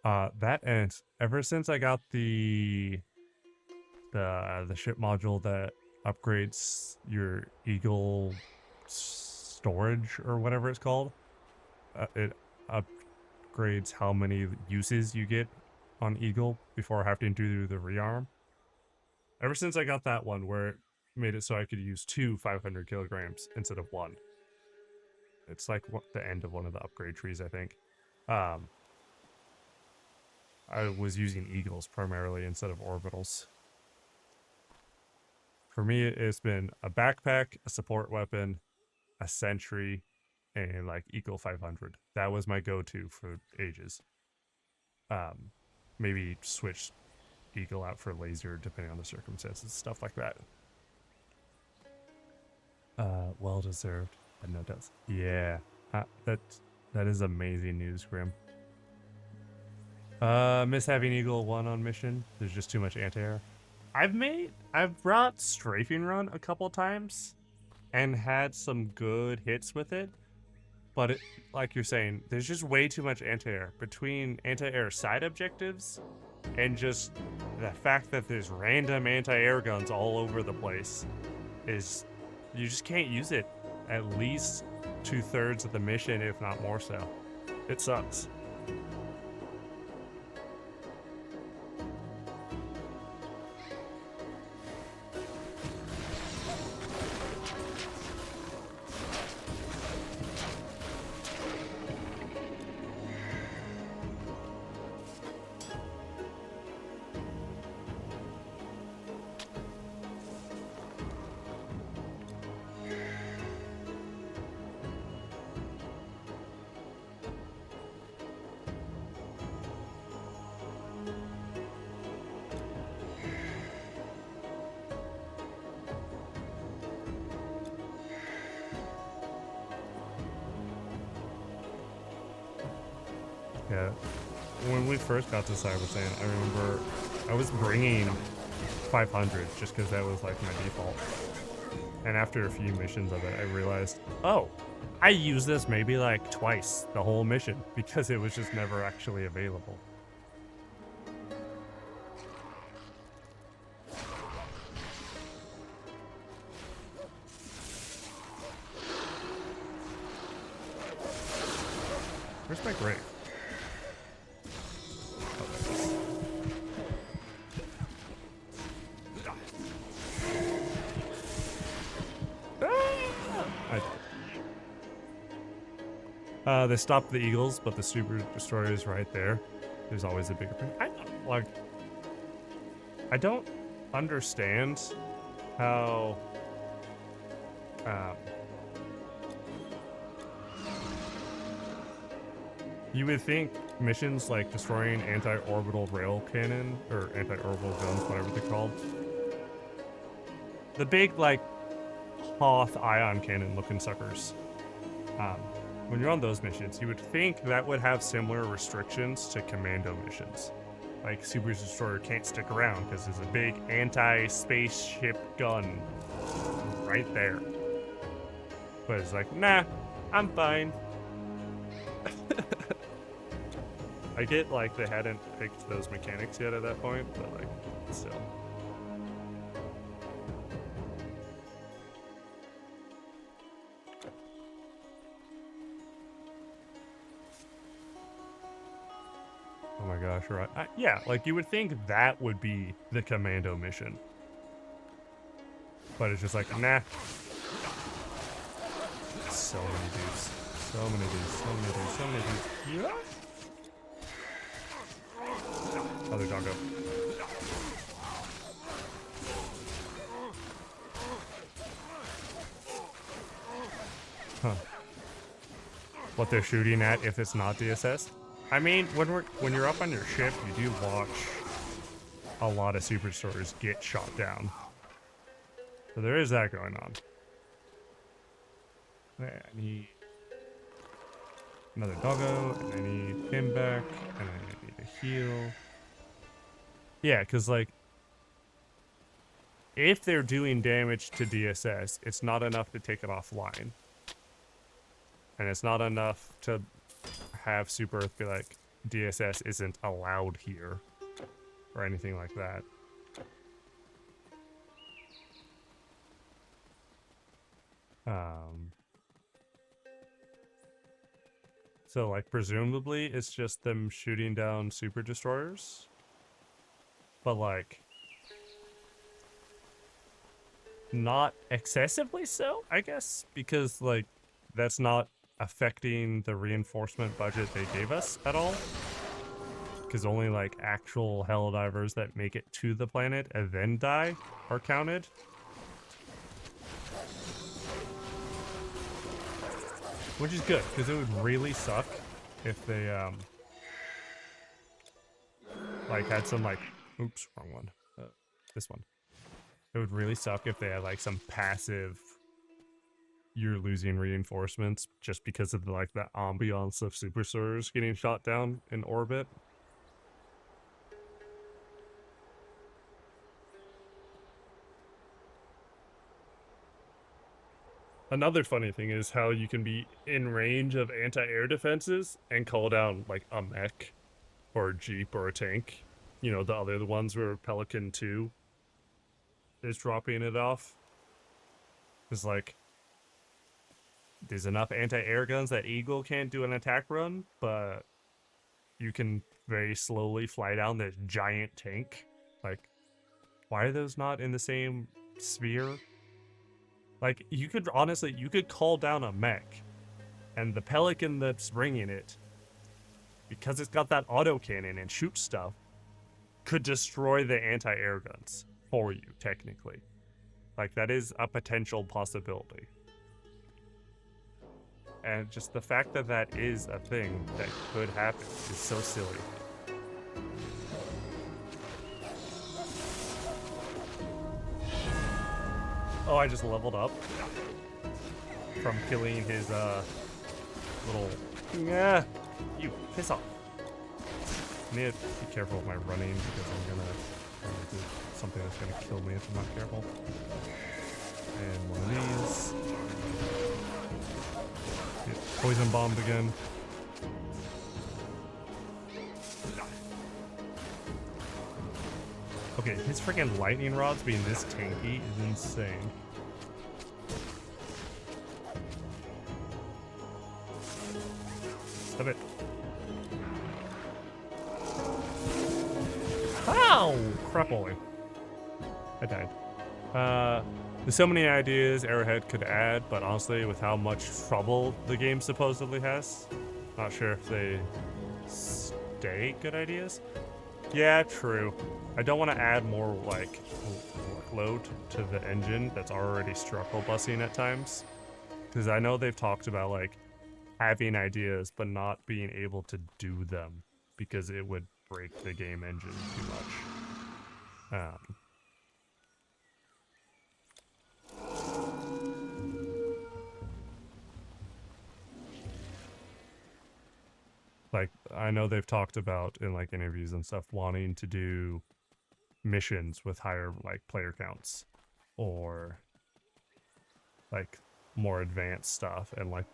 That and ever since I got the ship module that upgrades your Eagle storage or whatever it's called, it upgrades how many uses you get on Eagle before having to do the rearm. Ever since I got that one where it made it so I could use 2 500 kilograms instead of 1. It's like the end of one of the upgrade trees, I think. I was using Eagles primarily instead of orbitals. For me, it's been a backpack, a support weapon, a sentry, and like Eagle 500. That was my go-to for ages. Maybe switch Eagle out for laser depending on the circumstances, stuff like that. Well deserved. I know does. Yeah, that is amazing news, Grim. Miss having Eagle 1 on mission. There's just too much anti-air. I've brought Strafing Run a couple times and had some good hits with it, but it, like you're saying, there's just way too much anti-air between anti-air side objectives and just the fact that there's random anti-air guns all over the place. Is you just can't use it at least 2/3 of the mission, if not more so. It sucks. Yeah, when we first got to Cybersand, I remember I was bringing 500 just because that was like my default. And after a few missions of it, I realized, oh, I used this maybe like twice the whole mission because it was just never actually available. Where's my grave? Oh, there it is. I died. They stopped the Eagles, but the Super Destroyer is right there. There's always a bigger thing. I don't understand how you would think missions like destroying anti-orbital rail cannon or anti-orbital guns, whatever they're called, the big like Hoth ion cannon looking suckers, when you're on those missions, you would think that would have similar restrictions to commando missions. Like, Super Destroyer can't stick around because there's a big anti-spaceship gun right there. But it's like, nah, I'm fine. I get, like, they hadn't picked those mechanics yet at that point, but, like, still. Oh my gosh, right. Yeah, like you would think that would be the commando mission. But it's just like, nah. So many dudes. So many dudes. So many dudes. So many dudes. Yeah. Other doggo. Huh. What they're shooting at if it's not DSS? I mean, when you're up on your ship, you do watch a lot of Super Destroyers get shot down. So there is that going on. I need another doggo, and I need him back, and I need a heal. Yeah, because, like, if they're doing damage to DSS, it's not enough to take it offline. And it's not enough to have Super Earth be like, DSS isn't allowed here, or anything like that. So, like, presumably it's just them shooting down Super Destroyers, but, like, not excessively so, I guess, because, like, that's not affecting the reinforcement budget they gave us at all, because only, like, actual Helldivers that make it to the planet and then die are counted. Which is good, because it would really suck if they, like, had some, like, oops, wrong one, this one. It would really suck if they had, like, some passive, you're losing reinforcements just because of, like, the ambiance of Super Destroyers getting shot down in orbit. Another funny thing is how you can be in range of anti-air defenses and call down, like, a mech or a jeep or a tank. You know, the other ones where Pelican 2 is dropping it off. It's like, there's enough anti-air guns that Eagle can't do an attack run, but you can very slowly fly down this giant tank. Like, why are those not in the same sphere? Like, you could, honestly, you could call down a mech, and the Pelican that's bringing it, because it's got that autocannon and shoots stuff, could destroy the anti-air guns for you, technically. Like, that is a potential possibility. And just the fact that that is a thing that could happen is so silly. Oh, I just leveled up from killing his, little... Yeah, you, piss off. I need to be careful with my running because I'm gonna do something that's gonna kill me if I'm not careful. And one of these. Get poison bombed again. Okay, his freaking lightning rods being this tanky is insane. of it. Ow! Crap only. I died. There's so many ideas Arrowhead could add, but honestly, with how much trouble the game supposedly has, not sure if they stay good ideas. Yeah, true. I don't want to add more, like, workload to the engine that's already struggle busing at times. Because I know they've talked about, like, having ideas, but not being able to do them, because it would break the game engine too much. Like, I know they've talked about in, like, interviews and stuff wanting to do missions with higher, like, player counts or, like, more advanced stuff. And, like,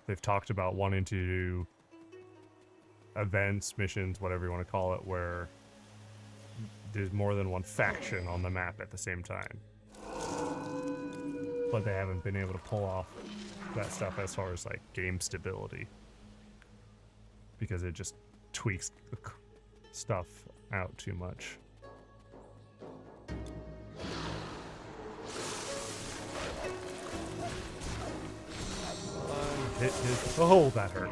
they've talked about wanting to do events, missions, whatever you want to call it, where there's more than one faction on the map at the same time. But they haven't been able to pull off that stuff as far as, like, game stability. Because it just tweaks the stuff out too much. Hit his... Oh, that hurt.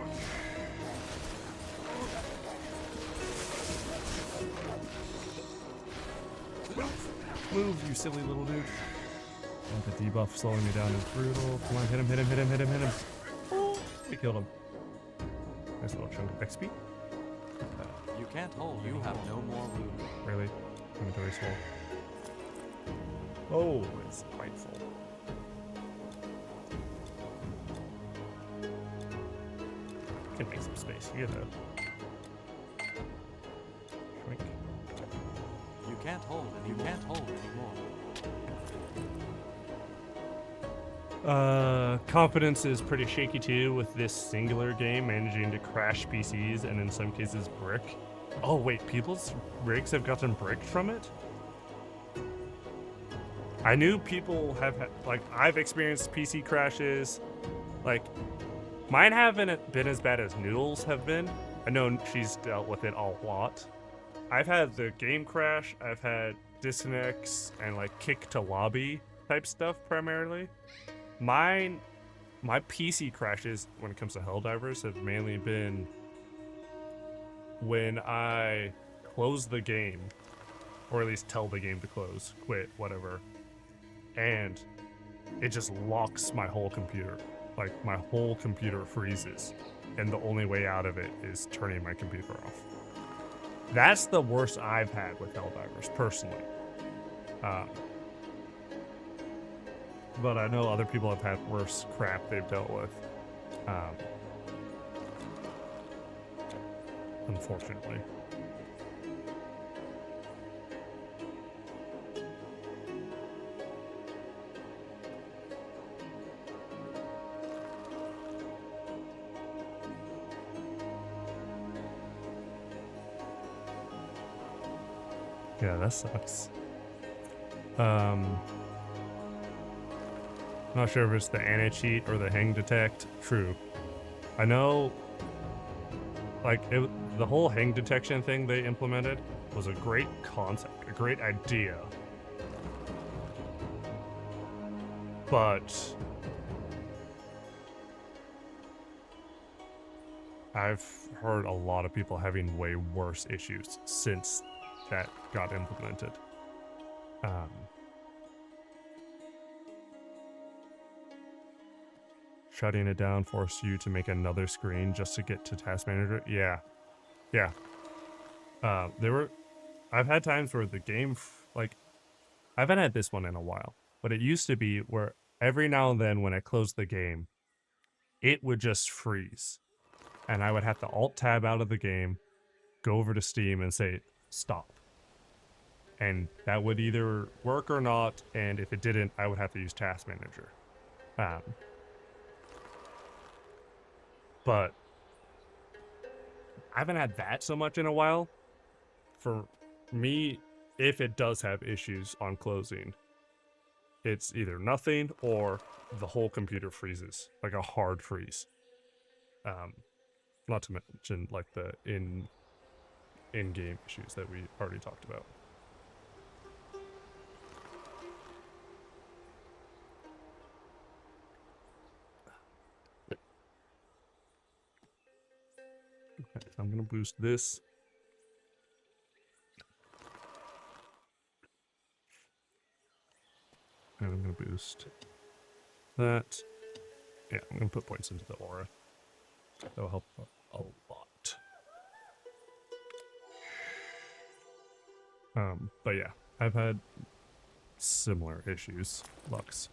Move, you silly little dude. Oh, the debuff slowing me down is brutal. Come on, hit him, hit him, hit him, hit him, hit him. Oh, we killed him. Nice little chunk of XP. You can't hold. You have no more room. Really? Inventory's full. Oh, it's quite full. Can make some space. You get that. Shrink. You can't hold, and you can't hold anymore. Confidence is pretty shaky too with this singular game, managing to crash PCs and in some cases brick. Oh wait, people's rigs have gotten bricked from it? I knew people have, like, I've experienced PC crashes. Like, mine haven't been as bad as Noodles have been. I know she's dealt with it a lot. I've had the game crash, I've had disconnects and, like, kick to lobby type stuff primarily. My PC crashes when it comes to Helldivers have mainly been when I close the game, or at least tell the game to close, quit, whatever, and it just locks my whole computer. Like, my whole computer freezes, and the only way out of it is turning my computer off. That's the worst I've had with Helldivers, personally. But I know other people have had worse crap they've dealt with. Unfortunately. Yeah, that sucks. Not sure if it's the anti-cheat or the hang detect. True. I know, like, the whole hang detection thing they implemented was a great concept, a great idea. But I've heard a lot of people having way worse issues since that got implemented. Shutting it down forced you to make another screen just to get to Task Manager. Yeah. I've had times where the game, like, I haven't had this one in a while, but it used to be where every now and then when I closed the game, it would just freeze. And I would have to Alt-Tab out of the game, go over to Steam and say, stop. And that would either work or not, and if it didn't, I would have to use Task Manager. But I haven't had that so much in a while. For me, if it does have issues on closing, it's either nothing or the whole computer freezes, like a hard freeze. Not to mention like the in-game issues that we already talked about. Okay, I'm gonna boost this. And I'm gonna boost that. Yeah, I'm gonna put points into the aura. That'll help a lot. But yeah, I've had similar issues. Lux.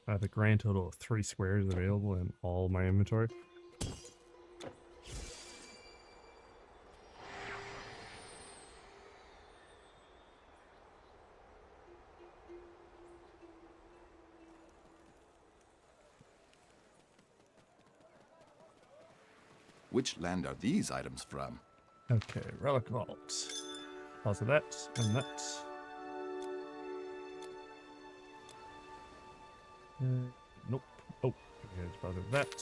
I have a grand total of 3 squares available in all my inventory. Which land are these items from? Okay, relic vault. Also that and that. Nope. Oh, okay, it's part of that.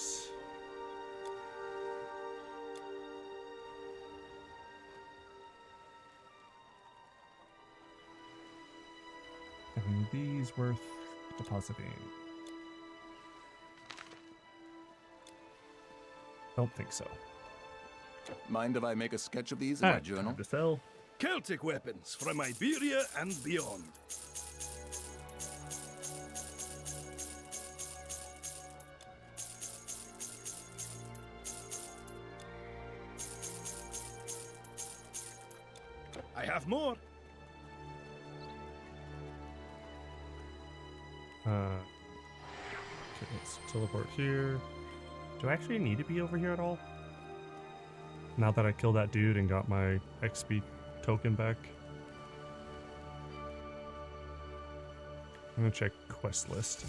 And these worth depositing. Don't think so. Mind if I make a sketch of these in my journal? Time to sell. Celtic weapons from Iberia and beyond. I have more. Okay, let's teleport here. Do I actually need to be over here at all? Now that I killed that dude and got my XP token back. I'm gonna check quest list.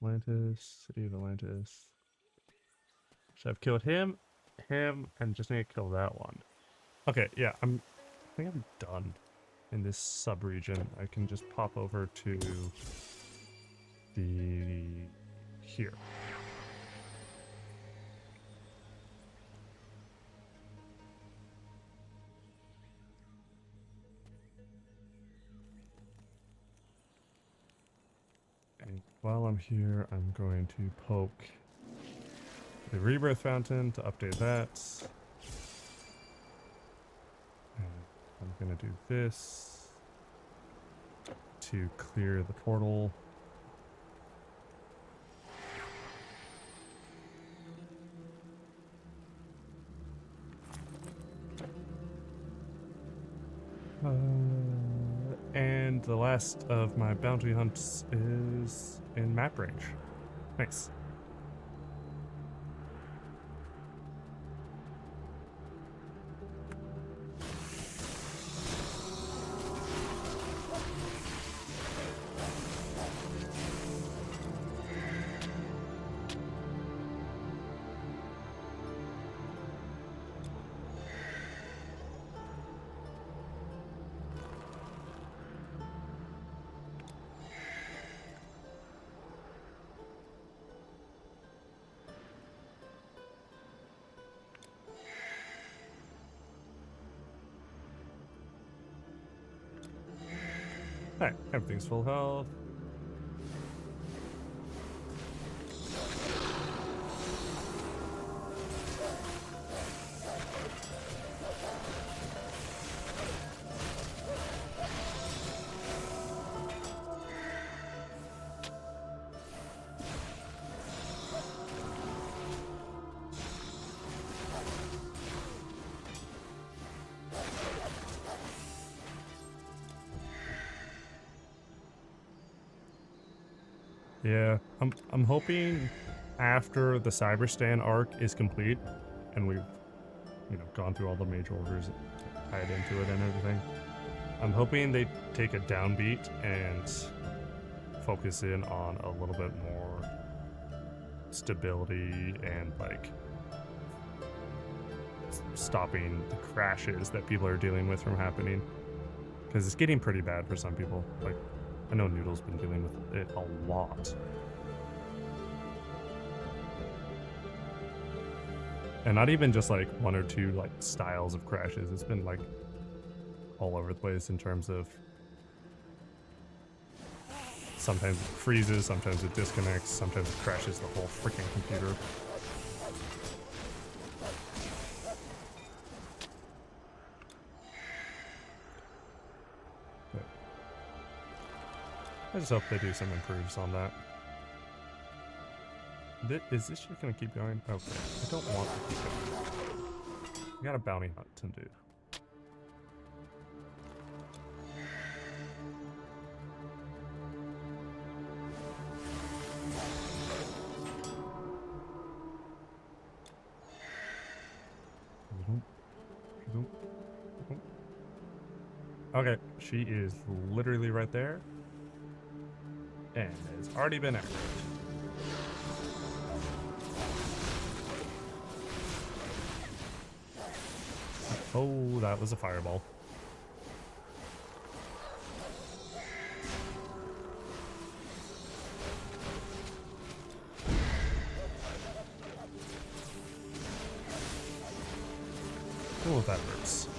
Atlantis, City of Atlantis. Should have killed him, and just need to kill that one. Okay, yeah, I think I'm done in this sub-region. I can just pop over to the here. And while I'm here, I'm going to poke the Rebirth Fountain to update that. And I'm gonna do this to clear the portal. And the last of my bounty hunts is in map range. Nice. Alright, everything's full health. Yeah, I'm hoping after the Cyberstan arc is complete and we've, you know, gone through all the major orders tied into it and everything, I'm hoping they take a downbeat and focus in on a little bit more stability and like stopping the crashes that people are dealing with from happening. Because it's getting pretty bad for some people. Like, I know Noodle's been dealing with it a lot. And not even just like one or two like styles of crashes. It's been like all over the place in terms of sometimes it freezes, sometimes it disconnects, sometimes it crashes the whole freaking computer. But I just hope they do some improves on that. Is this shit gonna keep going? Okay, I don't want to keep going. I got a bounty hunt to do. Okay, she is literally right there. And has already been activated. Oh, that was a fireball. Oh, that hurts.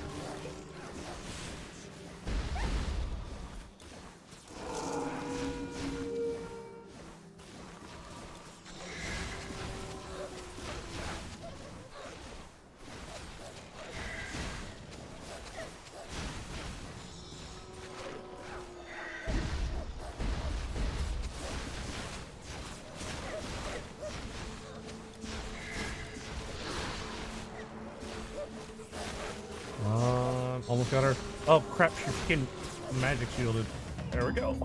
Almost got her. Oh crap, she freaking magic shielded. There we go.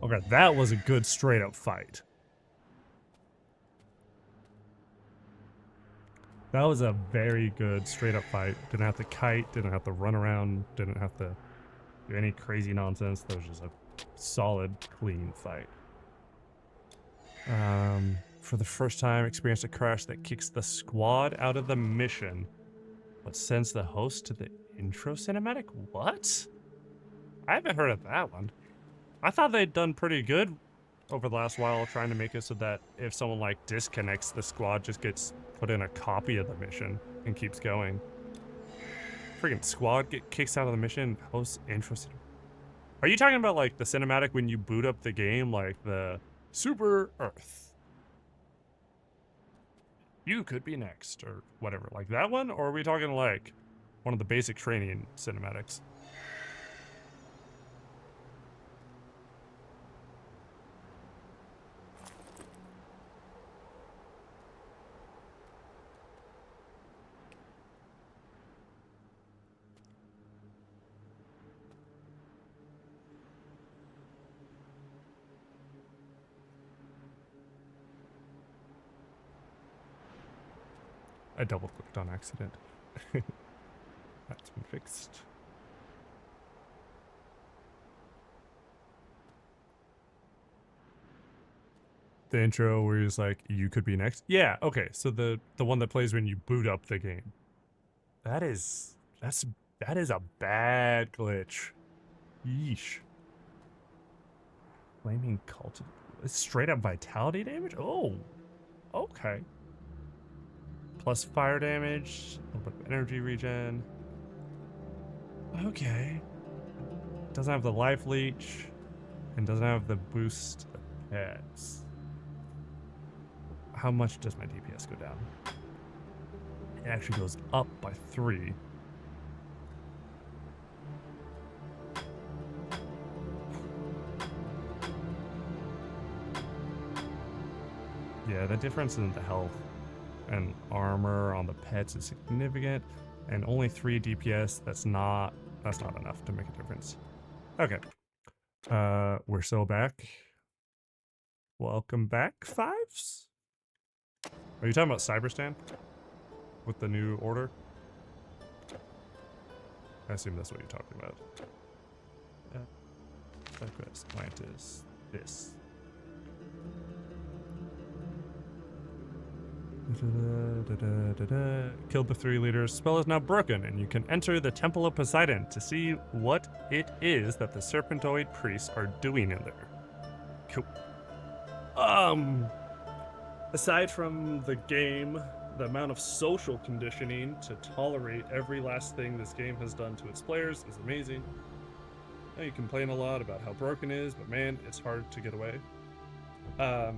Okay, that was a good straight up fight. That was a very good straight up fight. Didn't have to kite, didn't have to run around, didn't have to do any crazy nonsense. That was just a solid, clean fight. For the first time, experienced a crash that kicks the squad out of the mission, but sends the host to the intro cinematic? What? I haven't heard of that one. I thought they'd done pretty good over the last while trying to make it so that if someone like disconnects, the squad just gets put in a copy of the mission and keeps going. Freaking squad kicks out of the mission, host intro cinematic. Are you talking about like the cinematic when you boot up the game, like the Super Earth? You could be next, or whatever. Like that one? Or are we talking like one of the basic training cinematics? I double-clicked on accident. That's been fixed. The intro where he's like, you could be next? Yeah, okay, so the one that plays when you boot up the game. That is a bad glitch. Yeesh. Flaming cult. It's straight up vitality damage? Oh, okay. Plus fire damage, a little bit of energy regen. Okay. Doesn't have the life leech, and doesn't have the boost of pets. How much does my DPS go down? It actually goes up by 3. Yeah, the difference in the health and armor on the pets is significant, and only 3 DPS, that's not enough to make a difference. Okay. We're so back. Welcome back, Fives? Are you talking about Cyberstan? With the new order? I assume that's what you're talking about. Quest, Atlantis, this. Killed the 3 leaders. Spell is now broken, and you can enter the Temple of Poseidon to see what it is that the Serpentoid priests are doing in there. Cool. Aside from the game, the amount of social conditioning to tolerate every last thing this game has done to its players is amazing. Now, you complain a lot about how broken it is, but man, it's hard to get away. I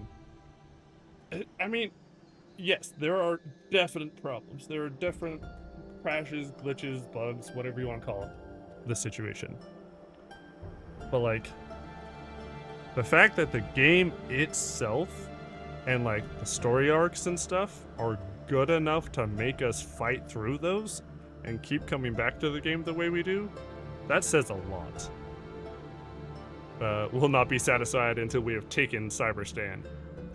mean, yes, there are definite problems. There are different crashes, glitches, bugs, whatever you want to call the situation. But like, the fact that the game itself and like the story arcs and stuff are good enough to make us fight through those and keep coming back to the game the way we do, that says a lot. We'll not be satisfied until we have taken Cyberstan.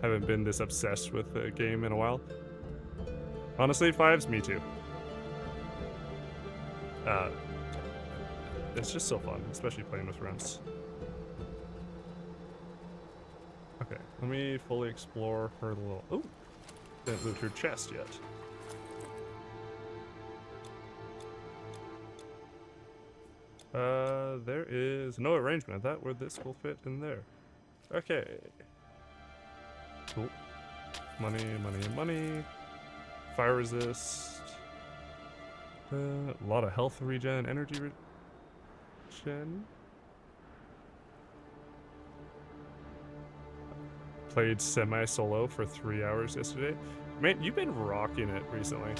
Haven't been this obsessed with the game in a while. Honestly, 5's me too. It's just so fun, especially playing with friends. Okay, let me fully explore her little... Oh! Didn't loot her chest yet. There is no arrangement. That where this will fit in there. Okay. Cool. Money, money, money. Fire resist. A lot of health regen, energy regen. Played semi-solo for 3 hours yesterday. Man, you've been rocking it recently.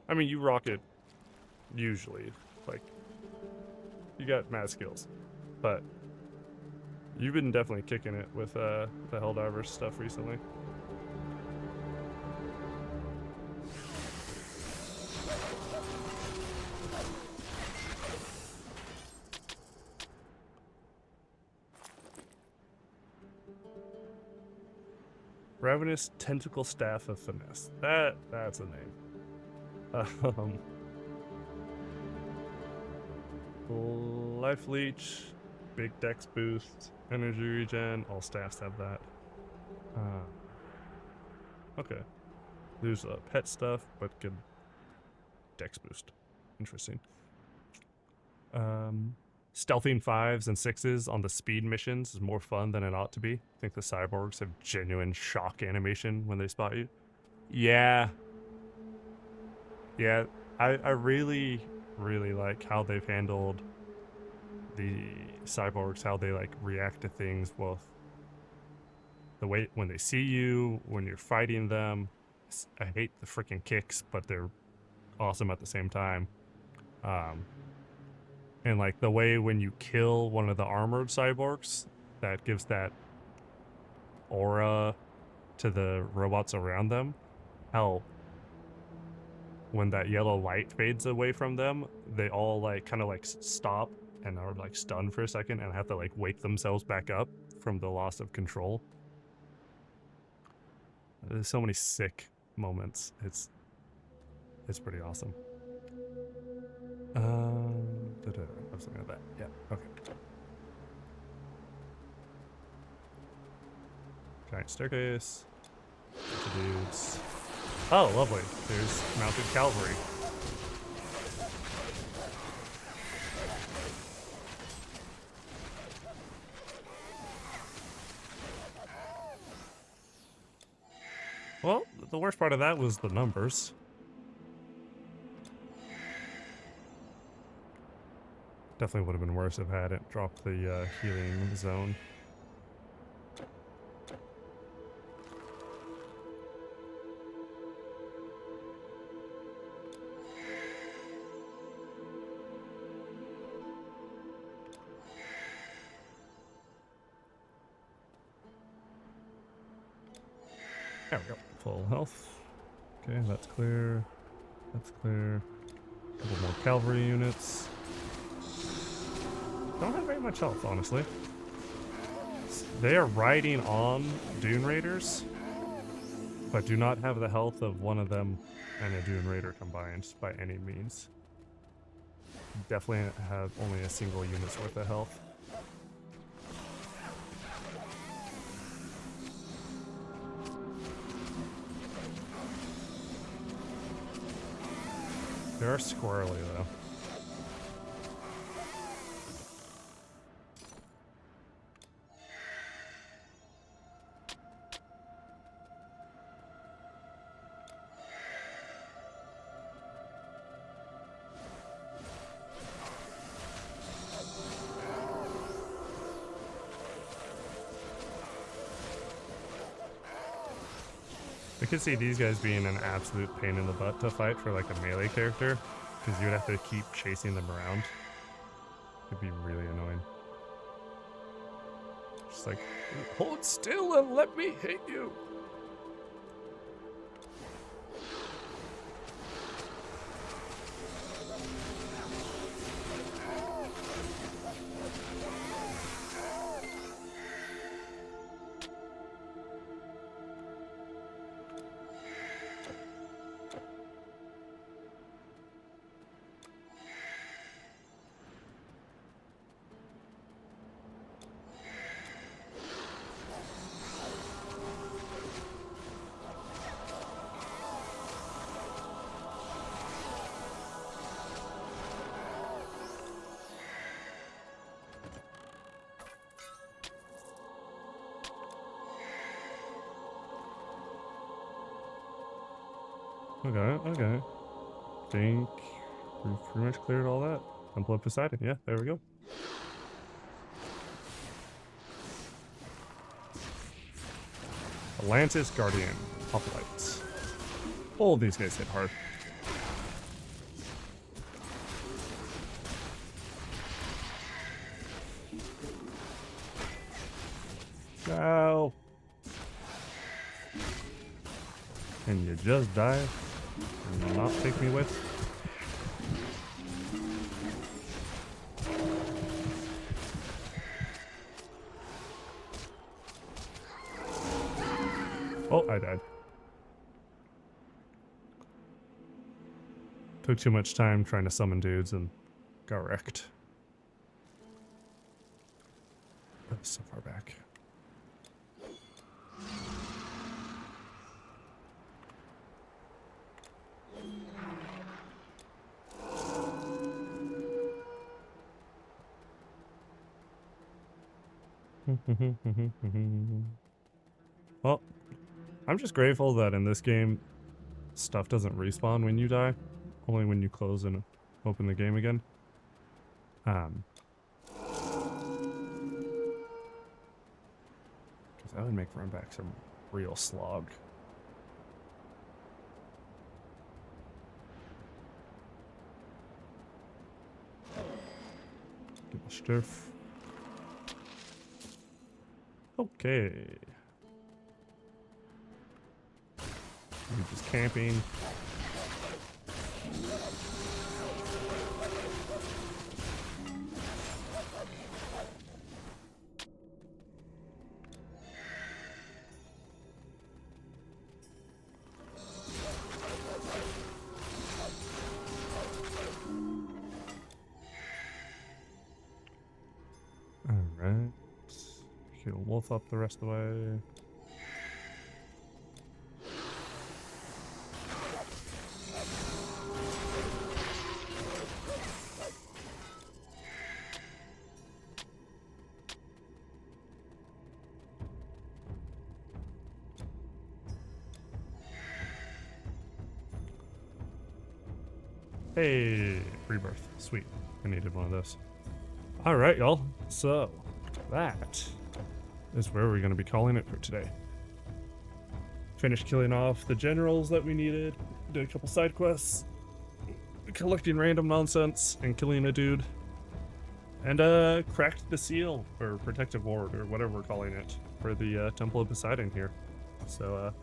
I mean, you rock it usually. Like, you got mad skills. But you've been definitely kicking it with the Helldivers stuff recently. Ravenous Tentacle Staff of Finesse. That's a name. Life Leech, big dex boost, energy regen, all staffs have that. Okay. There's pet stuff, but good dex boost. Interesting. Stealthing 5s and 6s on the speed missions is more fun than it ought to be. I think the cyborgs have genuine shock animation when they spot you. Yeah. Yeah, I really, really like how they've handled the cyborgs, how they like react to things, both the way when they see you, when you're fighting them. I hate the freaking kicks, but they're awesome at the same time. And like the way when you kill one of the armored cyborgs, that gives that aura to the robots around them. How when that yellow light fades away from them, they all like kind of like stop and are like stunned for a second and have to like wake themselves back up from the loss of control. There's so many sick moments. It's pretty awesome. I was looking at that. Yeah, okay. Giant staircase. Bunch of dudes. Oh, lovely. There's mounted cavalry. Well, the worst part of that was the numbers. Definitely would have been worse if I hadn't dropped the healing zone. There we go. Full health. Okay, that's clear. That's clear. A couple more cavalry units. Don't have very much health, honestly. They are riding on Dune Raiders, but do not have the health of one of them and a Dune Raider combined by any means. Definitely have only a single unit's worth of health. They are squirrely though. I could see these guys being an absolute pain in the butt to fight for like a melee character, because you would have to keep chasing them around. It'd be really annoying. Just like, hold still and let me hit you. Okay. Think we've pretty much cleared all that. Temple of Poseidon. Yeah, there we go. Atlantis Guardian. Hoplites. All these guys hit hard. No. And you just die and not take me with. Oh, I died. Took too much time trying to summon dudes and got wrecked. That was so far back. Well, I'm just grateful that in this game, stuff doesn't respawn when you die, only when you close and open the game again. Because that would make run back some real slog. Give a stiff. Okay. You're just camping. Alright. Heal Wolf up the rest of the way. Hey, rebirth. Sweet. I needed one of those. Alright, y'all. So, that is where we're going to be calling it for today. Finished killing off the generals that we needed. Did a couple side quests. Collecting random nonsense and killing a dude. And cracked the seal, or protective ward, or whatever we're calling it, for the Temple of Poseidon here. So,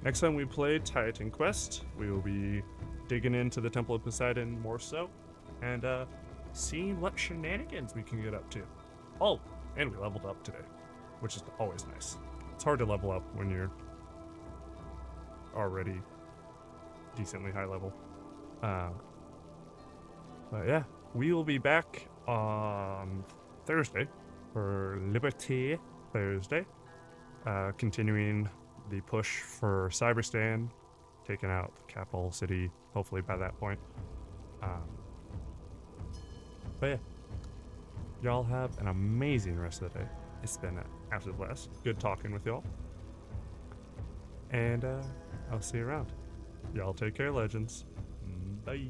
next time we play Titan Quest, we will be digging into the Temple of Poseidon more so, and seeing what shenanigans we can get up to. Oh, and we leveled up today, which is always nice. It's hard to level up when you're already decently high level. But yeah, we will be back on Thursday for Liberty Thursday, continuing the push for Cyberstan, taking out the capital city hopefully by that point. But yeah, y'all have an amazing rest of the day. It's been an absolute blast. Good talking with y'all. And I'll see you around. Y'all take care, legends. Bye.